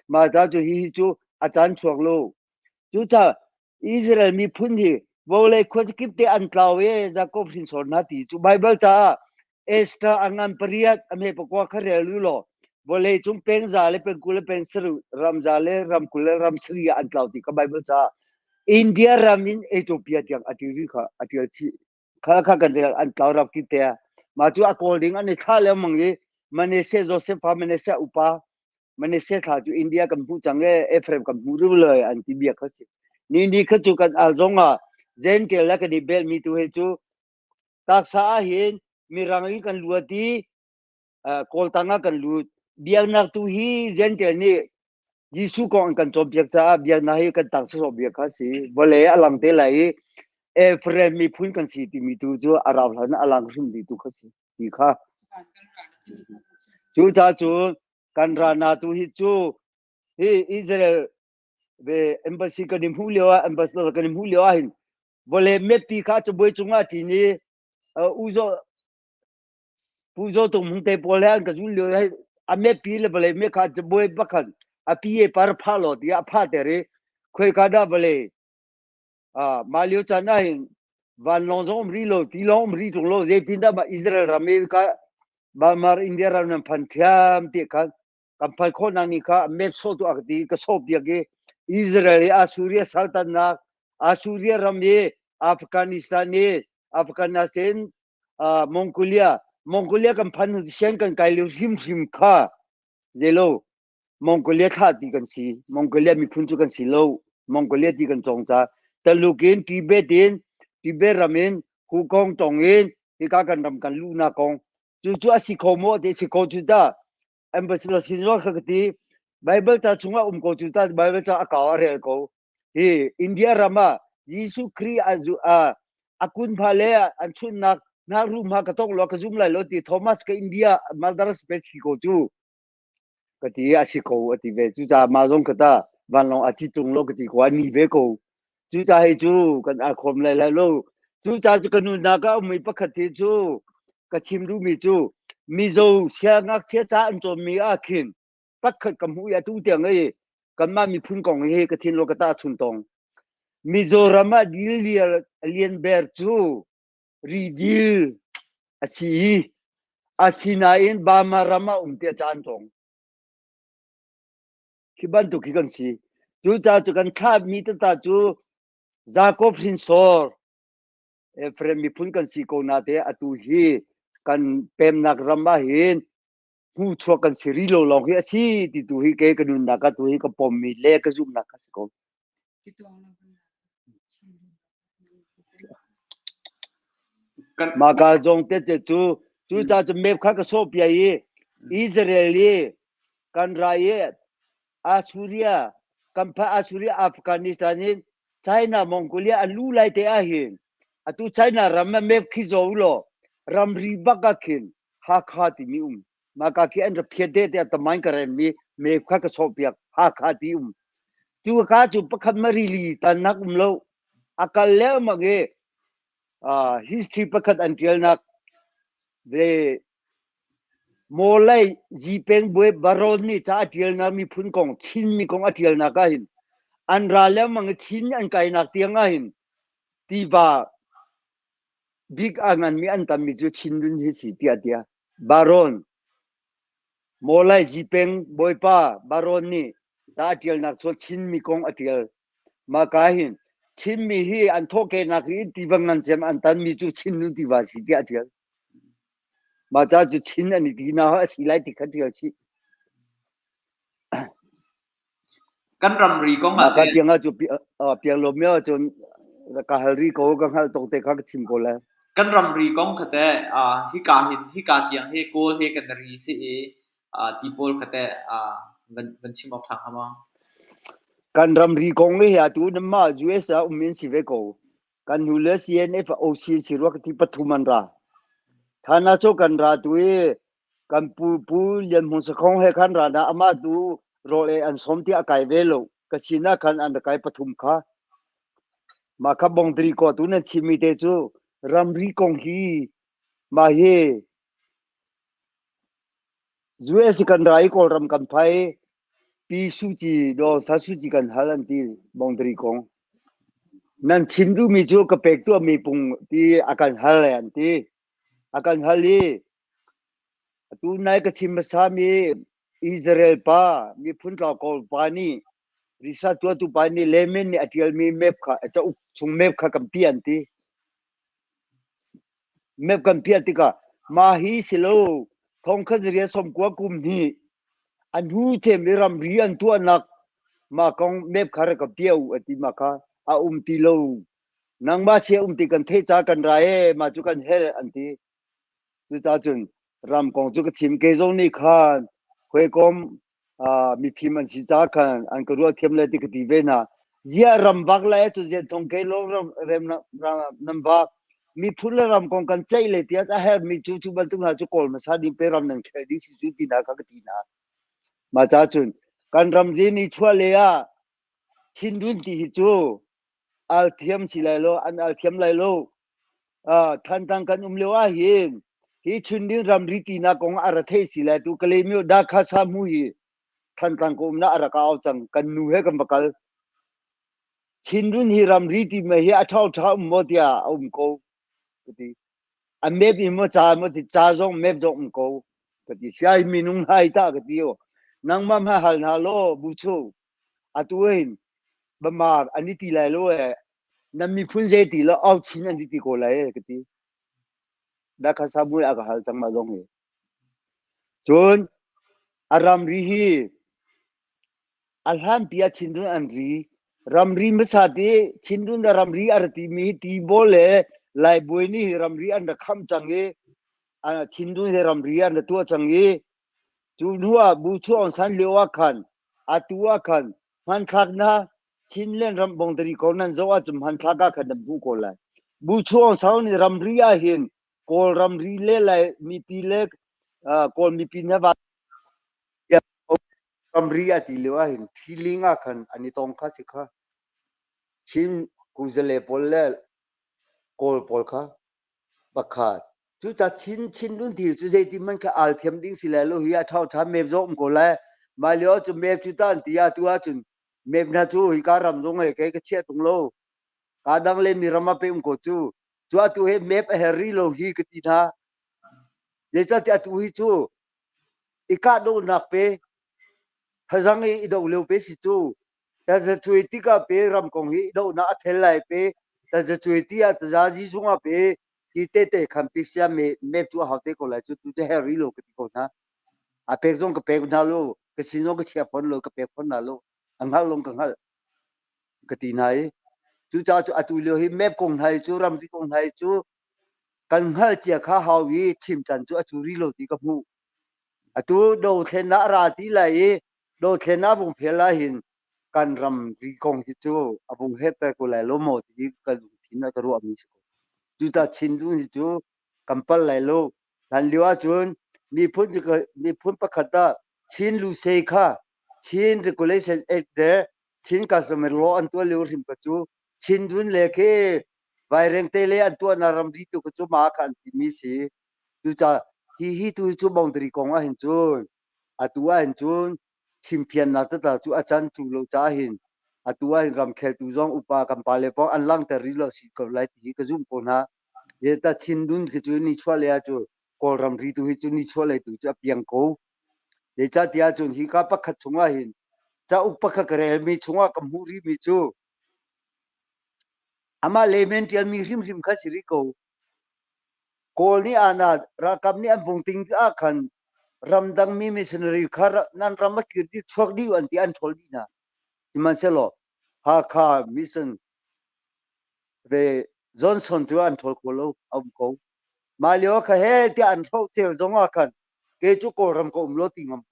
ma ta chu hi chu atan chuak lo chu cha Israel mi phun hi vole khoj kip te an tlawe Jacob sin son na ti chu Bible ta Esther angan priat ame pakwa khare lu lo vole chung peng za le peng kule peng sru ram za le ram kule ram sri an tlaw ti ka Bible ta India ramin Ethiopia tiang atiri kha atil chi kha kha kan an tlaw rap ki te ma chu according an tha le mangi Manasseh Joseph fa Manasseh upa Manasseh tha chu India kam pu change Ephraim kam pu ru le an ti bia kha si ni kha chu kan al zonga zen ke la ka di bel mi tu he chu tak sa hin mirangi kan luati kol tanga kan lu biang nak tu hi zen ke ni Jisu ko kan chop biak cha biak na hi kan tak so biak kha si bole alang te lai Ephraim mi phun kan si ti mi tu chu araw han alang sim di tu kha si ti kha chu cha chu kan ra na tu hi chu hi Israel be embassy kan nim hu lewa ambassador kan nim hu lewa hin bole me pi kha chu boi chunga ti ni uzo puzo tung mung te pole an ka zu le a me pi le bole me kha chu boi bakhan a pi e par pha lo ti a pha te re khoi ka da bole malio chana hin van long zom ri lo ti long ri tung lo ze pinda ba Israel America ba mar India ram nan phan thiam ti kha kam phai kho na ni kha me so tu akti ka so bia ge Israel Assyria Sultanate Assyria ram ye Afghanistan ye Afghanistan Mongolia kam phan sian kan kai lu sim kha zelo Mongolia kha ti kan si Mongolia mi phun chu kan si lo Mongolia ti kan chong cha talukin Tibet ramin hukong tongin ti ka kan ram kan lu na kong chu chu a si kho mo de si kho chu da ambassador sin lo kha ti Bible ta chunga ko chu ta Bible ta akaw re ko hi India rama Jisu Kri akun phale an chun na ru ma ka tong lo ka zum lai lo ti Thomas ka India Maldaras pe ki ko chu ka ti a si ko ti ve chu ta ma jong ka ta van long a chi tung lo ka ti ko ni ve ko chu ta he chu kan a khom lai lai lo chu ta chu kanu na ka mi pa khat ti chu ka chim ru mi chu mi zo sia ngak che cha an cho mi a khin pak khat kam hu ya tu tiang ei kan ma mi phun kong he ka thin lo ka ta chun tong Mizoram alien ber chu ridil asinain bamarama umte chan tong kiban tu kikan si chu cha chu kan kha mi ta chu Jacob sin sor Ephraim mi phun kan si ko na te atu hi kan pem nak rama hin hu chwa kan si ri lo long hi si ti tu hi ke kanun na ka tu hi ka pom mi le ka zum na ka ko maka jong te chu cha chu mep kha ka so pia yi Israeli kan ra ye Assyria kan pha Assyria Afghanistan China Mongolia alu lai te a hin atu China ram mep khi zo lo ram ri ba ka khin ha kha ti mi maka ki an phe de te ta main ka ren mi mep kha ka so pia ha kha ti chu ka chu pa khat mari li tan nak lo akal le ma ge history pakhat until nak de molai jipeng boy baron ni cha atil na mi phun kong chin mi kong atil na ka hin an ra le mang chin an kai nak tianga hin ti ba big angan mi an tam mi chu chin dun hi si tia baron molai jipeng boy pa baron ni cha atil nak so chin mi kong atil ma ka hin chin mi hi an thoke nak hi ti bangan chem an tan mi chu chin nu ti ba si tia mata chu chin ani ti na ha si lai ti khat ti chi kan ram ri ko ma ma ka te ti nga chu piang lo me chon ka hal ri ko ka hal tong te kha chim ko la kan ram ri kong khate hi ka tiang he ko he kan ri se e ti pol khate ban chim ok thang ma kan ram ri kong le ya tu na ma US a min si ve ko กันหูเลซีเอ็นเอฟโอซีสิรวกที่ปทุมันราฐานะโจกันราตัวกันปูเลียนมุสคงให้ขันรานะอามาดูโรเออันสมที่อากาศเวโลกสินาขันอันตะไกปทุมค่ะมาขับบงตรีกอตุนันชิมิเตจูรัมรีกงฮีมาเฮจูเอสิกันไรกอลรัมกันไพปีสุจีโดสัสุจีกันฮัลันตีบงตรีกงนั่นชิมดูมีจูกระเป็กตัวมีปุงที่อาการฮัลแลนตีอาการฮัลลีตูนายกชิมภาษามีอิสราเอลป้ามีพุ่นตากอลปานีริซาตัวตุปานีเลเมนนี่อธิลมีเมฟค่ะจะอุชงเมฟค่ะกัมพีอันตีเมฟกัมพีอันตีก็มาฮีสิโลทองคำเรียสมกว่ากุมนี้อันหูเทมิรัมเรียนตัวนักมากองเมฟค่ะระกับเปียวอติมาค่ะอาตีโลนังมาเสียตีกันเทจากันไรมาจุกันเฮอันตีจุจ้าจุนรำกองจุกชิมเกจงนี่ขานคุยกอมมีพิมันสิจ้าขันอันก็รู้เทียมเลยที่กติเวนะเจียรำบักเลยตุเจียตรงเกลงเริ่มนำบักมีพูดแล้วรำกองกันใจเลยที่จะให้มีจู่บันตุงหาจุกอลมาสาดิเปรำนังแค่ดิสิจุตินักกตินามาจ้าจุนกันรำจีนี่ชัวเลยอ่ะชินดุนที่ฮิจูอัลเทียมสิเลยโลอันอัลเทียมเลยโลท่านตั้งกันเลวะเห็นฮีชุนดินรำริตีนักองอาราเทสิเลยตุกเลมิโอดักข้าสามุฮีท่านตั้งกุมนาอาราคาเอาจังกันนูเฮกันบักลชินดุนฮีรำริตีไม่ฮีอัชเอาท้าหมดยาเอาโกกติอันเมบิมจ่าหมดจ่าจงเมบจงโกกติใช้มินุงไฮตากติโอนังมาฮัลนาโลบุชูอัตุเอนบะมาอันนี้ตีเลยโลเอนั่นมีพุ่นเจตีแล้วเอาชินอันนี้ตีโกเลยกติดักข้าสามุยอากาศจังมาจงเฮจนอารามรีฮีอัลฮัมพิอาชินดุนอันรีรำรีไม่สาดีชินดุนดารำรีอาร์ติมีตีโบเล่ไลบวยนี่รำรีอันดักคำจังเอชินดุนเฮรำรีอันดัตัวจังเอจูนัวบูชอนสันเลวะขันอัตัวขันมันทักนะชินเล่นรำบงตรีคนนั้นจะว่าจุมมันทักกันดับบุโกเลยบูชอนสันนี่รำรีอาเห็นโกลรำรีเล่ไลมีปีเล็กโกลมีปีนวัดรำรีอาติเลวะเห็นทีลิงอาขันอันนี้ตรงข้าสิค่ะชิมกุซเลปอลเลโกลปอลค่ะบักขาดจุดชินดุนที่จุดที่มันก็อัลเทียมดิ้งสิเลโลฮิอาเท่าทำเมฟโจมโกเลยมาเลี้ยวจุเมฟจุดตันที่อาตัวจุนเมฟน่าจูฮิการำจงเอเกก็เชี่ยตรงโลกาดังเลมีรำมาเปมโกจูอาตัวเฮเมฟเฮรีโลฮิกติท่าเดี๋ยวจะที่อาตัวฮิจูอีกาโดนักเปฮะจังอีดอกเลวเปสิจูแต่จะช่วยที่ก็เปรำกงฮีดอกน่าเทลไลเปแต่จะช่วยที่อาจจะจีซุงอาเปที่เตะคัมพิเศษเมฟจูเขาเตะก็เลยจูจะเฮรีโลกติโกนะอาเปกซงก็เปกนาโลก็สิโนก็เชียร์พอนโลก็เปกพอนนาโลอังฮัลลงกังฮัลกตินายจูจ้าจูอาตุเลหิเมฟกงไทยจูรำที่กงไทยจูกันฮัลเจียข้าฮาวีชิมจันจูอาจูรีโลติกับมูอาตูโดเทนาราติไลโดเทนาบุงเพลาหินกันรำที่กงฮิจูอาบุงเฮตก็เลยโลโมที่กันทินก็รู้อามิสจูตาชินดูฮิจูกัมพัลไลโลทันเลียวจูนมีพุ่นประคัตตาชินลูเซค่าชิน regulation act เดชิน customer law อันตัวเลี้ยวริมกจูชินดุนเลเคไวเรงเตเลอันตัวนารัมดีตุกจูมาคันที่มีสีจูตาฮีตุจูบองตรีกงอาหินจูนอาตัวหินจูนชิมเพียนนาตตาจูอาจารย์จูโลจ้าหินอาตัวหินรำเคลตูจงอุปากัมปาเลปองอันลังแต่ริโลสิกไลที่กจุมปนะเยตัชินดุนกจูนิชวาเลอาจูกอลรำรีตุฮิจูนิชวาเลตุจูเปียงโกเยจัดยาจูนฮิกาปักขัดชงอาหินจะอุปกรณ์มีชงอากัมหูรีมีจูอามาเลเมนที่มีริมข้าสิริโกโกนี่อานารักำนี่อันบุงติงอาคันรำดังมีมิสเนอรีคาร์นั่นรำมาคิดที่ชกดีวันที่อันทอลดีนะที่มันเสลอฮาคามิสันเวจอห์นสันตัวอันทอลโคโลอัมโกมาเลียวข้าเฮที่อันทอลเทลจงอาคันเกจุโกรำก็โลติงอัมโก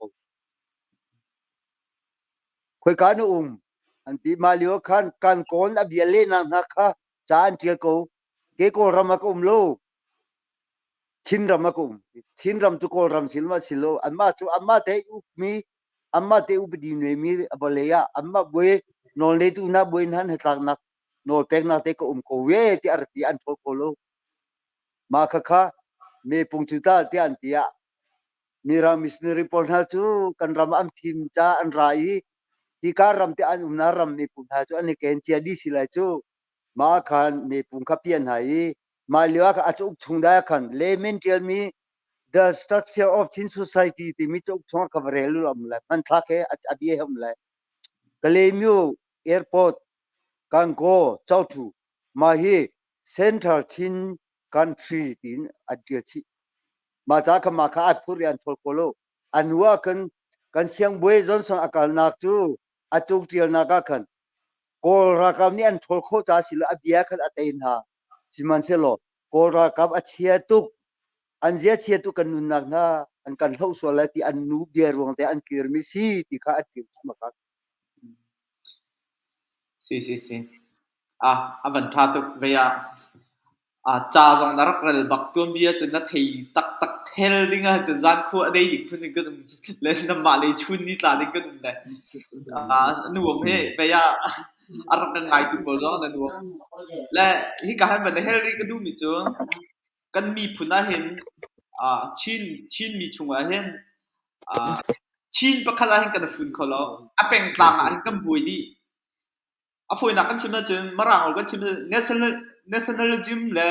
คุยกันอันที่มาเลียวคันกันโกนอเบียเลนันนักค่ะ cha an tia ko ke ko ram ko lo chin ram ko chin ram tu ko ram silma silo amma chu amma te u mi amma te u bidi ne mi abaleya amma boy no le tu na boy han hetak nak no pek na te ko ko we ti ar ti an ko lo ma kha me pung chu ta ti an tia mira missionary pornal chu kan ram am thim cha an rai ti ka ram te an na ram ni pung ha chu an ken chia di silai chu ma khan me pung kha pian hai ma liwa ka achuk chung da khan layman tell me the structure of chin society ti mi chok chong ka relu am la man thak he abi hum la kalemyu airport kan go chau thu ma hi central chin country tin adil chi ma cha ka ma kha apurian thol kolo anwa kan siang boy johnson akal nak chu achuk tial na ka khan kol rakam ni an thol kho cha sila abia khan atain ha siman se lo kol rakam achia tu an zia chia tu kan nun nak na an kan hlo so la ti an nu bia ruang te an kir mi si ti kha atin ma ka si avan tha tu veya cha jong narak rel bak tuam bia chen na thei tak hel dinga che zan khu adei dik phun ga len na ma le chun ni tla dik ga da nu he veya arak ka ngai tu ko zo na nu le hi ka han ban hel ri ka du mi chu kan mi phuna hen chin mi chunga hen chin pa khala hen kan phun kholo apeng tlang an kam bui di afoi na kan chimna chen marang ga chim nationalism le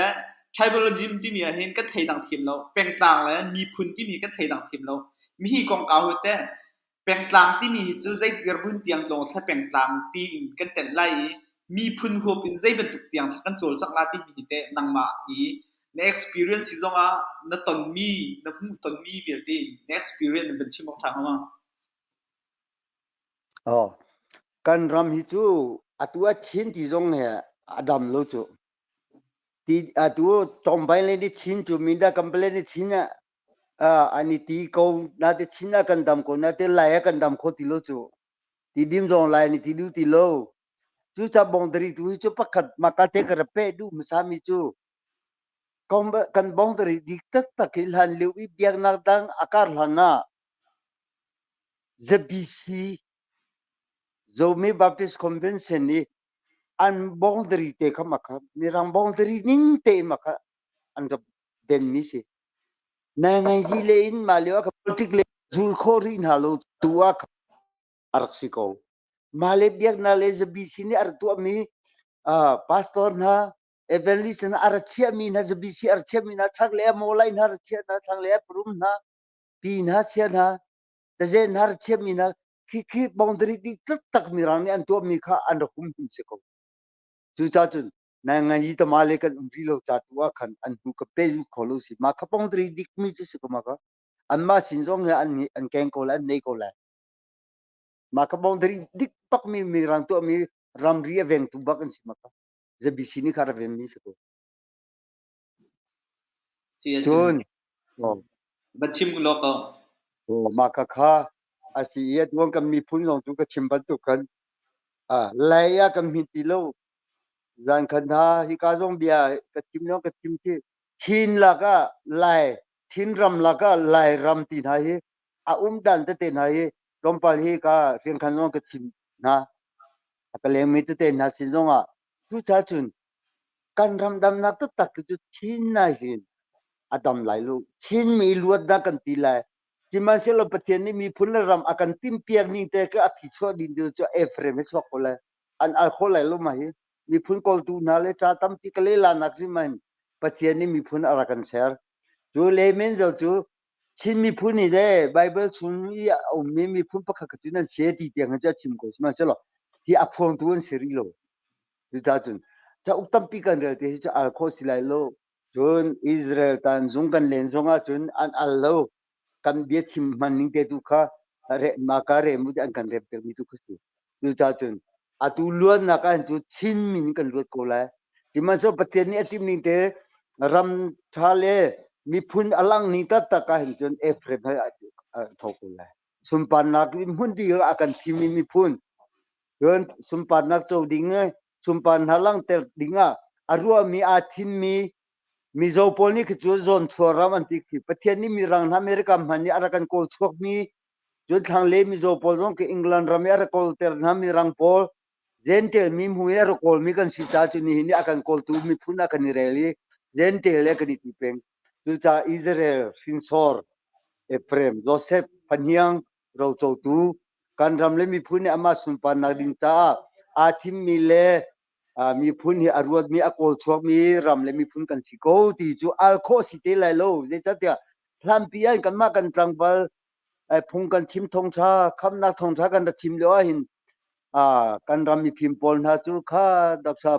tribalism ti mi hen ka thei dang thim lo peng tlang le mi phun ti mi ka thei dang thim lo mi hi kong ka hote peng tlang ti mi chu zai ger bun tiang long tha peng tlang ti in kan ten lai mi phun ho pin zai ben tuk tiang kan chol sak la ti mi te nang ma i na experience si zonga na ton mi na hu ton mi vel ti na experience ben chim mong thang ma oh kan ram hi chu atua chin ti jong he adam lo chu ti atu tombai le ni chin chu minda kample ni china ani ti ko na te china kan dam ko na te la ya kan dam kho ti lo chu ti dim jong lai ni ti du ti lo chu cha bong dari tu chu pakhat maka te kar pe du masami chu kom kan bong dari dik tak takil han liu i biak nak dang akar lana zabisi zomi baptist convention ni an bong dari te khamaka mirang bong dari ning te maka an ga den mi se na ngai ji le in maliwa ka politic le zul khori in halo tua arksiko male biak na le zabisi ni ar tu mi pastor na evangelist na archia mi na zabisi archia mi na thak le molai na archia na thak le prum na pi na sia na ta je na archia mi na ki boundary dik tak mirang ni an tu mi kha an hum hum se ko chu cha chun na ngai ta male kan umri lo cha tua khan an bu ka pe ju kholo si ma kha boundary dik mi chu se ko ma ka an ma sin jong an keng ko la nei ko la ma kha boundary dik pak mi rang tu mi ram ri veng tu bak an si ma ka je bi sini khar ven mi se ko si chun ba chim lo ko ma kha asi ye tuang kam mi phun long tu ka chim ban tu kan lai ya kam mi ti lo ran khan tha hi ka jong bia ka chim no ka chim thi thin la ka lai thin ram la ka lai ram ti na hi dan te na hi rom pal hi ka fiang khan no ka chim na ka le mi te na sin jong tu cha chun kan ram dam na tu tak tu thin na hin adam lai lu thin mi luat da kan ti lai ki man se lo patien ni mi phun ram akan tim piak ni te ka athi chho din de cho efrem he chok la an al kho lai lo ma hi mi phun kol tu na le cha tam ti kale la nak ri man patien ni mi phun ara kan ser tu le men zo tu chin mi phun ni de bible chun ya o mi phun pa kha ti na che ti tiang cha chim ko ma se lo ti a phong tu an seri lo ti ta chun cha uktam pi kan de te cha al kho si lai lo chun israel tan zung kan len zonga chun an al lo kan bia chim man ning te tu kha re ma ka re mu an kan re pe mi tu khu tu ta chun a tu luan na kan tu chin min kan luat ko la ti man so patien ni atim ning te ram tha le mi phun alang ni ta ta ka hin chun efre bha thok la sum pan nak mun di akan thim mi phun yon sum pan nak chou ding sum pan halang ter dinga arua mi athim mi zopol ni ki chu zon thoram an ti ki pathian ni mi rang na America mani arakan kol chok mi chu thang le mi zopol rong ki England ram ya kol ter na mi rang pol zentel mi mu ya kol mi kan si cha chu ni ni akan kol tu mi phuna kan ni reli zentel le kan ni peng chu cha Israel sinsor Ephraim Joseph Panyang ro cho tu kan ram le mi phune ama sun pan na ding ta athim mi le mi phun hi arwat mi akol chok mi ram le mi phun kan si ko ti chu al kho si te lai lo le ta tia thlam pi ai kan ma kan tlang bal ai phung kan chim thong tha kham na thong tha kan da chim lo hin kan ram mi phim pol na chu kha dak sa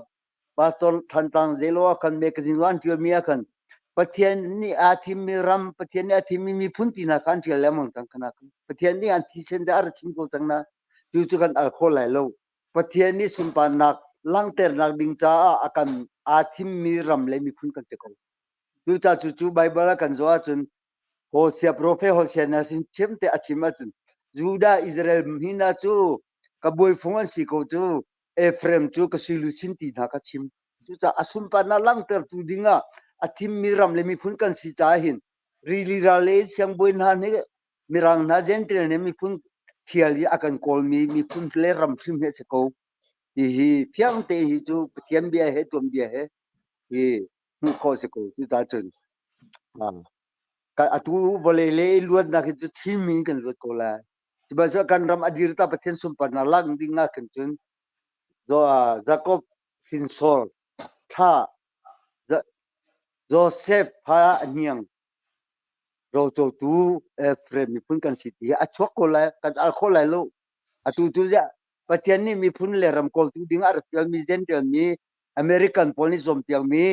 pastor than tang zelo kan me kan wan pi mi kan pathian ni athim mi ram pathian ni athim mi phun ti na kan chel lemong tang kana pathian ni an thi chen da ar chim ko tang na chu chu kan al kho lai lo pathian ni sun pa nak lang ter nak ding cha akan athim mi ram le mi phun kan te ko chu cha chu bible kan zo chun ho sia prophet ho sia na sin chem te achima chun juda israel hina chu ka boy phungan si ko chu Ephraim chu ka silu sin ti na ka chim chu cha asum pa na lang ter tu dinga athim mi ram le mi phun kan si cha hin ri ra le chang boy na ne mirang na gentle ne mi phun thial ya akan kol mi phun le ram sim he se ko hi phiang te hi chu pathian bia he tum bia he hi mu ko se ko chu ta chun ka atu boleh le luat na ki chu thim min kan luat ko la tiba so kan ram adir ta pathian sum pa na lang dinga kan chun zo Jacob Finsol tha Joseph ha niang ro to tu Ephraim mi pun kan siti a chok ko la kan al ko la lo atu tu ya pathian ni mi pun le ram kol tu ding ar pial mi zen tel mi American poli zom pial mi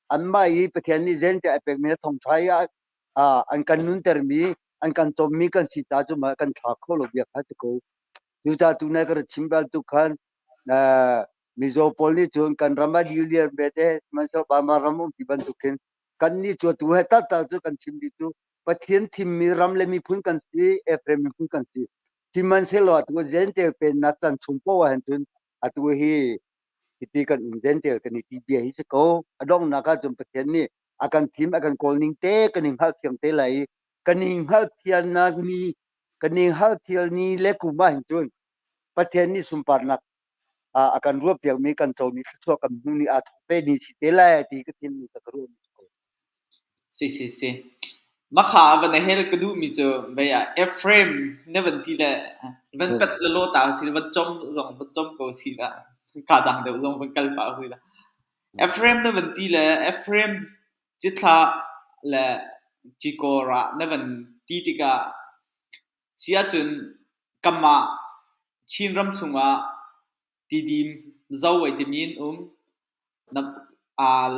an mai pathian ni zen te apek mi thong chai an kan nun ter mi an kan tom mi kan sita chu ma kan tha kho lo bia kha ko tu ta tu na kar chimbal tu khan mizo poli tu kan rama julier bete man so ba ma ramu ti ban tu ken kan ni chu tu he ta ta chu kan chim di tu pathian thim mi ram le mi phun kan si Ephraim mi phun kan si timan se lo tu zen te pe na tan chum po wa han tun atu hi iti kan zen te kan ti bia hi se ko adong na ka chum pathian ni akan thim akan kol ning te kan ning hal thiam te lai kan ning hal thian na ni kan ning hal thial ni le ku ma hin tun pathian ni sum par nak akan ruap yang mi kan chau ni chu kan nu ni a pe ni si te lai ti ka tin ni ka ru si makha van hel kadu mi cho baya Ephraim ne van ti le van pat le lo ta si van chom ko si la ka dang de zong van kal pa si la Ephraim ne van ti le Ephraim chitha le chikora ne van ti ti ka sia chun kama chin ram chunga ti dim zau ai ti min na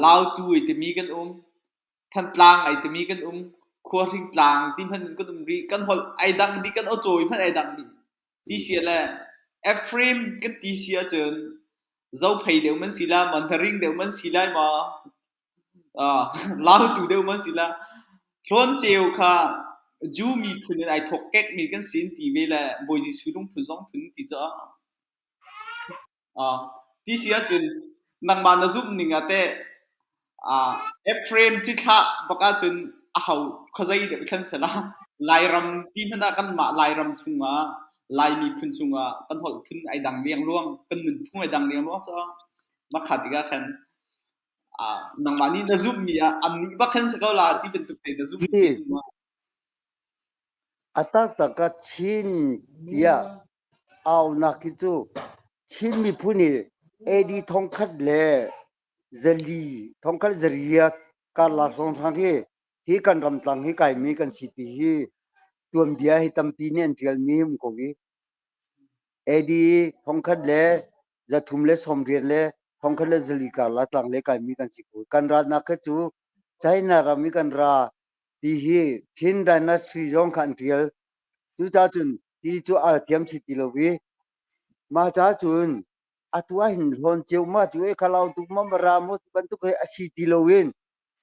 lao tu ai ti mi kan than tlang ai ti mi kan khua thing tlang tim han kan ri kan hol ai dang di kan o choi phan ai dang di ti sia la Ephraim kan ti sia chun zau phai deu man sila mandaring deu man sila ma lao tu deu man sila ron cheu kha ju mi phun ai thok kek mi kan sin ti ve la boy ji su dong phun zong phun ti cha ti sia chun nang ma na zup ning ate Ephraim chi kha baka chun a hau khazai de khan sala lai ram ti phana kan ma lai ram chunga lai mi phun chunga kan hol phun ai dang liang luang kan mun phung ai dang liang luang cha ma kha ti ga khan nang ma ni na zup mi am ni ba khan sa ka la ti ben tu te na zup mi atak taka chin ya au na ki chu chin mi phuni edi thong khat le zali thong khat zariya ka la song thang hi kan ram tlang hi kai mi kan siti hi tuam bia hi tam pi nen tial mi mu ko gi edi thong khat le za thum le som rian le thong khat le zali ka la tlang le kai mi kan si ko kan ra na kha chu china ra mi kan ra ti hi chin da na si jong khan tial chu cha chun ti chu a thiam si ti lo wi ma cha chun atua hin lon cheu ma chu e khalau tu ma ra mo ban tu kai asi ti lo win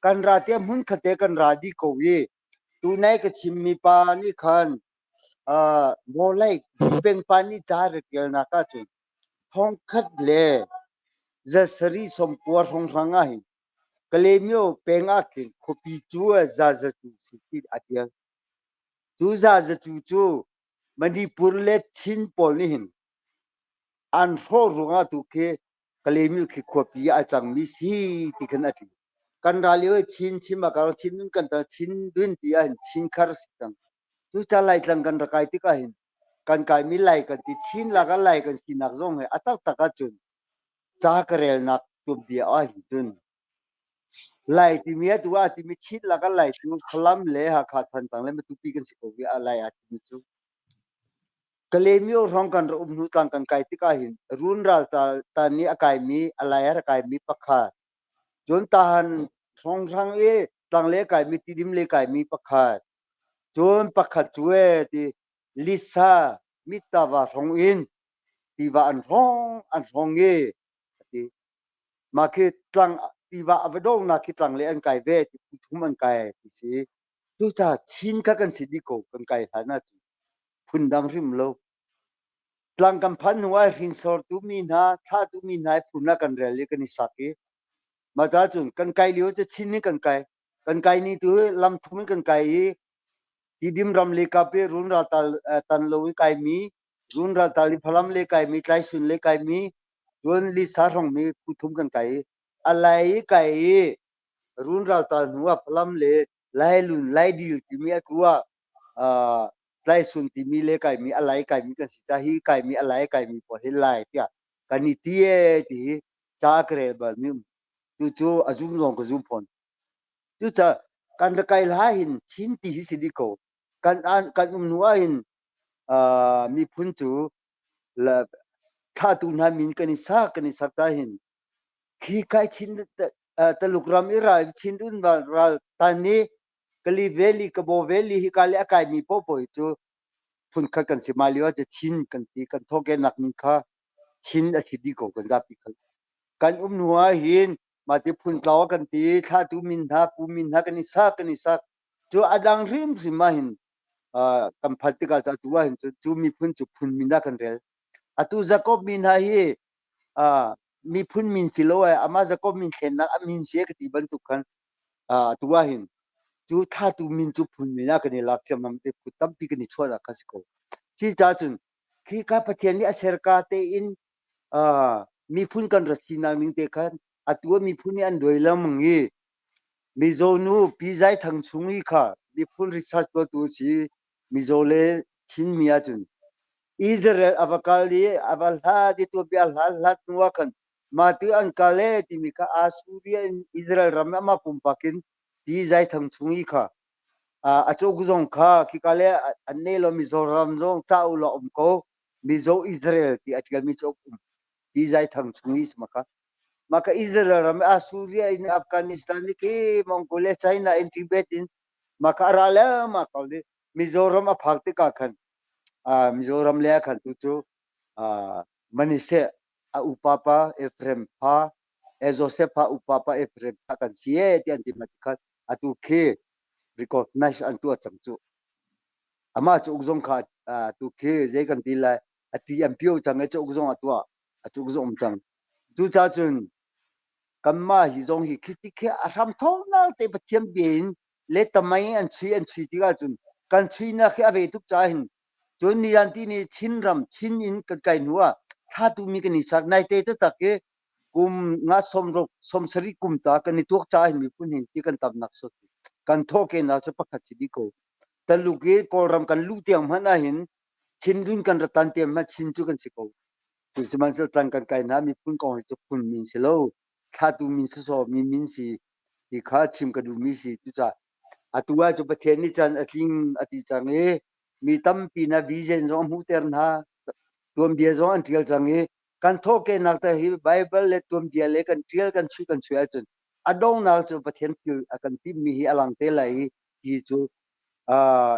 kan ra te mun khate kan ra di ko wi tu nai ka chim mi pa ni khan mo lai beng pa ni cha re kel na ka chun thong khat le zasari sompua rong rangahin kalemyo pengakin kopi chua zazatu sikit atia tu zazatu chu manipur le chin polihin an ro runga tu ke kalemyo ki kopi achang mi si tikan ati kan raliwe chin chima karo chin kan ta chin dun tia chin kar sitang tu chalai tlang kan rakai tikahin kan kai mi lai kan ti chin la kan lai kan sinak zong he atak takachun cha karel nak tu bia a hi tun lai ti mi tu a ti mi chin la kan lai tu phalam le ha kha than tang le tu pi kan si ko wi a lai a ti chu kalemyo rong kan ro nu tang kan kai tikahin run ral ta ni akai mi alai ar kai mi pakha jon tahan song sang e tang le kai mi ti dim le kai mi pakha jon pakha chue ti lisa mitawa song in ti wa an song e ti ma ke tlang ti wa avdong na ki tlang le an kai ve ti thum an kai ti si tu cha chin ka kan si di ko kan kai thana chu phun dang rim lo tlang kan phan huai rin sor tu mi na tha tu mi nai phun na kan rel le kan isake ma ta chun kan kai liu cha chin ni kan kai ni tu lam thum kan kai ti dim ram le ka pe run ra tal tan lo kai mi run ra tal phalam le kai mi klai sun le kai mi run li sa rong mi puthum kan kai alai kai run ra tal nuwa phalam le lai lun lai dil ti mi atua klai sun ti mi le kai mi alai kai mi kan si cha hi kai mi alai kai mi po he lai tia kan ni tie ti cha kre ba mi tu chu azum long ko zum phon tu cha kan kai la hin chin ti hi si di ko kan nuwa hin mi phun chu la tha tu na min kan sa ta hin khi kai chin ta lukram ira chin dun ba ra ta ni kali veli ka bo veli hi kali akai mi po po chu phun kha kan si maliwa che chin kan ti kan thoke nak min kha chin a khidi ko kan zapi kan nuwa hin ma ti phun tlaw kan ti tha tu min tha pu min tha kan sa chu adang rim si ma hin kan phati ka cha tuwa hin chu mi phun chu phun min da kan rel atu jakob min ha hi mi phun min kilo ama jakob min thlen na amin se ka ti ban tu khan tuwa hin chu tha tu min chu phun min na kan lak cham nam te putam pi kan chhola ka si ko chi cha chun khi ka pathian ni aser ka te in mi phun kan rasi na min te khan atuwa mi phun ni an doilam ngi mi zo nu pi jai thang chungi kha mi phun research ko tu si mi zo le chin mi a chun Israel abakali abalha di tu bi alhat nuwa kan mati an kale ti mi ka asuria Israel ramya ma pumpakin pi jai thang chungi kha acho guzong kha ki kale anne lo mizoram zong chau lo ko mizo Israel ti achgal mi chok pi jai thang chungi maka Israel ram Syria in Afghanistan ni ki Mongolia China in Tibet in maka arala maka de Mizoram a phakti ka khan Mizoram le khan tu chu manise a upapa Ephraim pa Joseph pa upapa Ephraim pa kan sie ti antimatika atu ke recognize antu achangchu ama chu ugzong kha tu ke je kan tilai ati ampio chang chu ugzong atwa chu ugzong chang chu cha chun kamma hi zong hi khiti khe aram thong na te pathiam bin le tamai an chi ti ga chun kan chui na khe ave tuk cha hin chun ni an ti ni chin ram chin in ka kai nuwa tha tu mi ka ni chak nai te ta ke kum nga som sari kum ta ka ni tuk cha hin mi pun hin ti kan tam nak so kan tho ke na cha pakha chi di ko ta lu ge ko ram kan lu tiang ma na hin chin dun kan ratan te ma chin chu kan si ko tu si man sa tang kan kai na mi pun ko chu pun min si lo tha tu min so mi min si ti kha thim ka du mi si tu cha atua chu pathian ni chan atling ati chang e mi tam pi na vision zo mu ter na tuam bia zo an tial chang e kan tho ke nak ta hi bible le tuam bia le kan tial kan chu atun adong na chu pathian pi akan ti mi hi alang te lai hi chu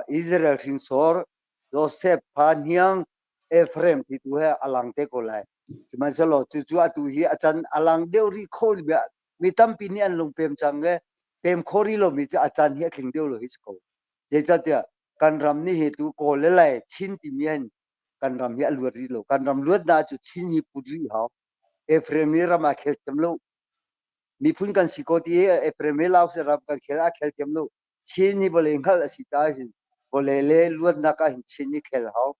Israel sin sor Joseph Panyang Ephraim ti tu he alang te ko lai chiman salo chu atu hi achan alang deu ri khol bia mi tam pi ni an lung pem chang ge pem khori lo mi cha achan hi thing deu lo hi ko je cha tia kan ram ni he tu ko le lai chin ti mien kan ram hi alu ri lo kan ram luat da chu chin hi pu ri ha Efrem ni ram akhel temlo mi phun kan sikoti Efrem lau se ram kan khel akhel temlo chin ni bole ngal asita hin bole le luat na ka hin chin ni khel hau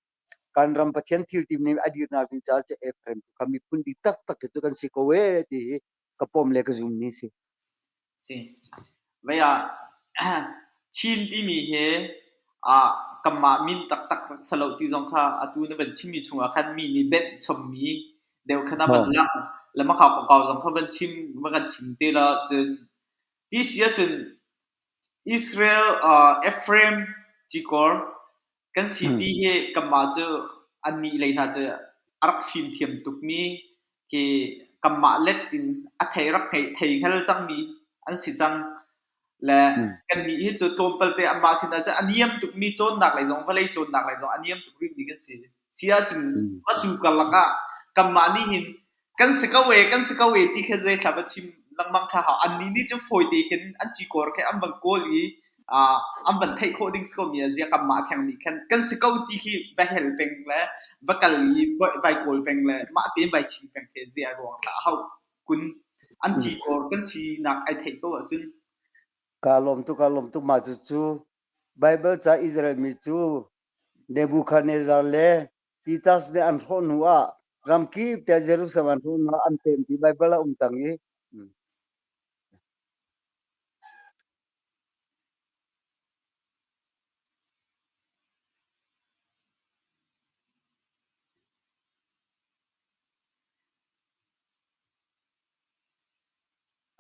kan ram pathian thil tim ni adir na vi cha che Efrem kami phun di tak tak tu kan sikowe ti kapom le ka zum ni si si vậy à chin đi mi he cầm mà min tak tak salo ti zong kha atu na ben chim mi chunga khan mi ni bet chom mi đều khana ban lang la ma kha ko kaw zong kha ben chim ma kan chim te la chen this year chen Israel Ephraim chikor kan city he cầm mà chu ani lei na chu arak phim thiam tuk mi ke cầm mà let tin a thei rak thei khal chang mi an si chang là cái này hết cho tôm bự thế mà xin là chắc anh em tụi mi trốn nạc lại giống vậy trốn nạc lại giống anh em tụi mi cái gì chia chừng bắt chịu cả là cầm mà đi hin cái sự câu thì cái gì là bắt chim lăng măng khá họ anh đi chứ phôi thì cái anh chỉ có cái anh bằng cố lý anh bằng thấy coding school mi giờ cầm mà thằng này cái sự câu thì khi vài help beng là vài cái lý vài call beng là mà tiền vài chim beng cái gì aiบอกlà họ kun anh chỉ có cái gì nạc ai thấy câu ở chứ kalom tu ma chu Bible cha Israel mi chu Nebuchadnezzar le Titus ne an thon huwa ramki te Jerusalem thon na an tem ti Bible la tangi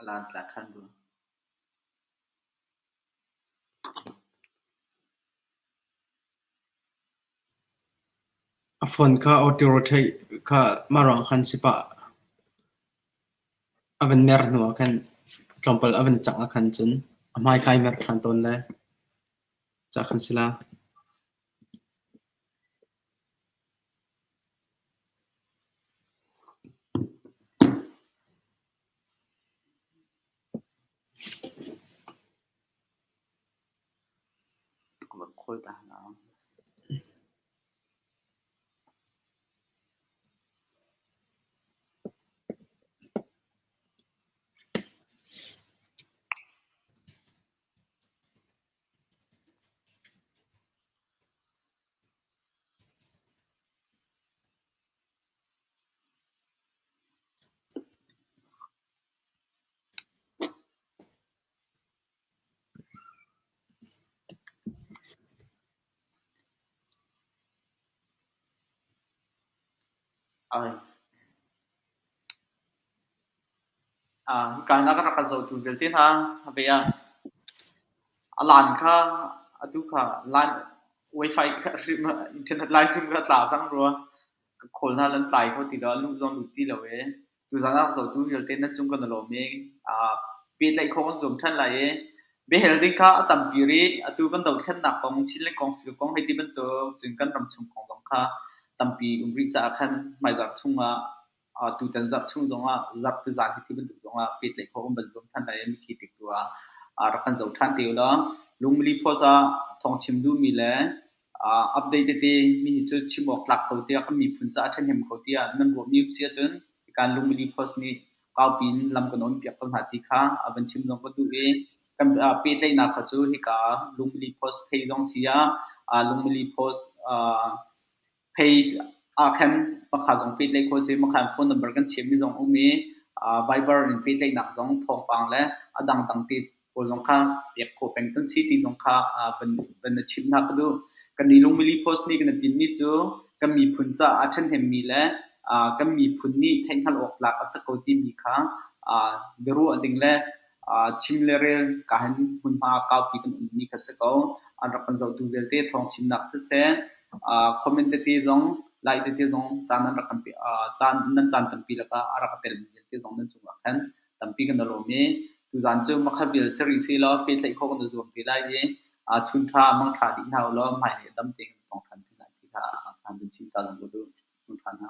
alan tla khan du phone kha auto rotate kha marang khan sipa avan mer no kan trompel avan chang khan chun amai khai mer khan ton le cha khan sila một khối ta nó ơi cái nào cái dấu tụ về tên ha bây giờ lan kha atu kha lan wifi internet line sim ka tla sang ro kholna lan tlai ko ti da lu zong lu ti lo we tu zana dấu tụ về tên na chung kan lo me pe lai khong zum than lai be helding kha atam piri atu kan dau than na kong chin le kong sil kong hai ti ban to chung kan ram chung kong dong kha tam pi umri cha khan mai zak chunga tu tan zak chung zonga zak pu zak ti ban to zonga pe lai khong ban zum than lai mi ki tik tu rakan dau than ti lo lungli phosa thong chim du mi le update te mi chu chimok tlak ko te ka mi phun cha than hem ko tia nan ro mi sia chun kan lungli phos ni kau pin lam ko non piak kan hati kha aban chim jong ko tu e kan pe tlai na kha chu hi ka lungli phos phei jong sia lungli phos phei khan ma kha jong pe tlai ko che ma khan phone number kan chem mi jong umi viber in pe tlai nak jong thong pang le adang tang ti ko jong kha piak ko peng kan si ti jong kha ban chim na ka du kan ni lungli phos ni kan tin ni chu kan mi phun cha a then hem mi le kan mi phun ni theng khal ok lak asa ko ti mi kha beru ading le chim le rel ka han hun ma ka pi kan ni kha se ko an ra kan zo tu vel te thong chim nak se comment te zong like te zong chan nan ra kan pi chan nan chan kan pi la ka ara ka tel te zong nan chu khan tam pi kan lo me tu zan chu ma kha bil seri si lo pe tlai kho kan zo ti lai ye chun tha mang tha di hau lo mai ne tam te tong than ti lai ti kha an bin chi ta lo du chun tha na